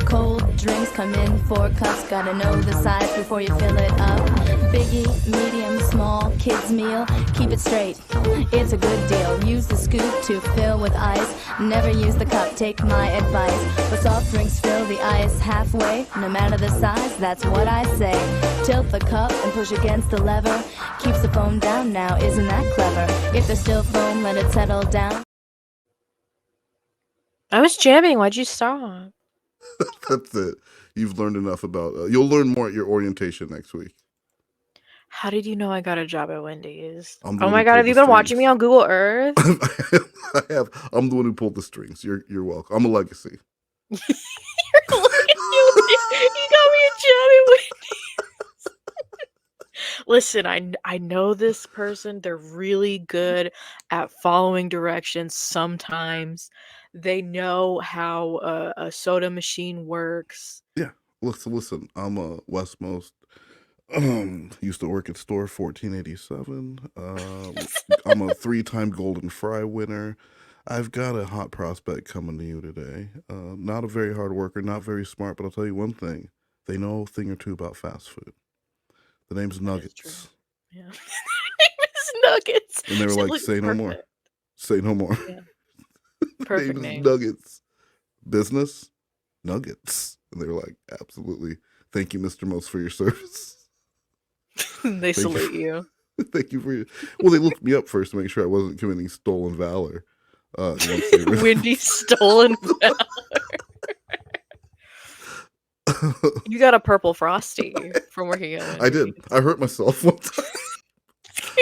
Cold drinks come in 4 cups. Gotta know the size before you fill it up. Biggie, medium, small, kids meal. Keep it straight. It's a good deal. Use the scoop to fill with ice. Never use the cup. Take my advice. But soft drinks fill the ice halfway. No matter the size, that's what I say. Tilt the cup and push against the lever. Keeps the foam down now. Isn't that clever? If there's still foam, let it settle down. I was jamming. Why'd you stop? That's it. You've learned enough about. You'll learn more at your orientation next week. How did you know I got a job at Wendy's? I'm the Oh one my who god, pulled have you the been watching me strings. on Google Earth? I have. I'm the one who pulled the strings. You're welcome. I'm a legacy. You got me a job at Wendy's. Listen, I know this person. They're really good at following directions sometimes. They know how a soda machine works. Yeah. Listen. I'm a Westmost. Used to work at store 1487. I'm a 3-time Golden Fry winner. I've got a hot prospect coming to you today. Not a very hard worker, not very smart, but I'll tell you one thing. They know a thing or two about fast food. The name's Nuggets. Yeah. It's Nuggets. And they were So, like, say no more. perfect. Say no more. Yeah. Perfect Name's name. Nuggets. Business? Nuggets. And they were like, absolutely. Thank you, Mr. Most, for your service. They salute you. Thank you for your... Well, they looked me up first to make sure I wasn't committing stolen valor. Windy stolen valor. You got a purple frosty from working at Wendy's. I did. I hurt myself one time.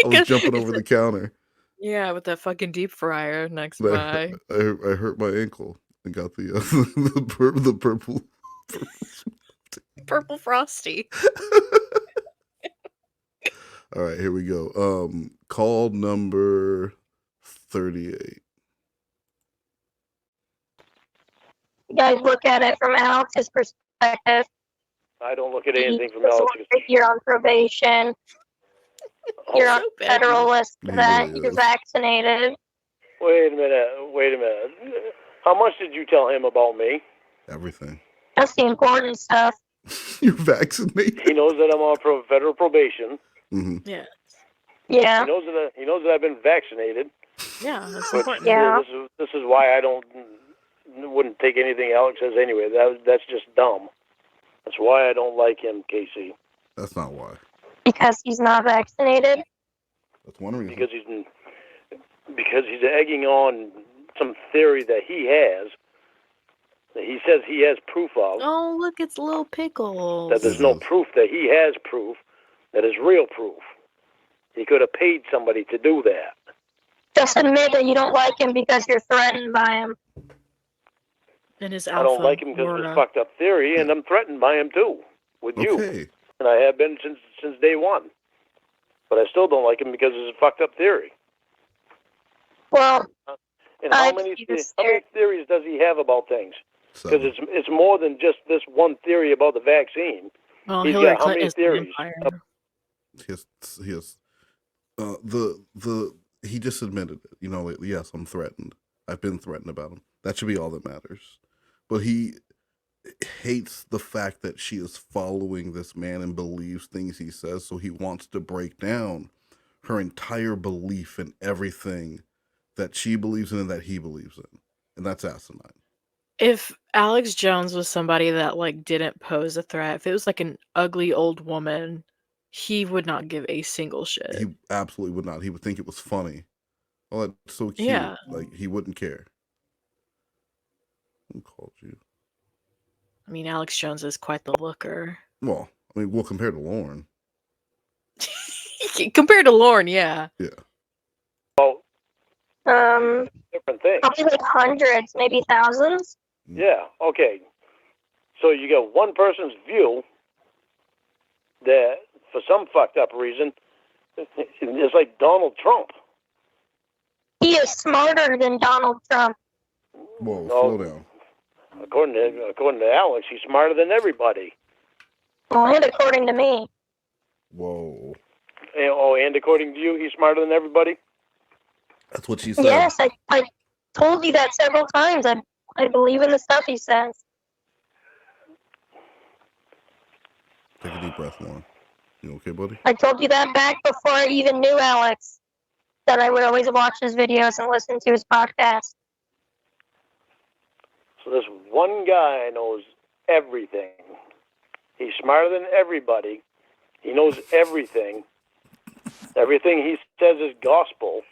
I was jumping over the counter. Yeah, with that fucking deep fryer next I by. hurt my ankle and got the Purple frosty. All right, here we go. Call number 38. You guys look at it from Alex's perspective. I don't look at anything from Alex's. You're on probation. You're on federal list for that. You're vaccinated. Wait a minute. How much did you tell him about me? Everything. That's the important stuff. You're vaccinated. He knows that I'm on federal probation. Mm-hmm. Yeah. Yeah. He knows that I've been vaccinated. Yeah, that's But important. Yeah. This is why I wouldn't take anything Alex says anyway. That's just dumb. That's why I don't like him, Casey. That's not why. Because he's not vaccinated. That's one reason. Because he's egging on some theory that he has. That he says he has proof of. Oh, look, it's Little Pickles. That there's no proof that he has proof. That is real proof. He could have paid somebody to do that. Just admit that you don't like him because you're threatened by him. And his I don't like him because of his fucked up theory, and I'm threatened by him too, with you. And I have been since day one. But I still don't like him because of his fucked up theory. Well, and how many theories does he have about things? Because it's more than just this one theory about the vaccine. Well, He's Hillary got how many Clinton is theories? He has he just admitted it. You know, yes, I'm threatened. I've been threatened about him. That should be all that matters. But he hates the fact that she is following this man and believes things he says, so he wants to break down her entire belief in everything that she believes in and that he believes in. And that's asinine. If Alex Jones was somebody that like didn't pose a threat, if it was like an ugly old woman, he would not give a single shit. He absolutely would not. He would think it was funny. Oh, that's so cute. Yeah. Like, he wouldn't care. Who called you? I mean, Alex Jones is quite the looker. Well, compared to Lorne. Compared to Lorne, yeah. Yeah. Different things. Probably like hundreds, maybe thousands. Yeah, okay. So you got one person's view that, for some fucked up reason, is like Donald Trump. He is smarter than Donald Trump. Whoa, slow down. According to Alex, he's smarter than everybody. Well, and according to me. Whoa. And according to you, he's smarter than everybody? That's what she said. Yes, I told you that several times. I believe in the stuff he says. Take a deep breath, Lorne. You okay, buddy? I told you that back before I even knew Alex. That I would always watch his videos and listen to his podcast. So this one guy knows everything. He's smarter than everybody. He knows everything. Everything he says is gospel.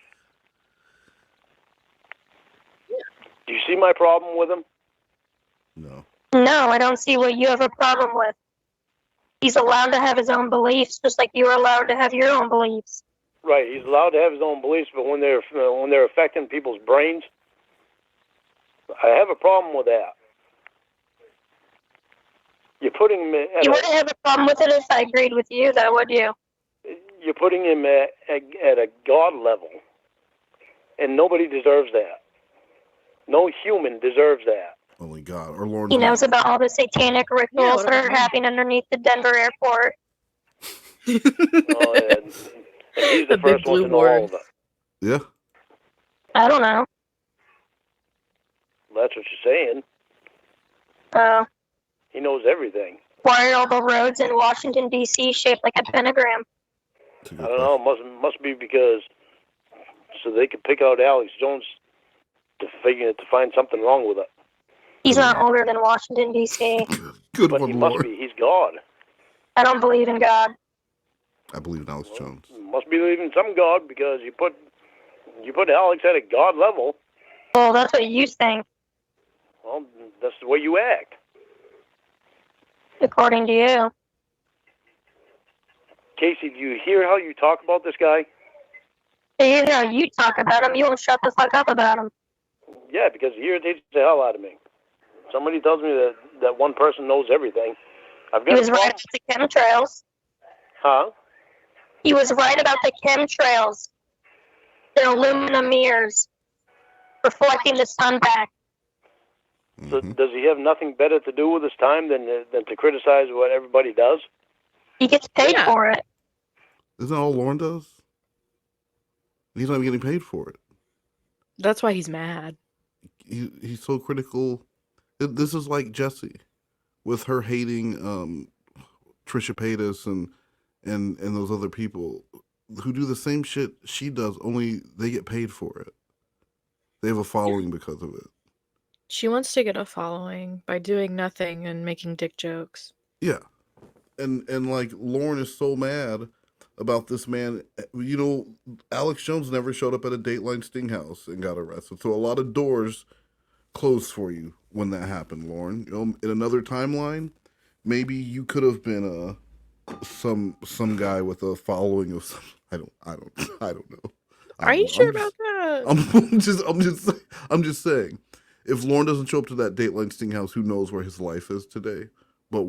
Do you see my problem with him? No. No, I don't see what you have a problem with. He's allowed to have his own beliefs, just like you are allowed to have your own beliefs. Right, he's allowed to have his own beliefs, but when they're affecting people's brains, I have a problem with that. You're putting him at You wouldn't have a problem with it if I agreed with you, though, would you? You're putting him at a God level, and nobody deserves that. No human deserves that. Only God. Or Lorne. He knows about all the satanic rituals that are happening underneath the Denver airport. And he's the first one to know all of it. Yeah. I don't know. that's what you're saying. He knows everything. Why are all the roads in Washington, D.C. shaped like a pentagram? I don't know. Must be because so they could pick out Alex Jones to find something wrong with it. He's not older than Washington, D.C. Good But one, he must Lord. be. He's God. I don't believe in God. I believe in Alex Jones. Must be believing some God because you put Alex at a God level. Well, that's what you think, Well, that's the way you act. according to you. Casey, do you hear how you talk about this guy? You know, you talk about him, you won't shut the fuck up about him. Yeah, because he irritates the hell out of me. Somebody tells me that one person knows everything. I've got He was right about the chemtrails. Huh? He was right about the chemtrails. They're aluminum mirrors, reflecting the sun back. So does he have nothing better to do with his time than to criticize what everybody does? He gets paid for it. Isn't that all Lorne does? He's not even getting paid for it. That's why he's mad. He's so critical. This is like Jessie with her hating Trisha Paytas and those other people who do the same shit she does, only they get paid for it. They have a following because of it. She wants to get a following by doing nothing and making dick jokes. Yeah. And like Lorne is so mad about this man. You know, Alex Jones never showed up at a Dateline Sting house and got arrested. So a lot of doors closed for you when that happened, Lorne. You know, in another timeline, maybe you could have been some guy with a following of some, I don't know. Are you sure about that? I'm just saying. If Lorne doesn't show up to that Dateline Sting house, who knows where his life is today? But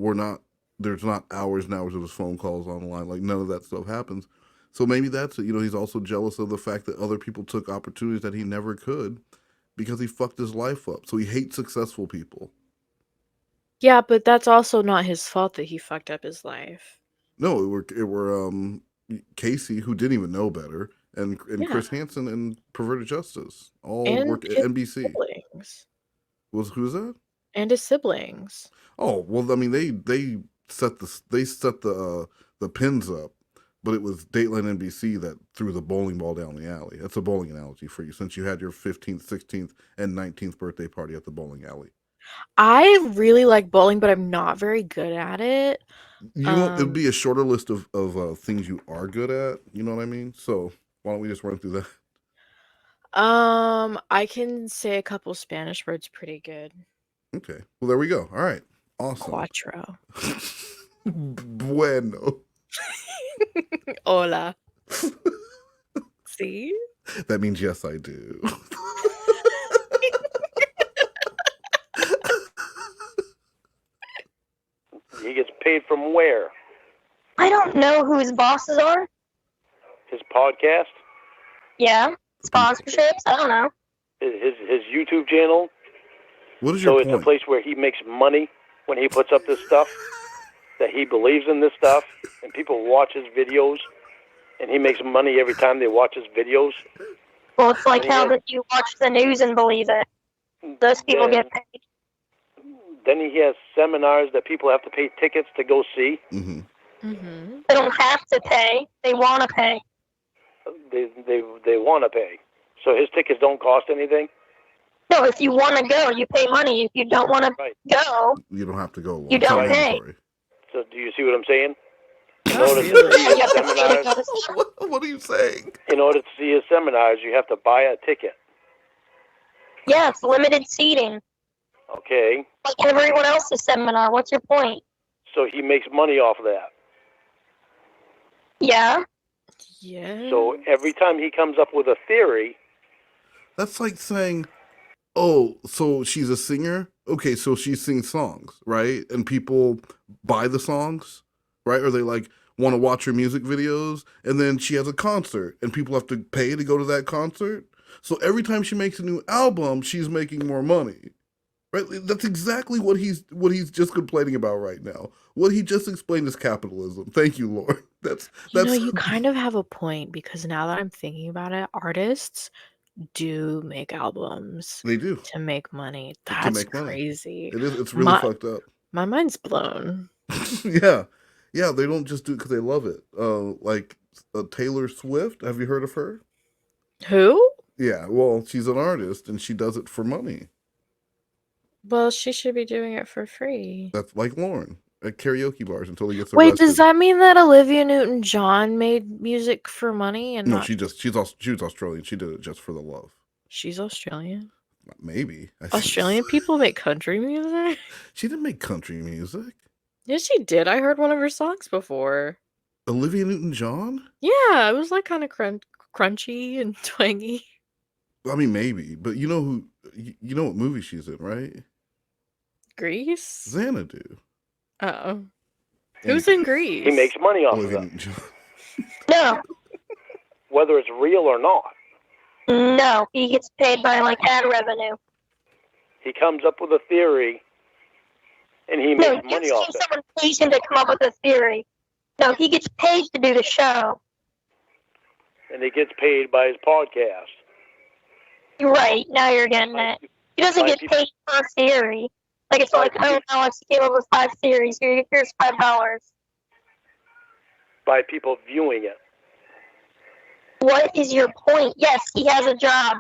there's not hours and hours of his phone calls online. Like, none of that stuff happens. So maybe that's it. You know, he's also jealous of the fact that other people took opportunities that he never could because he fucked his life up. So he hates successful people. Yeah, but that's also not his fault that he fucked up his life. No, it were Casey, who didn't even know better, and Chris Hansen and Perverted Justice all And worked at his NBC. siblings. Who's that? And his siblings. Oh well, I mean they set the pins up, but it was Dateline NBC that threw the bowling ball down the alley. That's a bowling analogy for you, since you had your 15th, 16th, and 19th birthday party at the bowling alley. I really like bowling, but I'm not very good at it. It'd be a shorter list of things you are good at. You know what I mean? So why don't we just run through that? I can say a couple Spanish words pretty good. Okay. Well, there we go. All right. Awesome. Cuatro. Bueno. Hola. See? That means yes, I do. He gets paid from where? I don't know who his bosses are. His podcast? Yeah. Sponsorships? I don't know. His YouTube channel? What is your So point? it's a place where he makes money when he puts up this stuff, that he believes in this stuff, and people watch his videos, and he makes money every time they watch his videos. Well, it's like how that you watch the news and believe it. Those people get paid. Then he has seminars that people have to pay tickets to go see. Mm-hmm. Mm-hmm. They don't have to pay. They want to pay. They want to pay. So his tickets don't cost anything? No, if you want to go, you pay money. If you don't want to go, You don't have to go. You don't It's pay. mandatory. So do you see what I'm saying? In Not order really. to see his you have to pay to seminars, go to see. What are you saying? in order to see his seminars, you have to buy a ticket. Yeah, it's limited seating. Okay? Like everyone else's seminar. What's your point? So he makes money off of that. Yeah. Yeah. So every time he comes up with a theory, That's like saying, oh, so she's a singer? Okay, so she sings songs, right? And people buy the songs, right? Or they like want to watch her music videos, and then she has a concert, and people have to pay to go to that concert. So every time she makes a new album, she's making more money. Right? That's exactly what he's just complaining about right now. What he just explained is capitalism. Thank you, Lord. You know, you kind of have a point, because now that I'm thinking about it, artists do make albums. They do to make money. to That's make money. crazy. It is. It's really fucked up. My mind's blown. Yeah. They don't just do it because they love it. Like Taylor Swift. Have you heard of her? Who? Yeah. Well, she's an artist and she does it for money. Well, she should be doing it for free. That's like Lorne at karaoke bars until he gets arrested. Wait, does that mean that Olivia Newton-John made music for money and No, not? she was Australian. She did it just for the love. She's Australian. Maybe Australian people make country music. She didn't make country music. Yes, she did. I heard one of her songs before. Olivia Newton-John? Yeah, it was like kind of crunchy and twangy. I mean, maybe, but you know who? You know what movie she's in, right? Grease? Xanadu. Oh. Who's in Grease? He makes money off Olivia of it, Newton-John. No, whether it's real or not. no, he gets paid by like ad revenue. He comes up with a theory, and he No, makes you've money seen off it. someone pays him to come up with a theory. No, he gets paid to do the show. And he gets paid by his podcast. You're right. Now you're getting it. He doesn't By get people- paid per theory. Like it's like, oh, Alex came up with 5 theories. Here's $5. By people viewing it. What is your point? Yes, he has a job.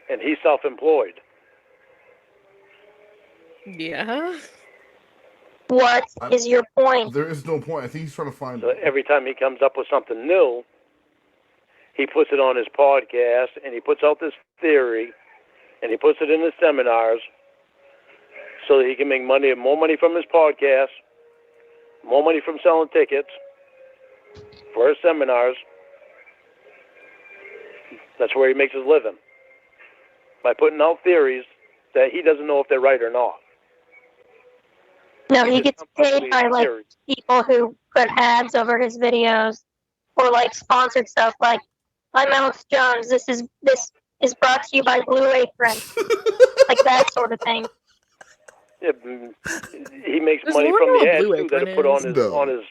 And he's self-employed. Yeah. What is your point? There is no point. I think he's trying to find. So every time he comes up with something new, he puts it on his podcast, and he puts out this theory, and he puts it in his seminars, so that he can make money, more money from his podcast, more money from selling tickets for his seminars. That's where he makes his living, by putting out theories that he doesn't know if they're right or not. No, he gets paid by like people who put ads over his videos, or like sponsored stuff. Like, I'm Alex Jones. This is brought to you by Blue Apron, like that sort of thing. Yeah, he makes Does money Lorne from know the what ads Blue too that Apron are put on is? his No. on his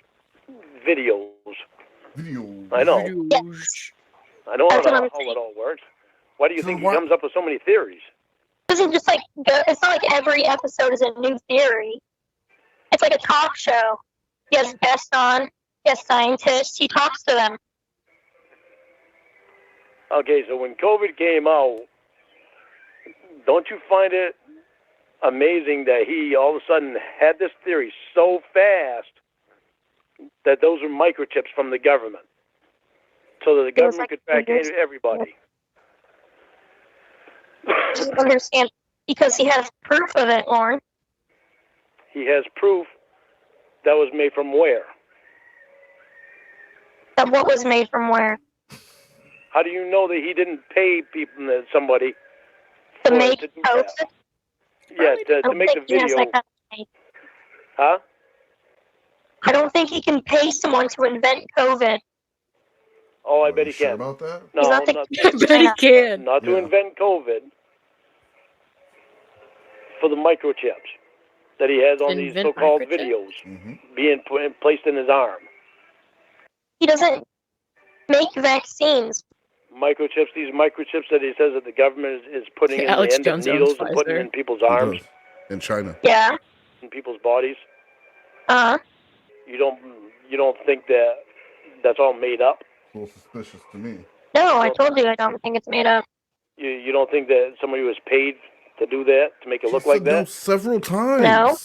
videos. Video. I know. Yes. I know That's what how I'm it all works. Why do you So think why- he comes up with so many theories? It doesn't just like go. It's not like every episode is a new theory. It's like a talk show. He has guests on. He has scientists. He talks to them. Okay, so when COVID came out, don't you find it amazing that he all of a sudden had this theory so fast that those are microchips from the government, so that the It was government like could track years- everybody? I don't understand because he has proof of it, Lauren. He has proof that was made from where? That what was made from where? How do you know that he didn't pay people, somebody, To for make to do COVID? that? Yeah, to I don't make the think he has video. that kind of money. Huh? I don't think he can pay someone to invent COVID. Oh, I Are bet you he sure can. about that? No, He's not not, I bet he can. not to Yeah. invent COVID. For the microchips that he has on these Invent so-called microchips? videos Mm-hmm. being placed in his arm. He doesn't make vaccines. These microchips that he says that the government is putting in Alex the end Jones of owns needles and putting Pfizer. in people's arms, In China. Yeah. in people's bodies. Uh-huh. You don't think that that's all made up? It's a little suspicious to me. No, I told you I don't think it's made up. You don't think that somebody was paid to do that, to make it look like No, that? several times. No.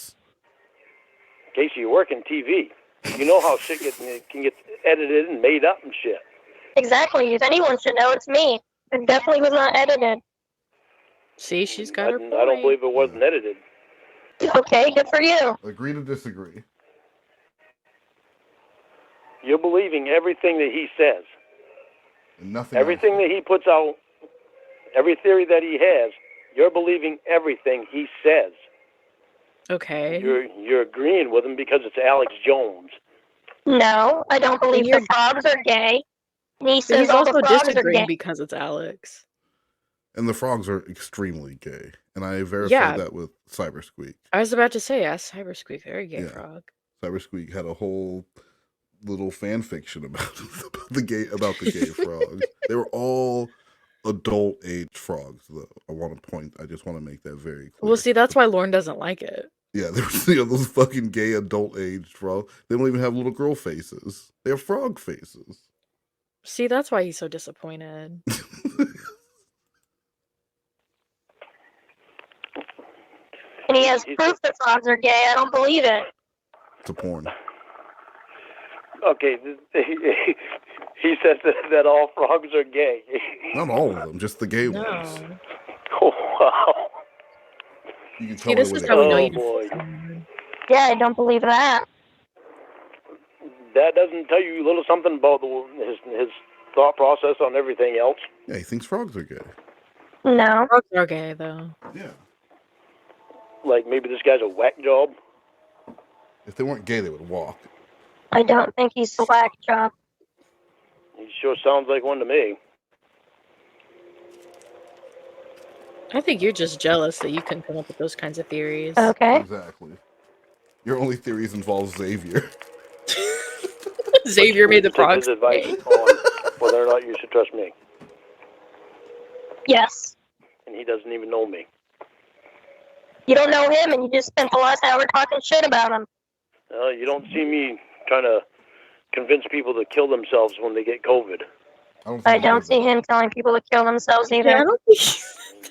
Casey, you work in TV. You know how shit can get edited and made up and shit. Exactly. If anyone should know, it's me. It definitely was not edited. See, she's I got her point. don't believe it wasn't edited. Okay, good for you. Agree to disagree. You're believing everything that he says. And nothing. Everything else. that he puts out, every theory that he has, you're believing everything he says. Okay. You're agreeing with him because it's Alex Jones. No, I don't believe you're- the frogs are gay. And he But says he's all the also frogs are disagreeing gay. because it's Alex. And the frogs are extremely gay. And I verified Yeah. that with Cybersqueak. I was about to say, yes, Cybersqueak, very gay Yeah. frog. Cybersqueak had a whole little fan fiction about the gay frogs. They were all adult age frogs, though. I just want to make that very clear. Well, see, that's why Lorne doesn't like it. Yeah, there's those fucking gay adult age frogs. They don't even have little girl faces. They have frog faces. See, that's why he's so disappointed. And he has proof that frogs are gay. I don't believe it. It's a porn. Okay, he says that all frogs are gay. Not all of them, just the gay ones. Oh, wow. You can See, tell this me is what how we know Oh, you. boy. Yeah, I don't believe that. That doesn't tell you a little something about his thought process on everything else? Yeah, he thinks frogs are gay. No. Frogs are gay, though. Yeah. Like maybe this guy's a whack job? If they weren't gay, they would walk. I don't think he's a whack job. He sure sounds like one to me. I think you're just jealous that you can come up with those kinds of theories. Okay. Exactly. Your only theories involve Xavier. Xavier made the Take frogs his advice gay. on whether or not you should trust me. Yes. And he doesn't even know me. You don't know him, and you just spent the last hour talking shit about him. You don't see me trying to convince people to kill themselves when they get COVID. I don't see him telling people to kill themselves either. Yeah, I don't think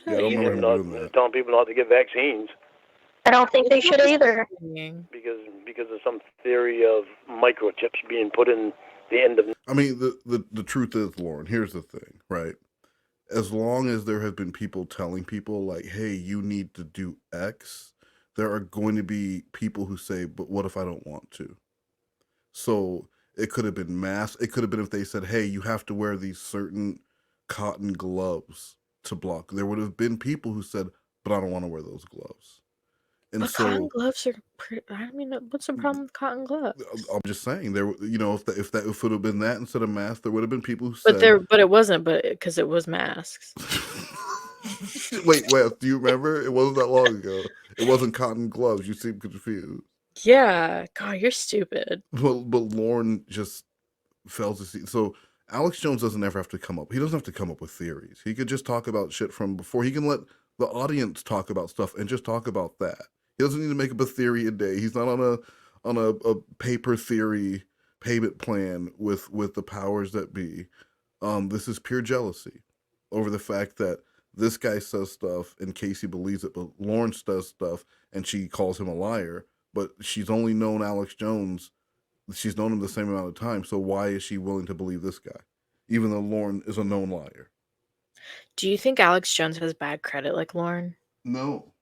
Yeah, I don't remember him Not doing that. telling people not to get vaccines I don't think they should either. because of some theory of microchips being put in the end of. I mean, the truth is, Lauren, here's the thing, right? As long as there have been people telling people, like, hey, you need to do X, there are going to be people who say, but what if I don't want to? So it could have been masks. It could have been if they said, hey, you have to wear these certain cotton gloves to block. There would have been people who said, but I don't want to wear those gloves. And But so cotton gloves are pretty. I mean, what's the problem with cotton gloves? I'm just saying, there, you know, if it would have been that instead of masks, there would have been people who said, But it wasn't. But because it was masks. Wait, Wes, do you remember? It wasn't that long ago. It wasn't cotton gloves. You seem confused. Yeah. God, you're stupid. But Lorne just fails to see. So Alex Jones doesn't ever have to come up. He doesn't have to come up with theories. He could just talk about shit from before. He can let the audience talk about stuff and just talk about that. He doesn't need to make up a theory a day. He's not on a paper theory payment plan with the powers that be. This is pure jealousy over the fact that this guy says stuff and Casey believes it, but Lawrence does stuff and she calls him a liar. But she's only known Alex Jones. She's known him the same amount of time. So why is she willing to believe this guy, even though Lorne is a known liar? Do you think Alex Jones has bad credit like Lorne? No,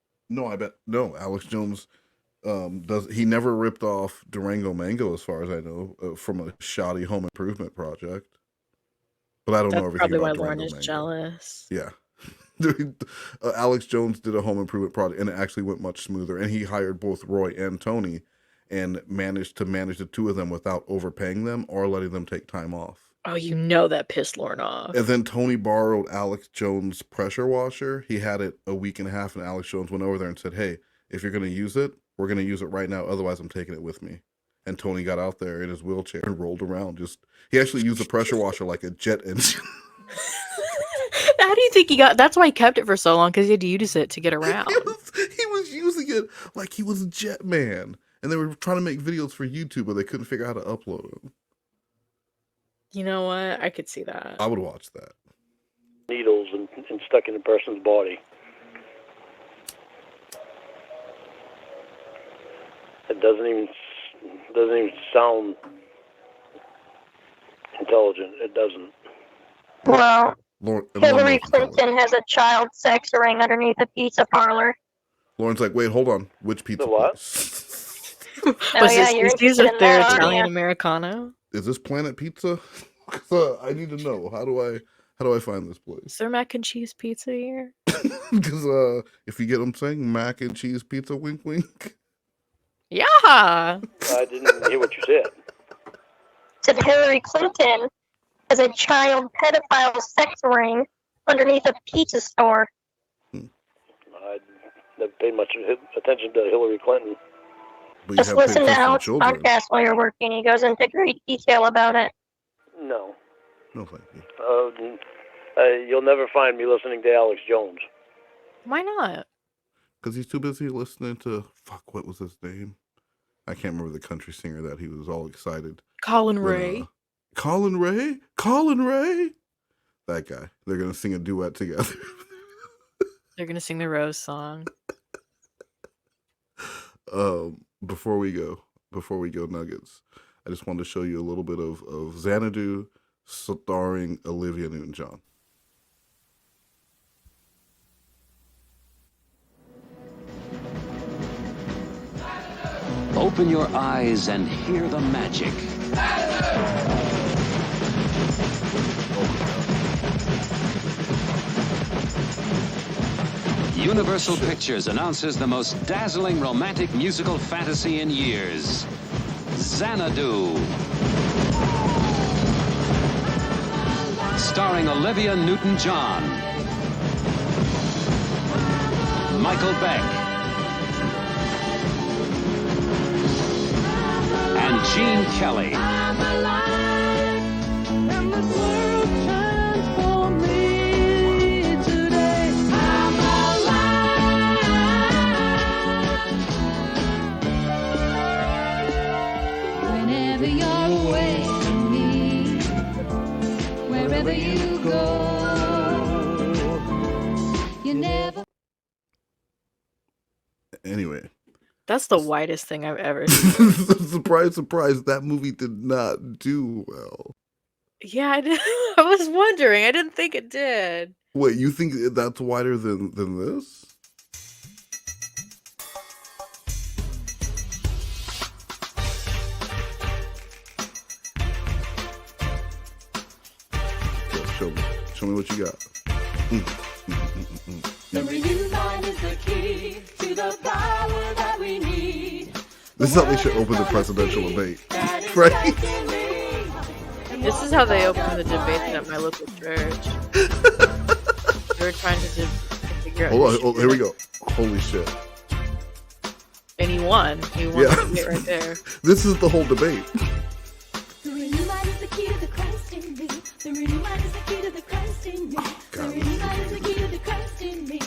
I bet no. Alex Jones he never ripped off Durango Mango, as far as I know, from a shoddy home improvement project. But I don't know That's everything probably why about Lorne Durango is Mango. jealous. Yeah. Alex Jones did a home improvement project and it actually went much smoother, and he hired both Roy and Tony and managed to manage the two of them without overpaying them or letting them take time off. Oh, you know that pissed Lorne off. And then Tony borrowed Alex Jones' pressure washer. He had it a week and a half, and Alex Jones went over there and said, hey, if you're going to use it, we're going to use it right now. Otherwise, I'm taking it with me. And Tony got out there in his wheelchair and rolled around. He actually used the pressure washer like a jet engine. How do you think he got? That's why he kept it for so long, because he had to use it to get around. He was using it like he was Jetman. And they were trying to make videos for YouTube, but they couldn't figure out how to upload them. You know what? I could see that. I would watch that. Needles and stuck in a person's body. It doesn't even sound intelligent. It doesn't. Well, Lauren Hillary Clinton has a child sex ring underneath a pizza parlor. Lauren's like, wait, hold on. Which pizza place? Oh, Was yeah, this you're Casey's interested with in their that, aren't Italian you? Americano? Is this Planet Pizza? I need to know. How do I find this place? Is there mac and cheese pizza here? Because if you get what I'm saying, mac and cheese pizza, wink, wink. Yeah. I didn't hear what you said. Said Hillary Clinton has a child pedophile sex ring underneath a pizza store. I never paid much attention to Hillary Clinton. But Just you have listen to pictures for Alex's children. podcast while you're working. He goes into great detail about it. No. No, thank you. You'll never find me listening to Alex Jones. Why not? Because he's too busy listening to, what was his name? I can't remember the country singer that he was all excited. Colin Ray. Colin Ray? Colin Ray? That guy. They're going to sing a duet together. They're going to sing the Rose song. Before we go, Nuggets, I just wanted to show you a little bit of Xanadu starring Olivia Newton-John. Open your eyes and hear the magic. Universal Pictures announces the most dazzling romantic musical fantasy in years, Xanadu. Starring Olivia Newton-John, Michael Beck, and Gene Kelly. Whenever you're away from me, wherever you go, you never. Anyway. That's the whitest thing I've ever seen. Surprise, surprise, that movie did not do well. Yeah, I did. I was wondering. I didn't think it did. Wait, you think that's wider than this? Okay, show me what you got. The renewed mind is the key to the power that we need. This is how they should open the presidential debate, right? This is how they opened the debate at my local church. They were trying to figure out. Hold on, here we go. Holy shit. And he won. He won the debate right there. This is the whole debate. The renewed mind is the key to the Christ in me. The renewed mind is the key to the Christ in me. The renewed mind is the key to the Christ in me.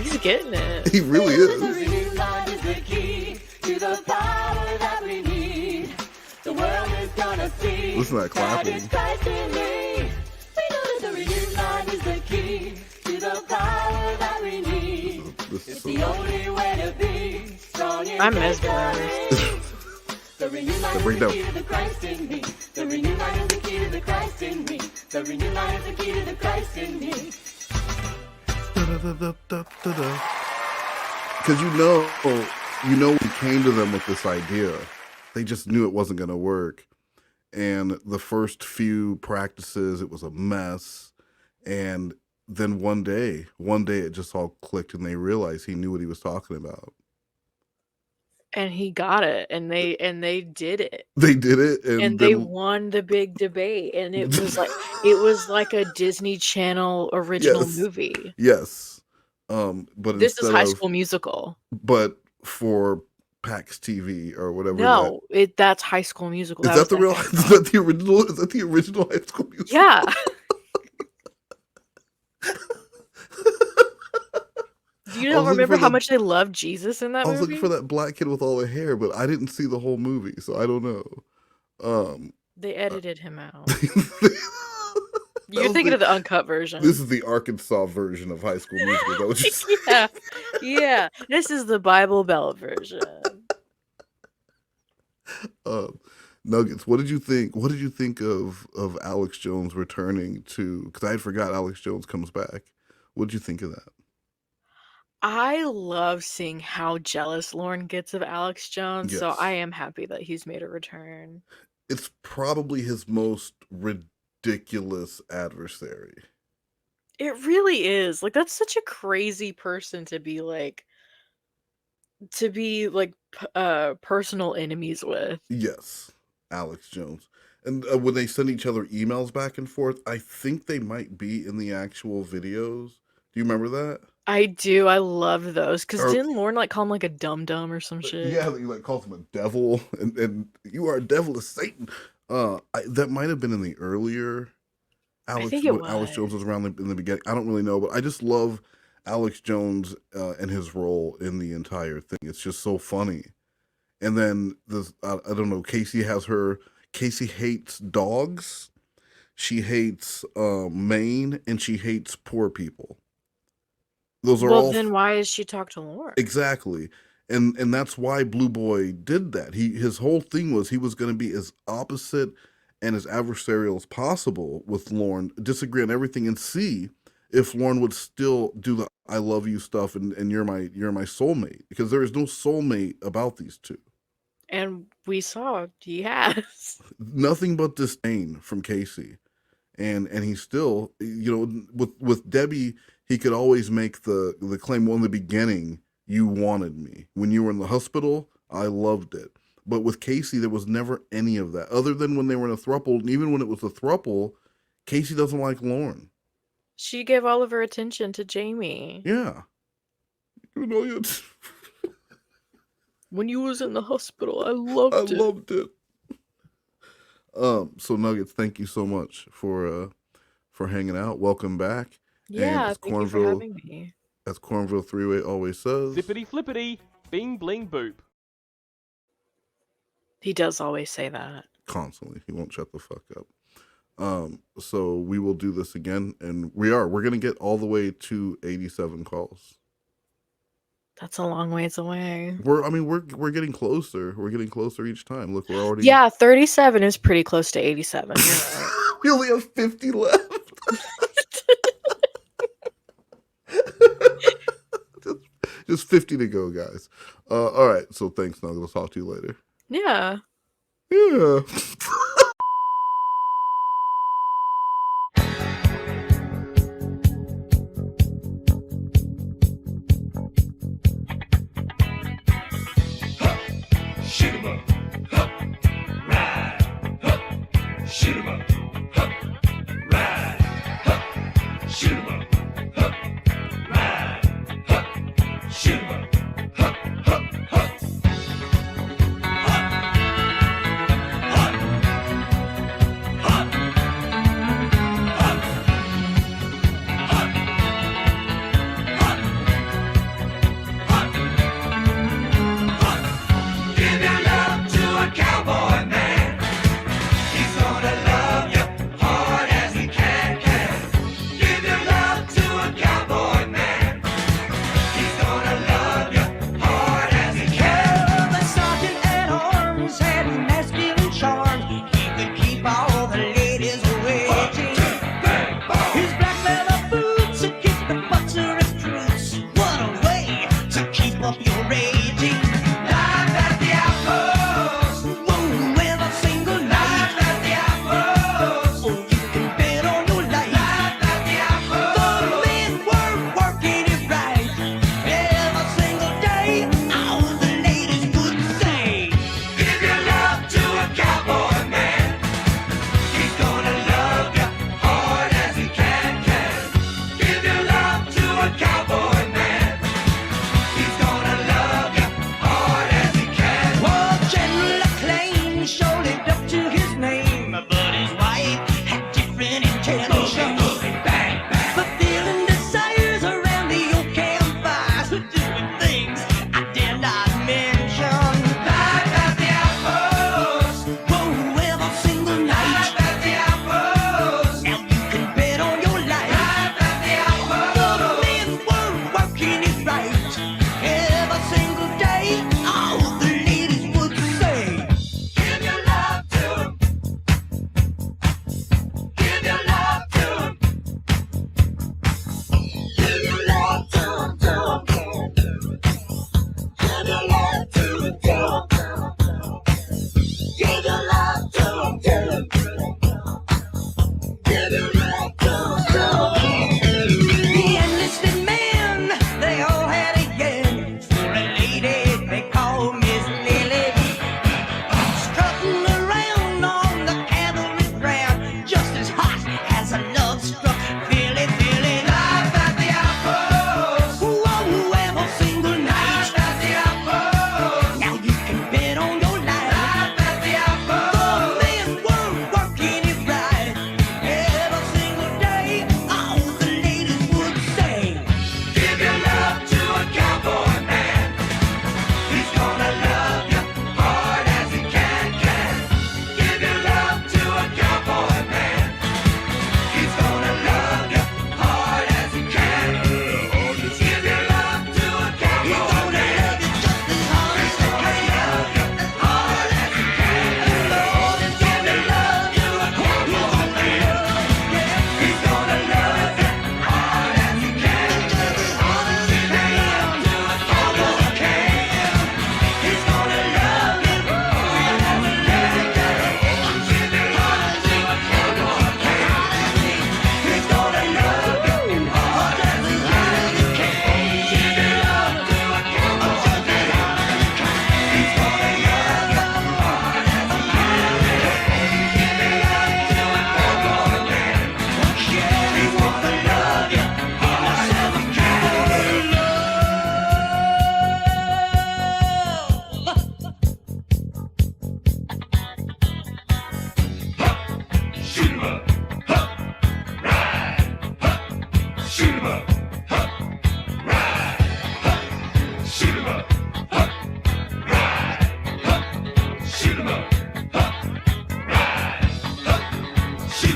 He's getting it. He really is. The renewed mind is the key to the power that we need. The world is gonna see. Listen to that clapping. It's Christ in me. We know that the renewed mind is the key to the power that we need. It's the only way to be strong in I'm mesmerized. The renewed mind is the key to the Christ in me. The renewed mind is the key to the Christ in me. The renewed mind is the key to the Christ in me. Because you know, we came to them with this idea. They just knew it wasn't going to work. And the first few practices, it was a mess. And then one day it just all clicked and they realized he knew what he was talking about. And he got it, and they did it. They did it, and they won the big debate, and it was like a Disney Channel original movie. Yes, but this is High School Musical. But for PAX TV or whatever. No, that's High School Musical. Is that the real? Is that the original? Is that the original High School Musical? Yeah. Do you don't remember how much they loved Jesus in that movie? I was looking for that black kid with all the hair, but I didn't see the whole movie, so I don't know. They edited him out. You're thinking of the uncut version. This is the Arkansas version of High School Musical. Yeah. This is the Bible Belt version. Nuggets, what did you think? What did you think of Alex Jones returning to? Because I had forgot Alex Jones comes back. What did you think of that? I love seeing how jealous Lorne gets of Alex Jones, Yes. so I am happy that he's made a return. It's probably his most ridiculous adversary. It really is. Like, that's such a crazy person to be personal enemies with. Yes, Alex Jones. And when they send each other emails back and forth, I think they might be in the actual videos. Do you remember that? I do. I love those. Because Or- didn't Lorne like call him like a dum-dum or some shit? Yeah, he like calls him a devil, and you are a devil of Satan. That might have been in the earlier Alex think it when Alex was. Jones was around in the beginning. I don't really know, but I just love Alex Jones and his role in the entire thing. It's just so funny. And then this, I don't know. Casey hates dogs. She hates Maine, and she hates poor people. Those are all. Then why is she talk to Lorne? Exactly. And that's why Blue Boy did that. His whole thing was he was going to be as opposite and as adversarial as possible with Lorne, disagree on everything, and see if Lorne would still do the I love you stuff and you're my soulmate, because there is no soulmate about these two. And we saw he has. Nothing but disdain from Casey. And he still, with Debbie, he could always make the claim, well, in the beginning, you wanted me. When you were in the hospital, I loved it. But with Casey, there was never any of that, other than when they were in a throuple. And even when it was a throuple, Casey doesn't like Lorne. She gave all of her attention to Jamie. Yeah. When you was in the hospital, I loved it. I loved it. So Nuggets, thank you so much for hanging out. Welcome back. Yeah, thank you for having me. As Cornville 3-Way always says, Zippity flippity, bing bling boop. He does always say that. Constantly. He won't shut the fuck up. So we will do this again, and we're gonna get all the way to 87 calls. That's a long ways away. We're getting closer. We're getting closer each time. Look, we're already 37 is pretty close to 87. You're right. We only have 50 left. just 50 to go, guys. All right. So thanks, Nug. We'll talk to you later. Yeah. Yeah. Shoot 'em up, huh, ride, huh, shoot 'em up, huh, ride, huh, shoot 'em up, huh, ride, huh, shoot 'em up, huh, huh, huh. Give your love to a cowboy man. He's gonna love you hard as he can. Give your love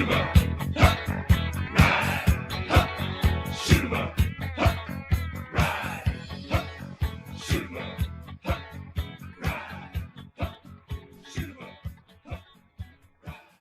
River.